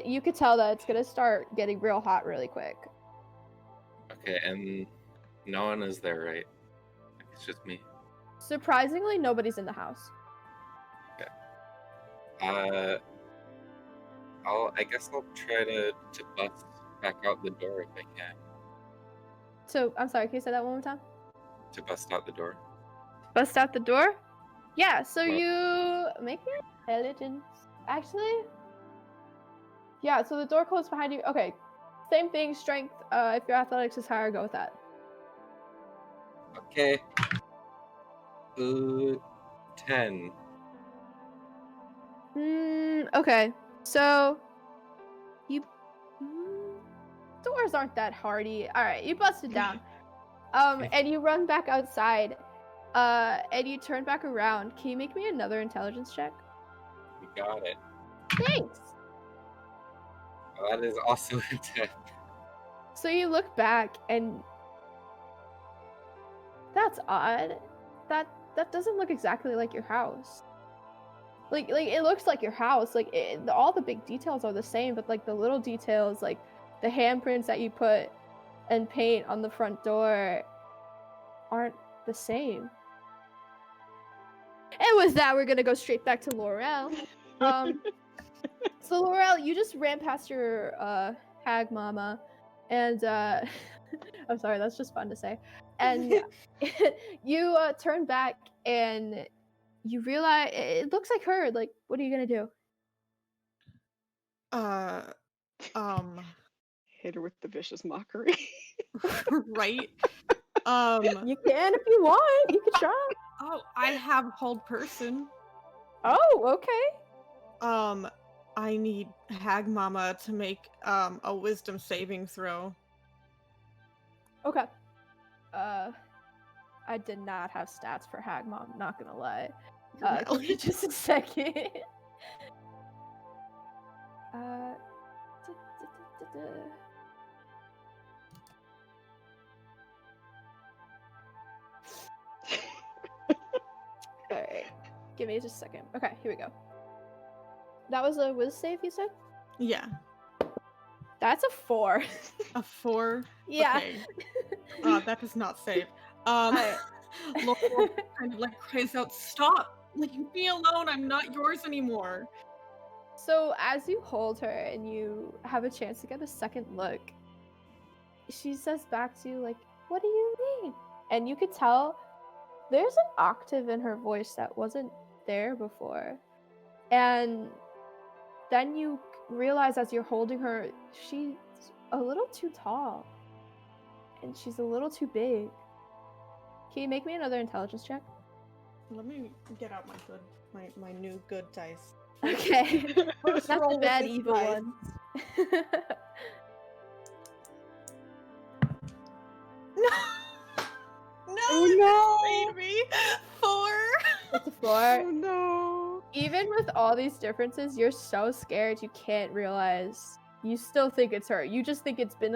you could tell that it's gonna start getting real hot really quick. Okay, and no one is there, right? It's just me. Surprisingly, nobody's in the house. Okay. I guess I'll try to bust back out the door if I can. So, I'm sorry, can you say that one more time? To bust out the door. Bust out the door? Yeah, so Well- you make your intelligence. Actually, yeah, so the door closed behind you. Okay, same thing, strength. If your athletics is higher, go with that. Okay. 10. Okay, so you doors aren't that hardy. All right, you busted down. And you run back outside. And you turn back around. Can you make me another intelligence check? You got it. Thanks. That is also a 10. So you look back and that's odd. That doesn't look exactly like your house. Like it looks like your house. Like all the big details are the same, but like the little details, like the handprints that you put and paint on the front door, aren't the same. And with that, we're gonna go straight back to Laurel. So Laurel, you just ran past your hag mama, and I'm sorry, that's just fun to say. And you turn back and you realize it looks like her. Like, what are you gonna do? Hit her with the vicious mockery. Right? You can if you want. You can try. Oh, I have hold person. Oh, okay. I need Hag Mama to make a wisdom saving throw. Okay. I did not have stats for Hag Mom, not gonna lie. Give me just a second. Alright. Give me just a second. Okay, here we go. That was a whiz save, you said? Yeah. That's a 4. A 4? Yeah. Okay. That does not save. Laurel kind of like cries out, "Stop! Leave me alone! I'm not yours anymore!" So as you hold her and you have a chance to get a second look, she says back to you like, "What do you mean?" And you could tell there's an octave in her voice that wasn't there before. And then you realize as you're holding her, she's a little too tall. And she's a little too big. Can you make me another intelligence check? Let me get out my new good dice. Okay. Let's Not roll the with bad this evil dice. one. 4. It's a 4. Oh no. Even with all these differences, you're so scared you can't realize. You still think it's her. You just think it's been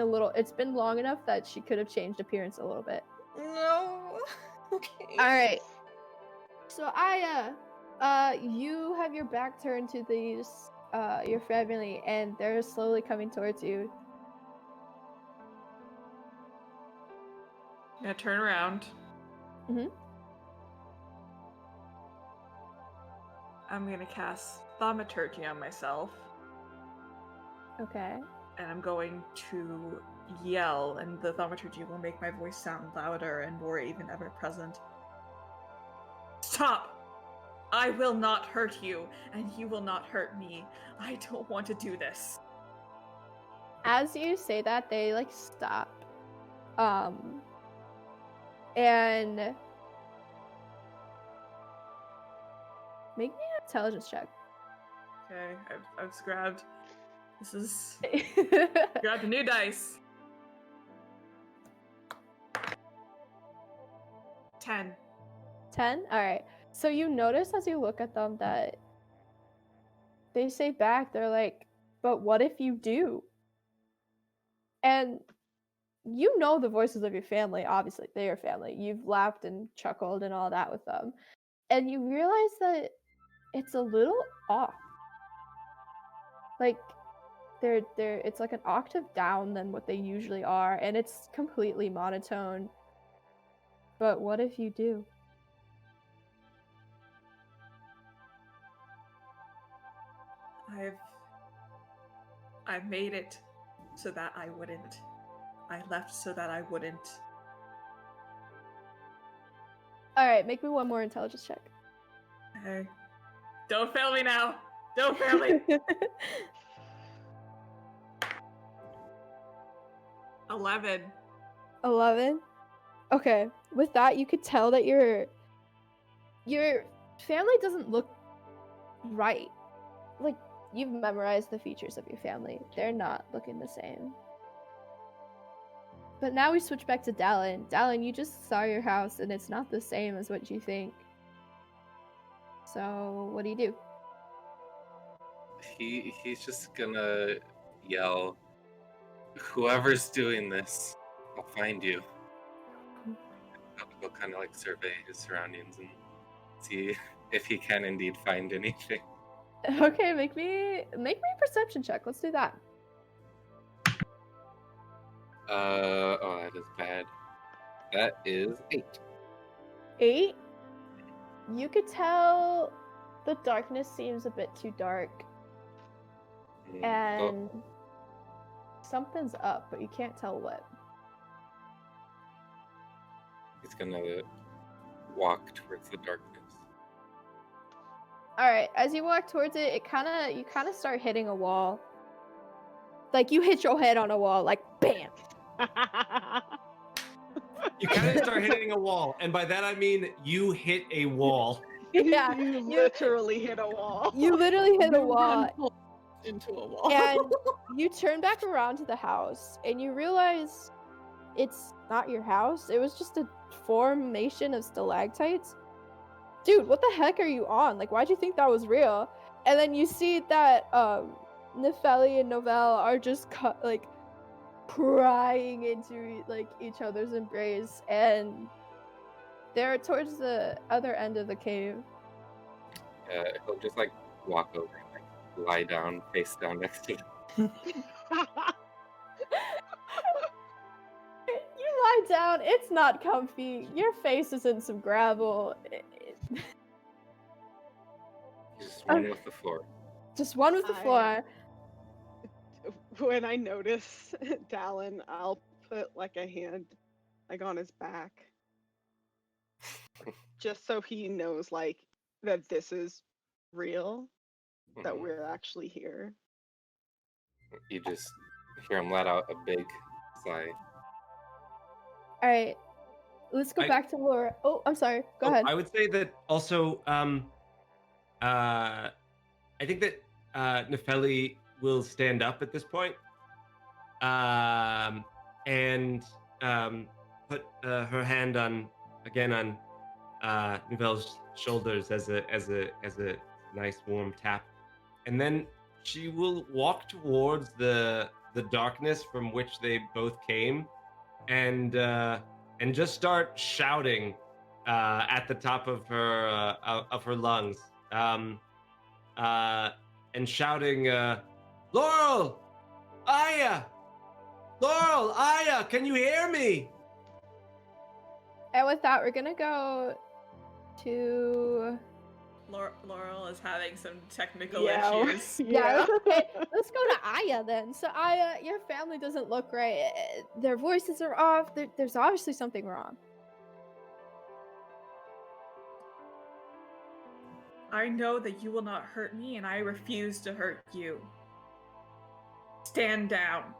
long enough that she could have changed appearance a little bit. No. Okay. All right. So Aya, you have your back turned to these, your family, and they're slowly coming towards you. Yeah, turn around. Mhm. I'm gonna cast Thaumaturgy on myself, Okay. and I'm going to yell, and the Thaumaturgy will make my voice sound louder and more even ever present. Stop! I will not hurt you, and you will not hurt me. I don't want to do this. As you say that, they like stop. And make me an intelligence check. Okay, I've grabbed. This is grabbed a new dice. 10. 10? Alright. So you notice as you look at them that they say back, they're like, but what if you do? And you know the voices of your family, obviously. They're your family. You've laughed and chuckled and all that with them. And you realize that it's a little off. Like, it's like an octave down than what they usually are, and it's completely monotone. But what if you do? I've made it so that I wouldn't. I left so that I wouldn't. Alright, make me one more intelligence check. Hey. Don't fail me now! Don't fail me! 11. 11? Okay. With that, you could tell that your family doesn't look right. Like, you've memorized the features of your family. They're not looking the same. But now we switch back to Dallin. Dallin, you just saw your house, and it's not the same as what you think. So, what do you do? He's just gonna yell, "Whoever's doing this, I'll find you." He'll kind of like survey his surroundings and see if he can indeed find anything. Okay, make me a perception check. Let's do that. Oh, that is bad. That is 8. 8? You could tell the darkness seems a bit too dark, and something's up, but you can't tell what. He's gonna walk towards the darkness. All right, as you walk towards it, you kind of start hitting a wall. Like you hit your head on a wall, like bam. You kind of start hitting a wall, and by that I mean you hit a wall. Yeah, you literally hit a wall. You literally hit a wall. Into a wall. And you turn back around to the house, and you realize it's not your house. It was just a formation of stalactites. Dude, what the heck are you on? Like, why'd you think that was real? And then you see that Nefeli and Novell are just crying into like each other's embrace, and they're towards the other end of the cave. He'll just like walk over and like lie down, face down next to them. You lie down. It's not comfy. Your face is in some gravel. Just one with the floor. Just one with the floor. When I notice Dallin, I'll put like a hand like on his back. Just so he knows like that this is real, that we're actually here. You just hear him let out a big sigh. All right, let's go back to Laura. Oh, I'm sorry. Go ahead. I would say that also. I think that Nefeli will stand up at this point, and put her hand on Nouvelle's shoulders as a nice warm tap, and then she will walk towards the darkness from which they both came, and just start shouting at the top of her lungs, and shouting, Laurel, Aya, Laurel, Aya, can you hear me? And with that, we're gonna go to. Laurel is having some technical Yeah. issues. Yeah, it's okay. Let's go to Aya then. So Aya, your family doesn't look right. Their voices are off. There's obviously something wrong. I know that you will not hurt me, and I refuse to hurt you. Stand down.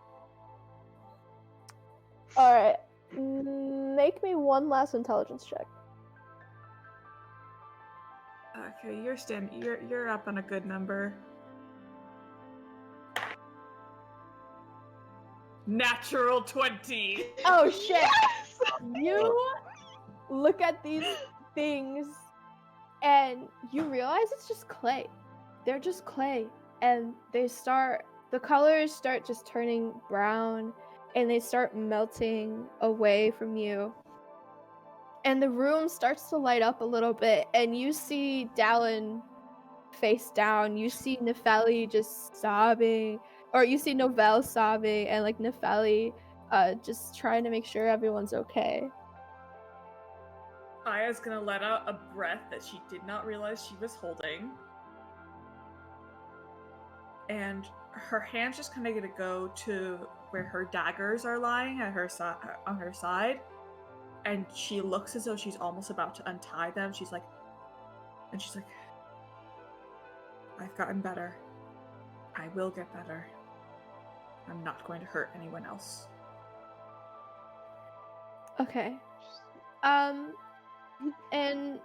All right, make me one last intelligence check. Okay, you're up on a good number. Natural 20. Oh shit! Yes! You look at these things and you realize it's just clay. They're just clay, and the colors start just turning brown, and they start melting away from you. And the room starts to light up a little bit, and you see Dallin face down. You see Nefeli just sobbing, or you see Novelle sobbing, and like Nefeli just trying to make sure everyone's okay. Aya's gonna let out a breath that she did not realize she was holding. And her hand's just kind of gonna go to where her daggers are lying at her on her side. And she looks as though she's almost about to untie them. She's like, I've gotten better. I will get better. I'm not going to hurt anyone else. Okay. And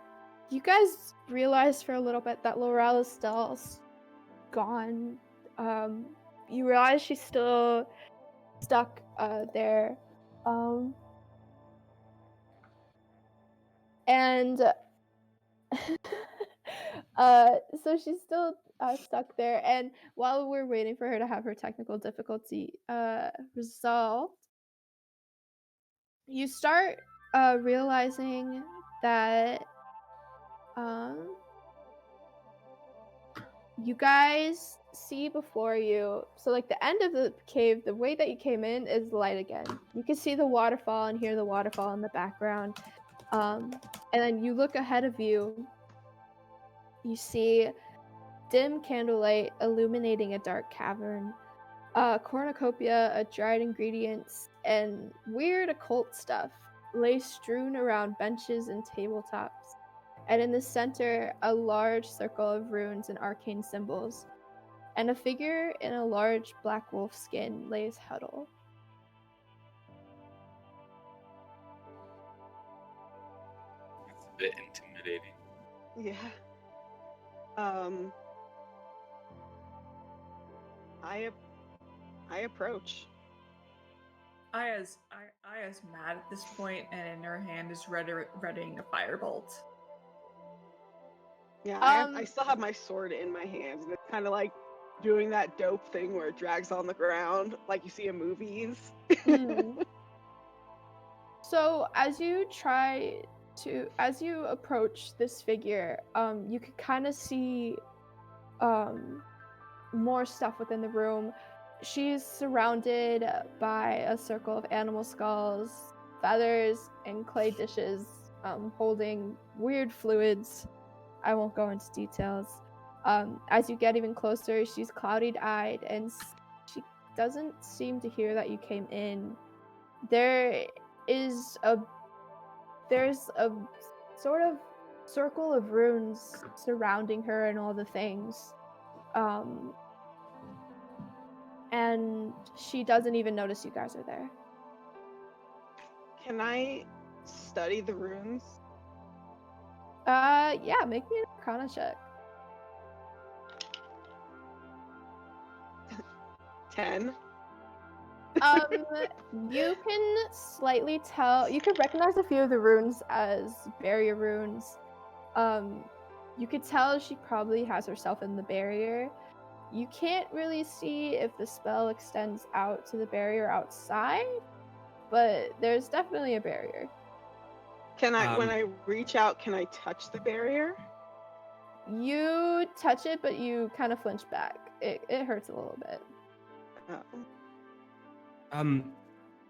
you guys realize for a little bit that Laurel is still gone. You realize she's still stuck there. And so she's still stuck there. And while we're waiting for her to have her technical difficulty resolved, you start realizing that you guys see before you, so like the end of the cave, the way that you came in is light again. You can see the waterfall and hear the waterfall in the background. And then you look ahead of you, you see dim candlelight illuminating a dark cavern, a cornucopia of dried ingredients, and weird occult stuff lay strewn around benches and tabletops. And in the center, a large circle of runes and arcane symbols, and a figure in a large black wolf skin lays huddled. It's a bit intimidating. Yeah. I approach. Aya's mad at this point, and in her hand is readying a firebolt. Yeah, I still have my sword in my hands, and it's kind of like doing that dope thing where it drags on the ground, like you see in movies. So as you approach this figure, you can kind of see more stuff within the room. She's surrounded by a circle of animal skulls, feathers, and clay dishes, holding weird fluids. I won't go into details. As you get even closer, she's cloudy-eyed, and she doesn't seem to hear that you came in. There's a sort of circle of runes surrounding her and all the things. And she doesn't even notice you guys are there. Can I study the runes? Yeah, make me an Arcana check. 10. You can slightly tell. You could recognize a few of the runes as barrier runes. You could tell she probably has herself in the barrier. You can't really see if the spell extends out to the barrier outside, but there's definitely a barrier. Can I, when I reach out, can I touch the barrier? You touch it, but you kind of flinch back. It hurts a little bit. Oh.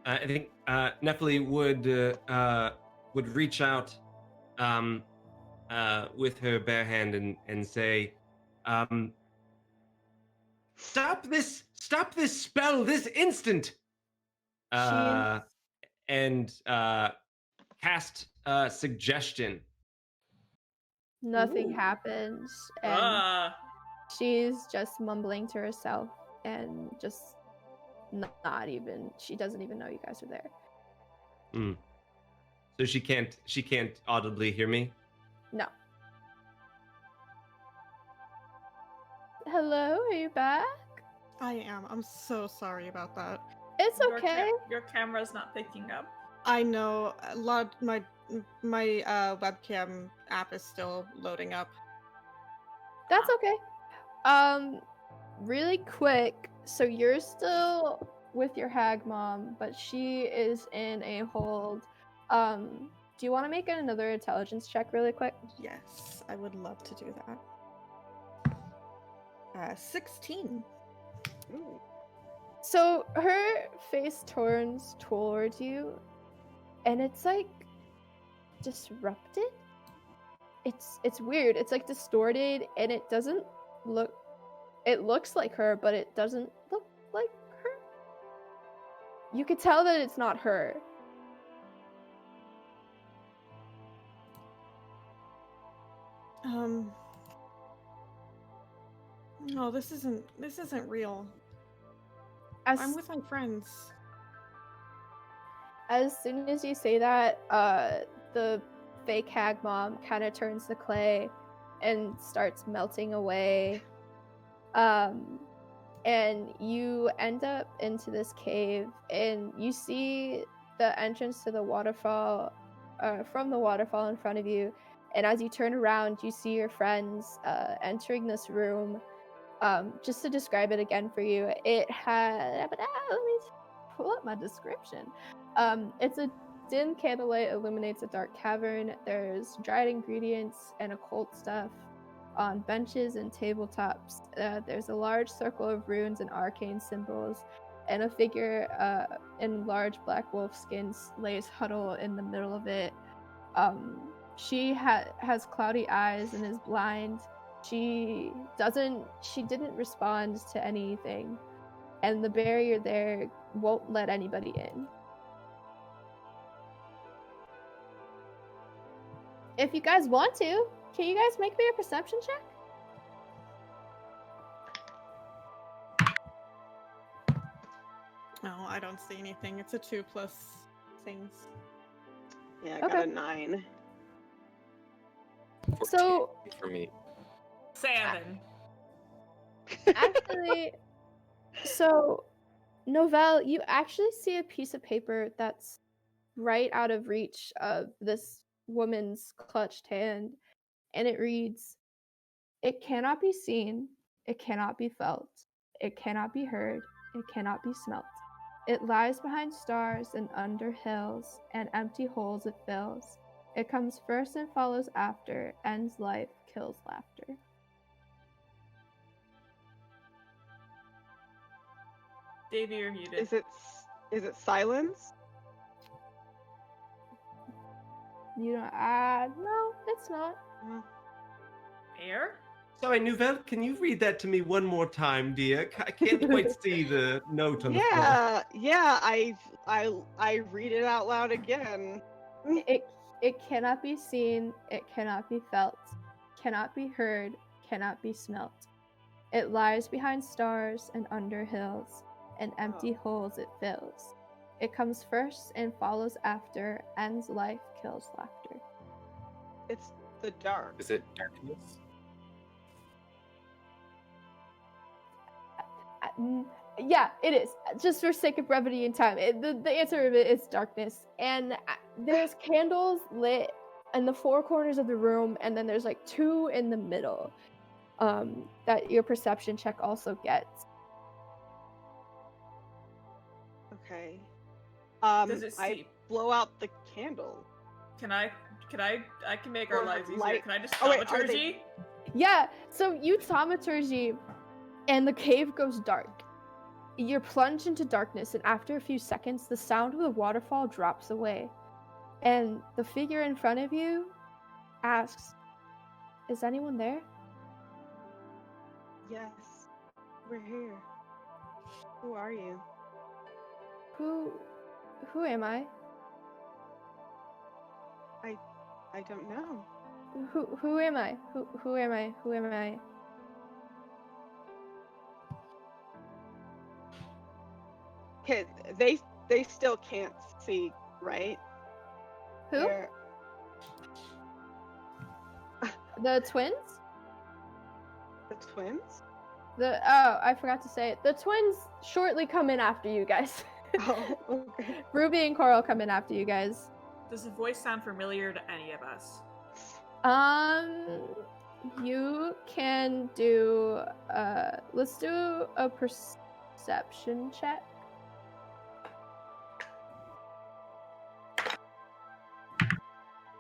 I think Nephili would reach out with her bare hand and say, "Stop this spell this instant!" And cast suggestion. Nothing Ooh. happens, and she's just mumbling to herself and just not even. She doesn't even know you guys are there. So she can't audibly hear me? No. Hello, are you back? I am. I'm so sorry about that. It's okay. Your camera's not picking up. I know. A lot. My webcam app is still loading up. That's okay. Really quick. So you're still with your hag mom, but she is in a hold. Do you want to make another intelligence check really quick? Yes, I would love to do that. 16. Ooh. So her face turns towards you, and it's like disrupted. It's weird. It's like distorted, and it doesn't look. It looks like her, but it doesn't look like her. You could tell that it's not her. No, this isn't real. I'm with my friends. As soon as you say that, the fake hag mom kind of turns to clay and starts melting away. And you end up into this cave, and you see the entrance to the waterfall from the waterfall in front of you. And as you turn around, you see your friends entering this room. Just to describe it again for you, it had. Let me pull up my description. It's a dim candlelight illuminates a dark cavern. There's dried ingredients and occult stuff on benches and tabletops. There's a large circle of runes and arcane symbols, and a figure in large black wolf skins lays huddled in the middle of it. She has cloudy eyes and is blind. She didn't respond to anything, and the barrier there won't let anybody in. If you guys want to, can you guys make me a perception check? No, I don't see anything. It's a 2+ things. Yeah, I got a 9. 14 So for me. 7. actually, so Novelle, you actually see a piece of paper that's right out of reach of this woman's clutched hand, and it reads, "It cannot be seen, it cannot be felt, it cannot be heard, it cannot be smelt. It lies behind stars and under hills, and empty holes it fills. It comes first and follows after, ends life, kills laughter." Davey, you're muted. Is it silence? You don't. No, it's not. Air? Sorry, Nouvelle, can you read that to me one more time, dear? I can't quite see the note on the floor. Yeah. I read it out loud again. It cannot be seen, it cannot be felt, cannot be heard, cannot be smelt. It lies behind stars and under hills, and empty holes it fills. It comes first and follows after, ends life, kills laughter. It's the dark. Is it darkness? Yeah, it is. Just for sake of brevity and time, the answer of it is darkness. And there's candles lit in the four corners of the room, and then there's like two in the middle that your perception check also gets. Okay. Does it I seem? blow out the candle. I can make our Or lives easier. light- Can I just Oh, wait, are thaumaturgy? Yeah, so you thaumaturgy, and the cave goes dark. You're plunged into darkness, and after a few seconds, the sound of the waterfall drops away. And the figure in front of you asks, "Is anyone there?" Yes, we're here. Who are you? Who am I? I don't know. Who am I? Who am I? Who am I? Okay, they still can't see, right? Who? They're- The twins? The twins? I forgot to say it. The twins shortly come in after you guys. Oh, okay. Ruby and Coral come in after you guys. Does the voice sound familiar to any of us? You can do let's do a perception check.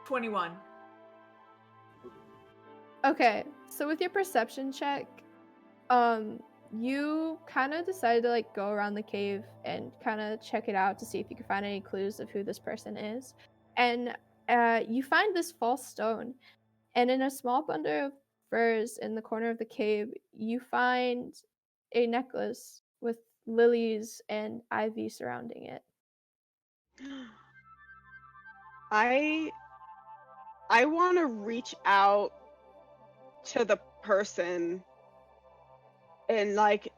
$21. Okay, so with your perception check, you kind of decided to like go around the cave and kind of check it out to see if you could find any clues of who this person is. And you find this false stone, and in a small bundle of furs in the corner of the cave, you find a necklace with lilies and ivy surrounding it. I want to reach out to the person and like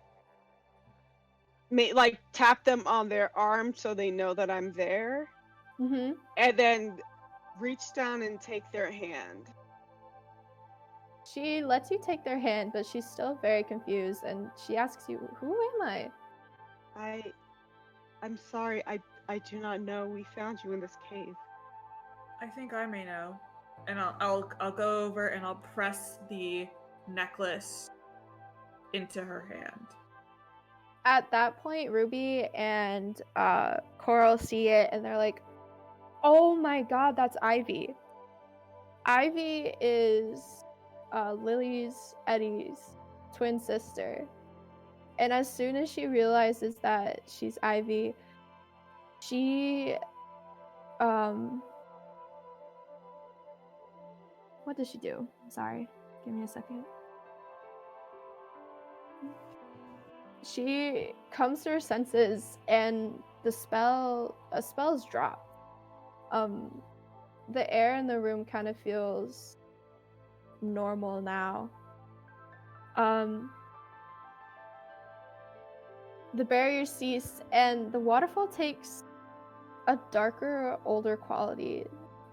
tap them on their arm so they know that I'm there, Mm-hmm. and then reach down and take their hand. She lets you take their hand, but she's still very confused, and she asks you, "Who am I?" I'm sorry, I do not know. We found you in this cave. I think I may know. And I'll go over and I'll press the necklace into her hand. At that point, Ruby and Coral see it, and they're like, "Oh my god, that's Ivy." Ivy is Lily's, Eddie's twin sister. And as soon as she realizes that she's Ivy, she what does she do? Sorry, give me a second. She comes to her senses, and a spell's dropped. The air in the room kind of feels normal now. The barriers cease, and the waterfall takes a darker, older quality,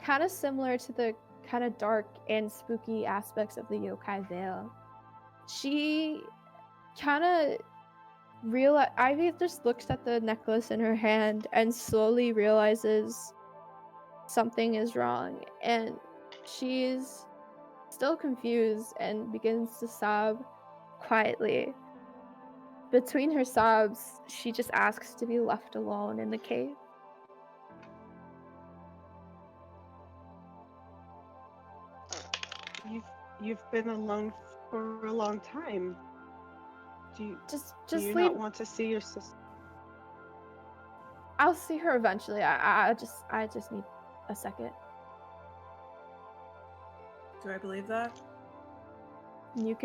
kind of similar to the kind of dark and spooky aspects of the Yokai Vale. She kind of Ivy just looks at the necklace in her hand and slowly realizes something is wrong, and she's still confused and begins to sob quietly. Between her sobs, she just asks to be left alone in the cave. You've been alone for a long time. Do you leave. not want to see your sister? I'll see her eventually. I just need a second. Do I believe that? You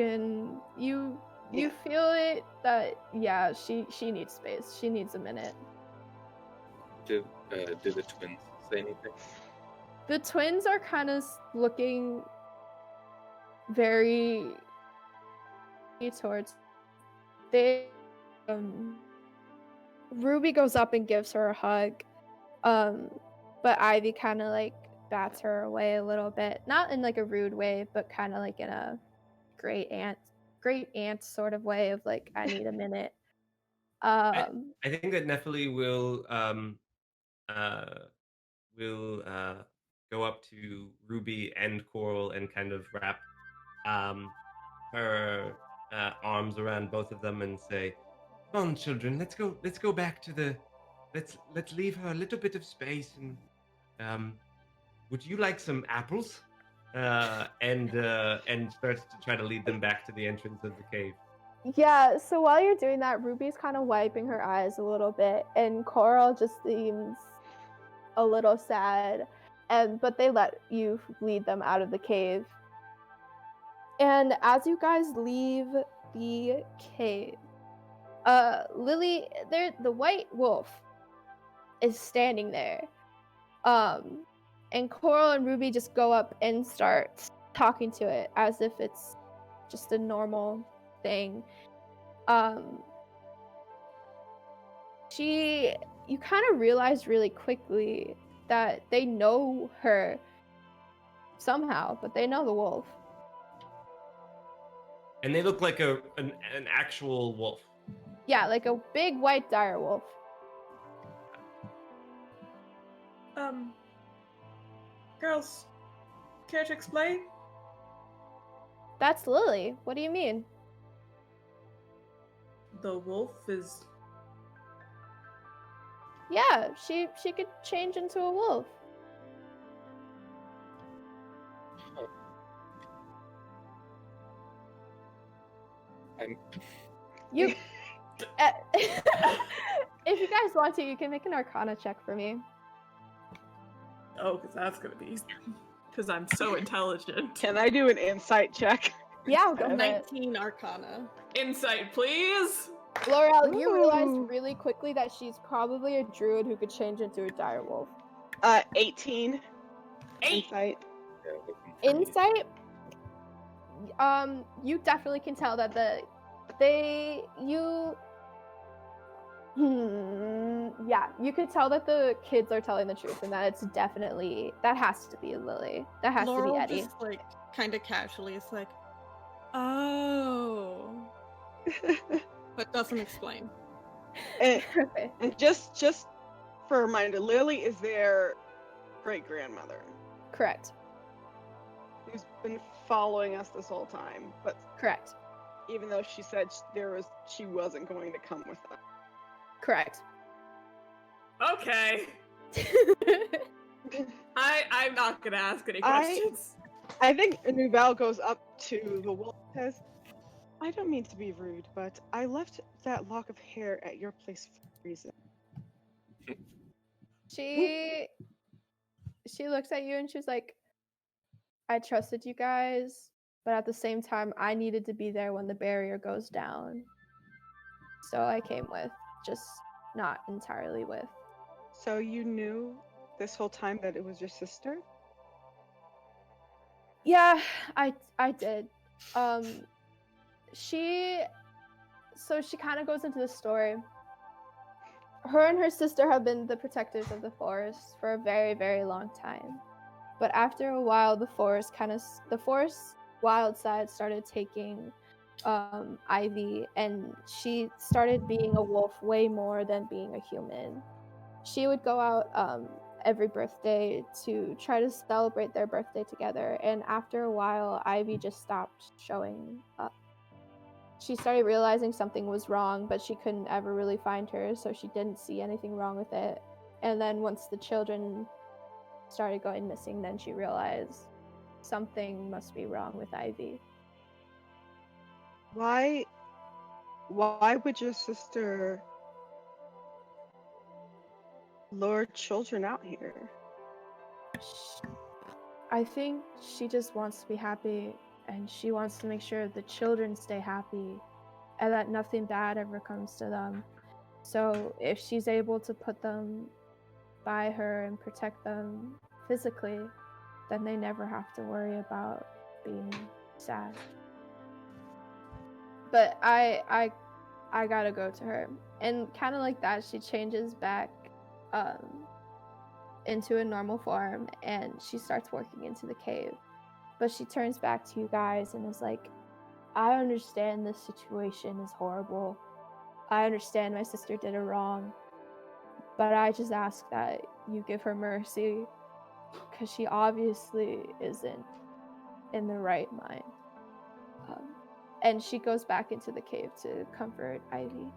Yeah. feel it that she needs space. She needs a minute. Did the twins say anything? The twins are kind of looking very towards they Ruby goes up and gives her a hug, but Ivy kind of like bats her away a little bit, not in like a rude way, but kind of like in a great aunt sort of way of like, I need a minute. I think that Nephili will go up to Ruby and Coral and kind of wrap her arms around both of them and say, "Come on, children, let's go back to the let's leave her a little bit of space and would you like some apples?" And starts to try to lead them back to the entrance of the cave. Yeah, so while you're doing that, Ruby's kind of wiping her eyes a little bit, and Coral just seems a little sad, but they let you lead them out of the cave. And as you guys leave the cave, Lily, the white wolf is standing there. And Coral and Ruby just go up and start talking to it as if it's just a normal thing. You kind of realize really quickly that they know her somehow, but they know the wolf. And they look like an actual wolf. Yeah, like a big white dire wolf. Girls, care to explain? That's Lily. What do you mean? The wolf is... Yeah, she could change into a wolf. You if you guys want to, you can make an Arcana check for me. Oh, because that's gonna be... Because I'm so intelligent. Can I do an insight check? Yeah, I'll go for it. 19 Arcana. Insight, please! L'Oreal, you realize Ooh. really quickly that she's probably a druid who could change into a dire wolf. 18. 8! Insight. Yeah, looking for me. Insight, you definitely can tell that you could tell that the kids are telling the truth and that that has to be Lily. That has Laurel to be Eddie. just like kind of casually is like, oh, but doesn't explain. and, Okay. and just for a reminder, Lily is their great grandmother Correct. who's been following us this whole time. But Correct. even though she said she wasn't going to come with us. Correct. Okay. I'm not gonna ask any questions. I think Nouvelle goes up to the wolf and says, "I don't mean to be rude, but I left that lock of hair at your place for a reason." She looks at you and she's like, I trusted you guys, but at the same time, I needed to be there when the barrier goes down. So I came with, just not entirely with. So you knew this whole time that it was your sister? Yeah, I did. She kind of goes into the story. Her and her sister have been the protectors of the forest for a very, very long time. But after a while, the forest wild side started taking Ivy, and she started being a wolf way more than being a human. She would go out every birthday to try to celebrate their birthday together, and after a while, Ivy just stopped showing up. She started realizing something was wrong, but she couldn't ever really find her, so she didn't see anything wrong with it. And then once the children started going missing, then she realized something must be wrong with Ivy. Why would your sister lure children out here? I think she just wants to be happy, and she wants to make sure the children stay happy and that nothing bad ever comes to them. So if she's able to put them by her and protect them physically, then they never have to worry about being sad. But I gotta go to her, and kind of like that, she changes back into a normal form, and she starts working into the cave. But she turns back to you guys and is like, I understand this situation is horrible. I understand my sister did her wrong, but I just ask that you give her mercy, because she obviously isn't in the right mind. And she goes back into the cave to comfort Ivy.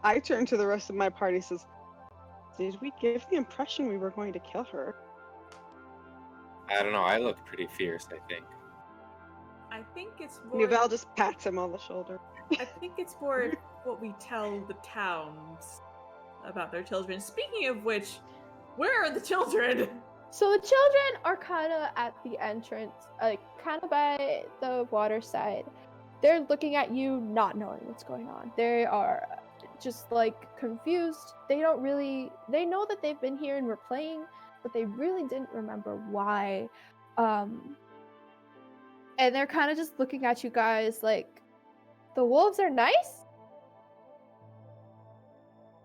I turn to the rest of my party and says, did we give the impression we were going to kill her? I don't know. I look pretty fierce, I think. I think it's more. Nouvelle just pats him on the shoulder. I think it's more what we tell the towns about their children. Speaking of which, where are the children? So the children are kind of at the entrance, like kind of by the water side. They're looking at you, not knowing what's going on. They are just like confused. They know that they've been here and were playing, but they really didn't remember why. And they're kind of just looking at you guys like, the wolves are nice?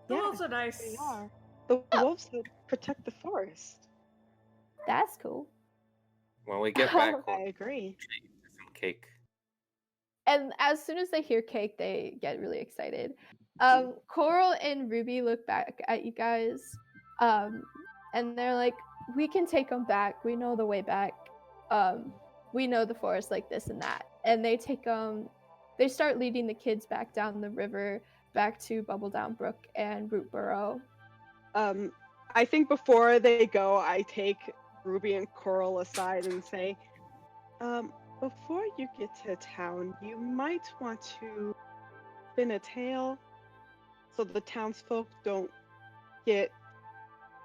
The wolves are nice. They are. The wolves that protect the forest. That's cool. When we get back, I agree. treat you to some cake. And as soon as they hear cake, they get really excited. Coral and Ruby look back at you guys, and they're like, we can take them back. We know the way back. We know the forest like this and that. And they they start leading the kids back down the river, back to Bubbledown Brook and Root Burrow. I think before they go, I take Ruby and Coral aside and say, before you get to town, you might want to spin a tale so the townsfolk don't get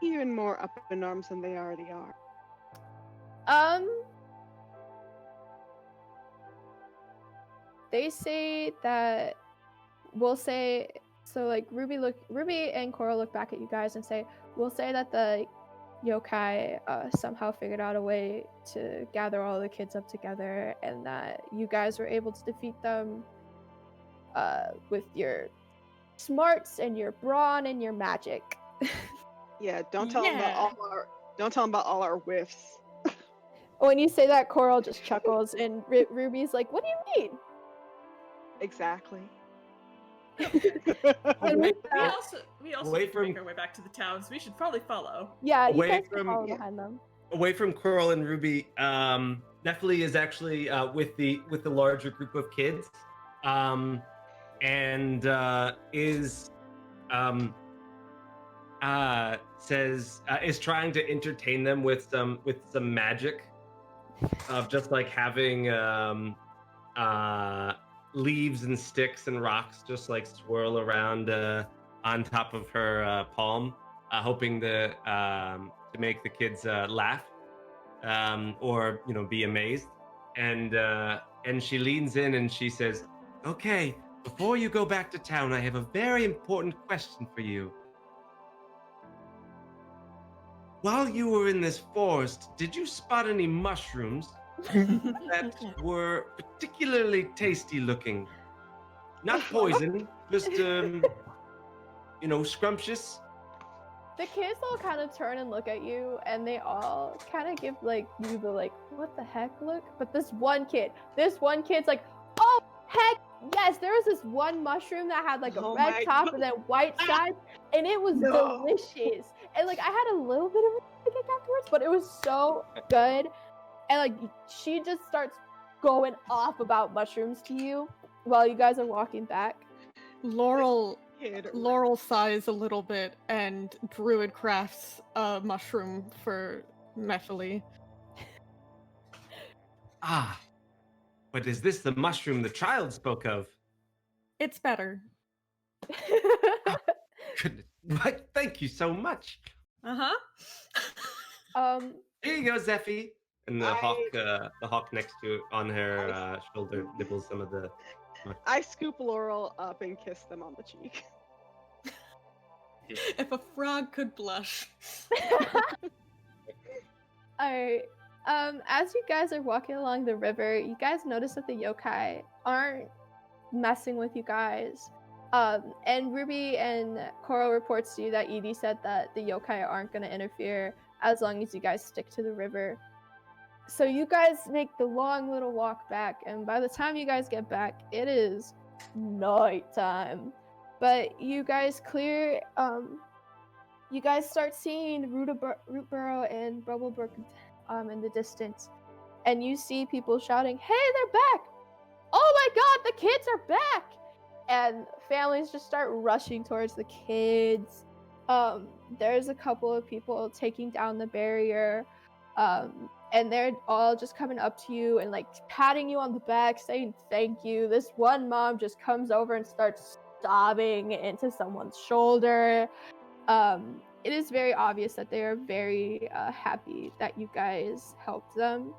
even more up in arms than they already are. They say that we'll say, so like Ruby and Coral look back at you guys and say, we'll say that the yokai somehow figured out a way to gather all the kids up together, and that you guys were able to defeat them with your smarts and your brawn and your magic. Yeah, don't tell them about all our whiffs. When you say that, Coral just chuckles, and Ruby's like, what do you mean? Exactly. And with We that, also Away need to make from- our way back to the towns. We should probably follow. yeah, you Away guys can from- follow behind them. Away from Coral and Ruby, Nephili is actually with the larger group of kids, and is trying to entertain them with some magic of just like having leaves and sticks and rocks just like swirl around on top of her palm, hoping to make the kids laugh or be amazed. And she leans in and she says, okay, before you go back to town, I have a very important question for you. While you were in this forest, did you spot any mushrooms that were particularly tasty looking? Not poison, just scrumptious. The kids all kind of turn and look at you, and they all kind of give like you the like, what the heck look? But this one kid's like, oh heck yes! There was this one mushroom that had like a Oh red my top God. and then white sides, and it was No. delicious. And like I had a little bit of a kick afterwards, but it was so good. And like she just starts going off about mushrooms to you while you guys are walking back. Laurel Kid. sighs a little bit and druid crafts a mushroom for Nephili. Ah, but is this the mushroom the child spoke of? It's better. Goodness, what? Thank you so much. Here you go, Zephy. And the hawk next to it on her shoulder nibbles some of the. I scoop Laurel up and kiss them on the cheek. If a frog could blush. Alright. As you guys are walking along the river, you guys notice that the yokai aren't messing with you guys. And Ruby and Coral reports to you that Edie said that the yokai aren't going to interfere as long as you guys stick to the river. So you guys make the long little walk back, and by the time you guys get back, it is nighttime. but you guys clear. You guys start seeing Rootborough and Brubblebrook in the distance, and you see people shouting, "Hey, they're back! Oh my God, the kids are back!" And families just start rushing towards the kids. There's a couple of people taking down the barrier, and they're all just coming up to you and like patting you on the back, saying thank you. This one mom just comes over and starts sobbing into someone's shoulder. It is very obvious that they are very happy that you guys helped them.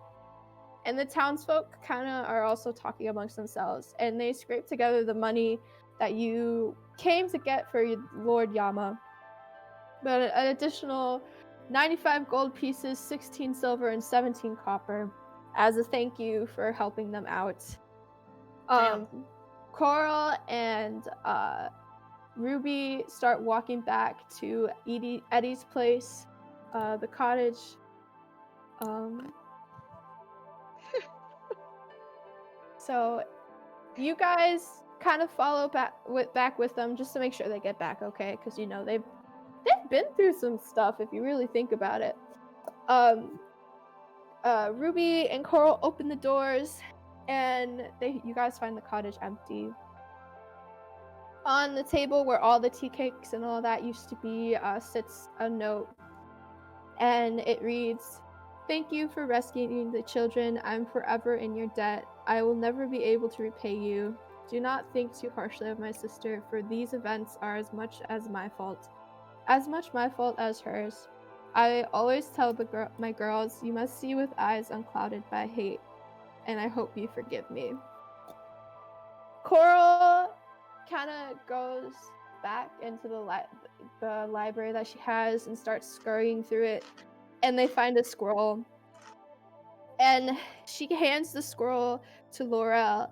And the townsfolk kind of are also talking amongst themselves, and they scrape together the money that you came to get for Lord Yama. But an additional 95 gold pieces, 16 silver, and 17 copper as a thank you for helping them out. Coral and Ruby start walking back to Eddie's place, the cottage. So you guys kind of follow back with them just to make sure they get back okay, because you know they've been through some stuff if you really think about it. Ruby and Coral open the doors, and you guys find the cottage empty. On the table where all the tea cakes and all that used to be sits a note, and it reads, "Thank you for rescuing the children. I'm forever in your debt. I will never be able to repay you. Do not think too harshly of my sister, for these events are as much my fault as hers. I always tell my girls, you must see with eyes unclouded by hate, and I hope you forgive me." Coral kind of goes back into the library that she has and starts scurrying through it, and they find a scroll. And she hands the scroll to Laura,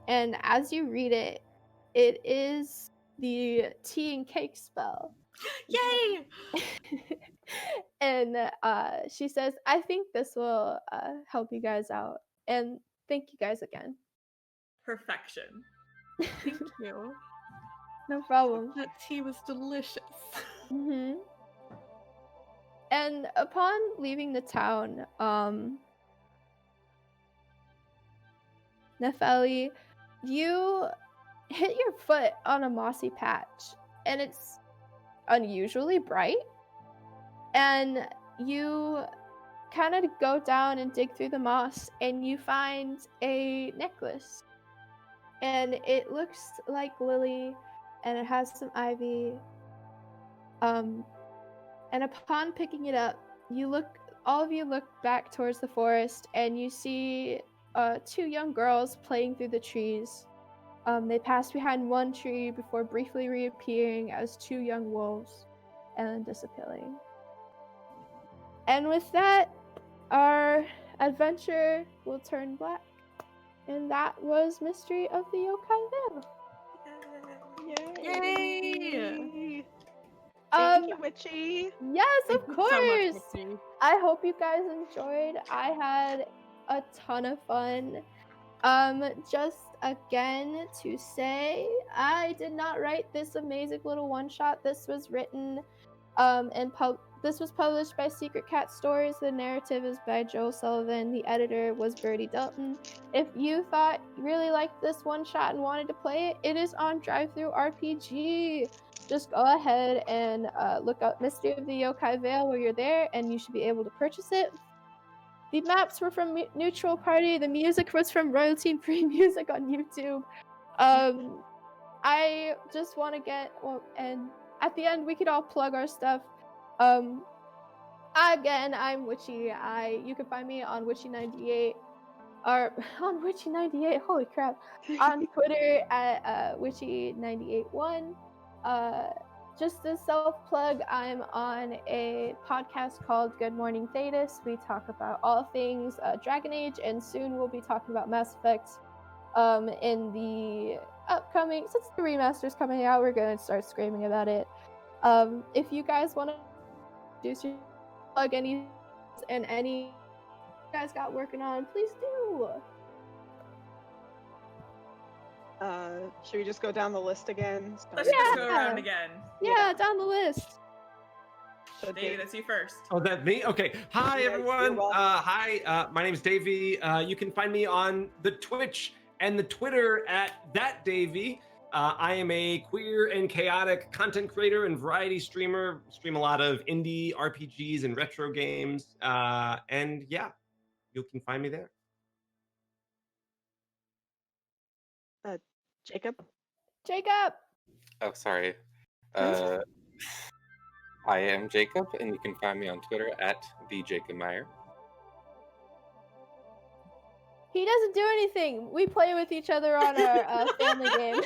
and as you read it, it is the tea and cake spell. Yay! And she says, "I think this will help you guys out, and thank you guys again." Perfection. Thank you. No problem. That tea was delicious. And upon leaving the town, Nepheli, you hit your foot on a mossy patch, and it's unusually bright. And you kind of go down and dig through the moss, and you find a necklace. And it looks like Lily, and it has some ivy. And upon picking it up, all of you look back towards the forest, and you see two young girls playing through the trees. They pass behind one tree before briefly reappearing as two young wolves and then disappearing. And with that, our adventure will turn black. And that was Mystery of the Yokai Vale. Yay! Thank you, Witchy. Yes, of Thank you course. so much, Witchy. I hope you guys enjoyed. I had a ton of fun. Just again to say, I did not write this amazing little one-shot. This was written this was published by Secret Cat Stories. The narrative is by Joe Sullivan. The editor was Birdie Dalton. If you really liked this one-shot and wanted to play it, it is on TTRPG. Just go ahead and look up Mystery of the Yokai Vale where you're there, and you should be able to purchase it. The maps were from Neutral Party. The music was from royalty-free music on YouTube. I just want to and at the end we could all plug our stuff. Again, I'm Witchy. You can find me on Witchy98, or on Witchy98. Holy crap! On Twitter at Witchy981. Just a self-plug, I'm on a podcast called Good Morning Thetis. We talk about all things Dragon Age, and soon we'll be talking about Mass Effect. In the upcoming, since the remaster's coming out, we're gonna start screaming about it. If you guys want to plug any you guys got working on, please do. Should we just go down the list again? Let's just go around again. Yeah, down the list. So Davey, that's you first. Oh, that me? Okay. Hi, Yeah, everyone. you're welcome. Hi, my name is Davey. You can find me on the Twitch and the Twitter at thatdavey. I am a queer and chaotic content creator and variety streamer. Stream a lot of indie RPGs and retro games. And yeah, you can find me there. Jacob. Jacob. Oh, sorry. I am Jacob, and you can find me on Twitter at @thejacobmeyer. He doesn't do anything. We play with each other on our family game.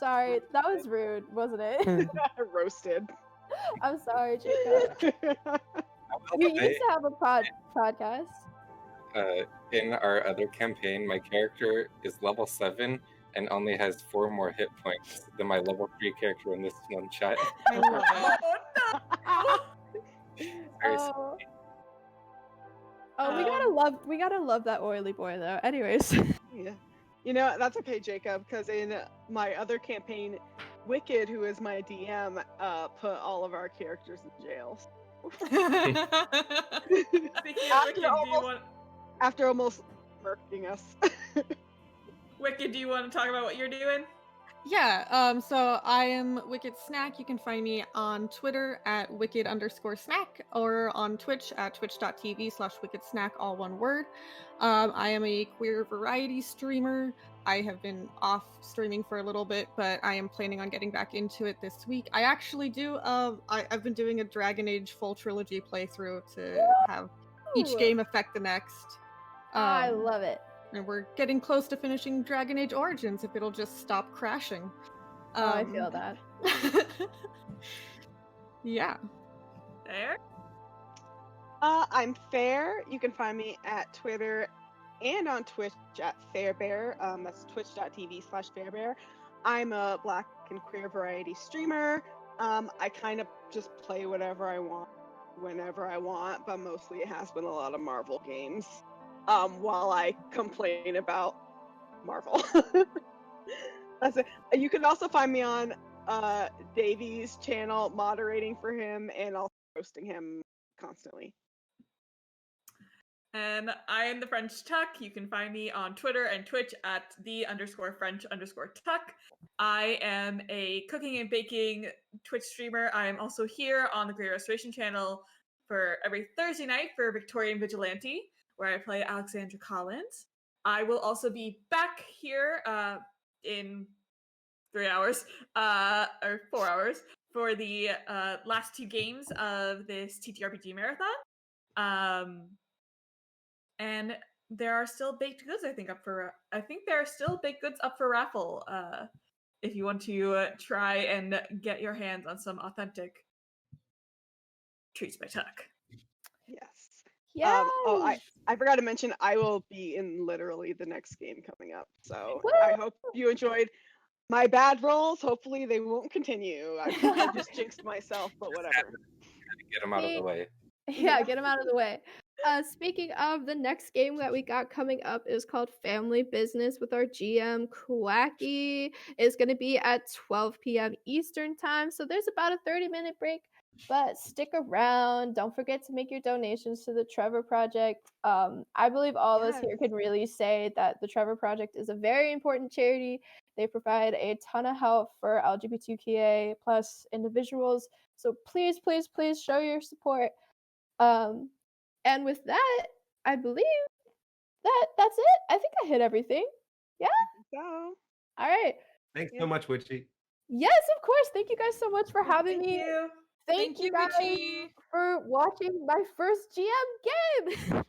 Sorry, that was rude, wasn't it? Roasted. I'm sorry, Jacob. You used to have a podcast. In our other campaign, my character is level 7 and only has 4 more hit points than my level 3 character in this one shot. I love it. We gotta love that oily boy though. Anyways. Yeah. You know, that's okay, Jacob, because in my other campaign, Wicked, who is my DM, put all of our characters in jail. Speaking of Wicked, After almost murking us. Wicked, do you want to talk about what you're doing? Yeah, so I am Wicked Snack. You can find me on Twitter at wicked_snack or on Twitch at twitch.tv/wickedsnack, all one word. I am a queer variety streamer. I have been off streaming for a little bit, but I am planning on getting back into it this week. I actually do, I've been doing a Dragon Age full trilogy playthrough to have each game affect the next. I love it. And we're getting close to finishing Dragon Age Origins if it'll just stop crashing. I feel that. Yeah. There? I'm Fair. You can find me at Twitter and on Twitch at Fairbear. That's twitch.tv/Fairbear. I'm a black and queer variety streamer. I kind of just play whatever I want, whenever I want, but mostly it has been a lot of Marvel games. While I complain about Marvel. That's it. You can also find me on Davey's channel, moderating for him and also roasting him constantly. And I am the French Tuck. You can find me on Twitter and Twitch at _French_Tuck. I am a cooking and baking Twitch streamer. I am also here on the Great Restoration channel for every Thursday night for Victorian Vigilante, where I play Alexandra Collins. I will also be back here in 3 hours, or 4 hours, for the last 2 games of this TTRPG marathon. And there are still baked goods, I think there are still baked goods up for raffle, if you want to try and get your hands on some authentic treats by Tuck. Yes. Yeah. I forgot to mention I will be in literally the next game coming up. So Woo! I hope you enjoyed my bad rolls. Hopefully they won't continue. I just jinxed myself, but whatever. Get them out of the way. Yeah, get them out of the way. Speaking of, the next game that we got coming up is called Family Business with our GM Quacky. It's going to be at 12 p.m. Eastern time, so there's about a 30-minute break. But stick around. Don't forget to make your donations to the Trevor Project. I believe all of us here can really say that the Trevor Project is a very important charity. They provide a ton of help for LGBTQIA plus individuals. So please, please, please show your support. And with that, I believe that's it. I think I hit everything. Yeah? So, all right. Thanks so much, Witchy. Yes, of course. Thank you guys so much for having me. You. Thank you guys Richie. for watching my first GM game.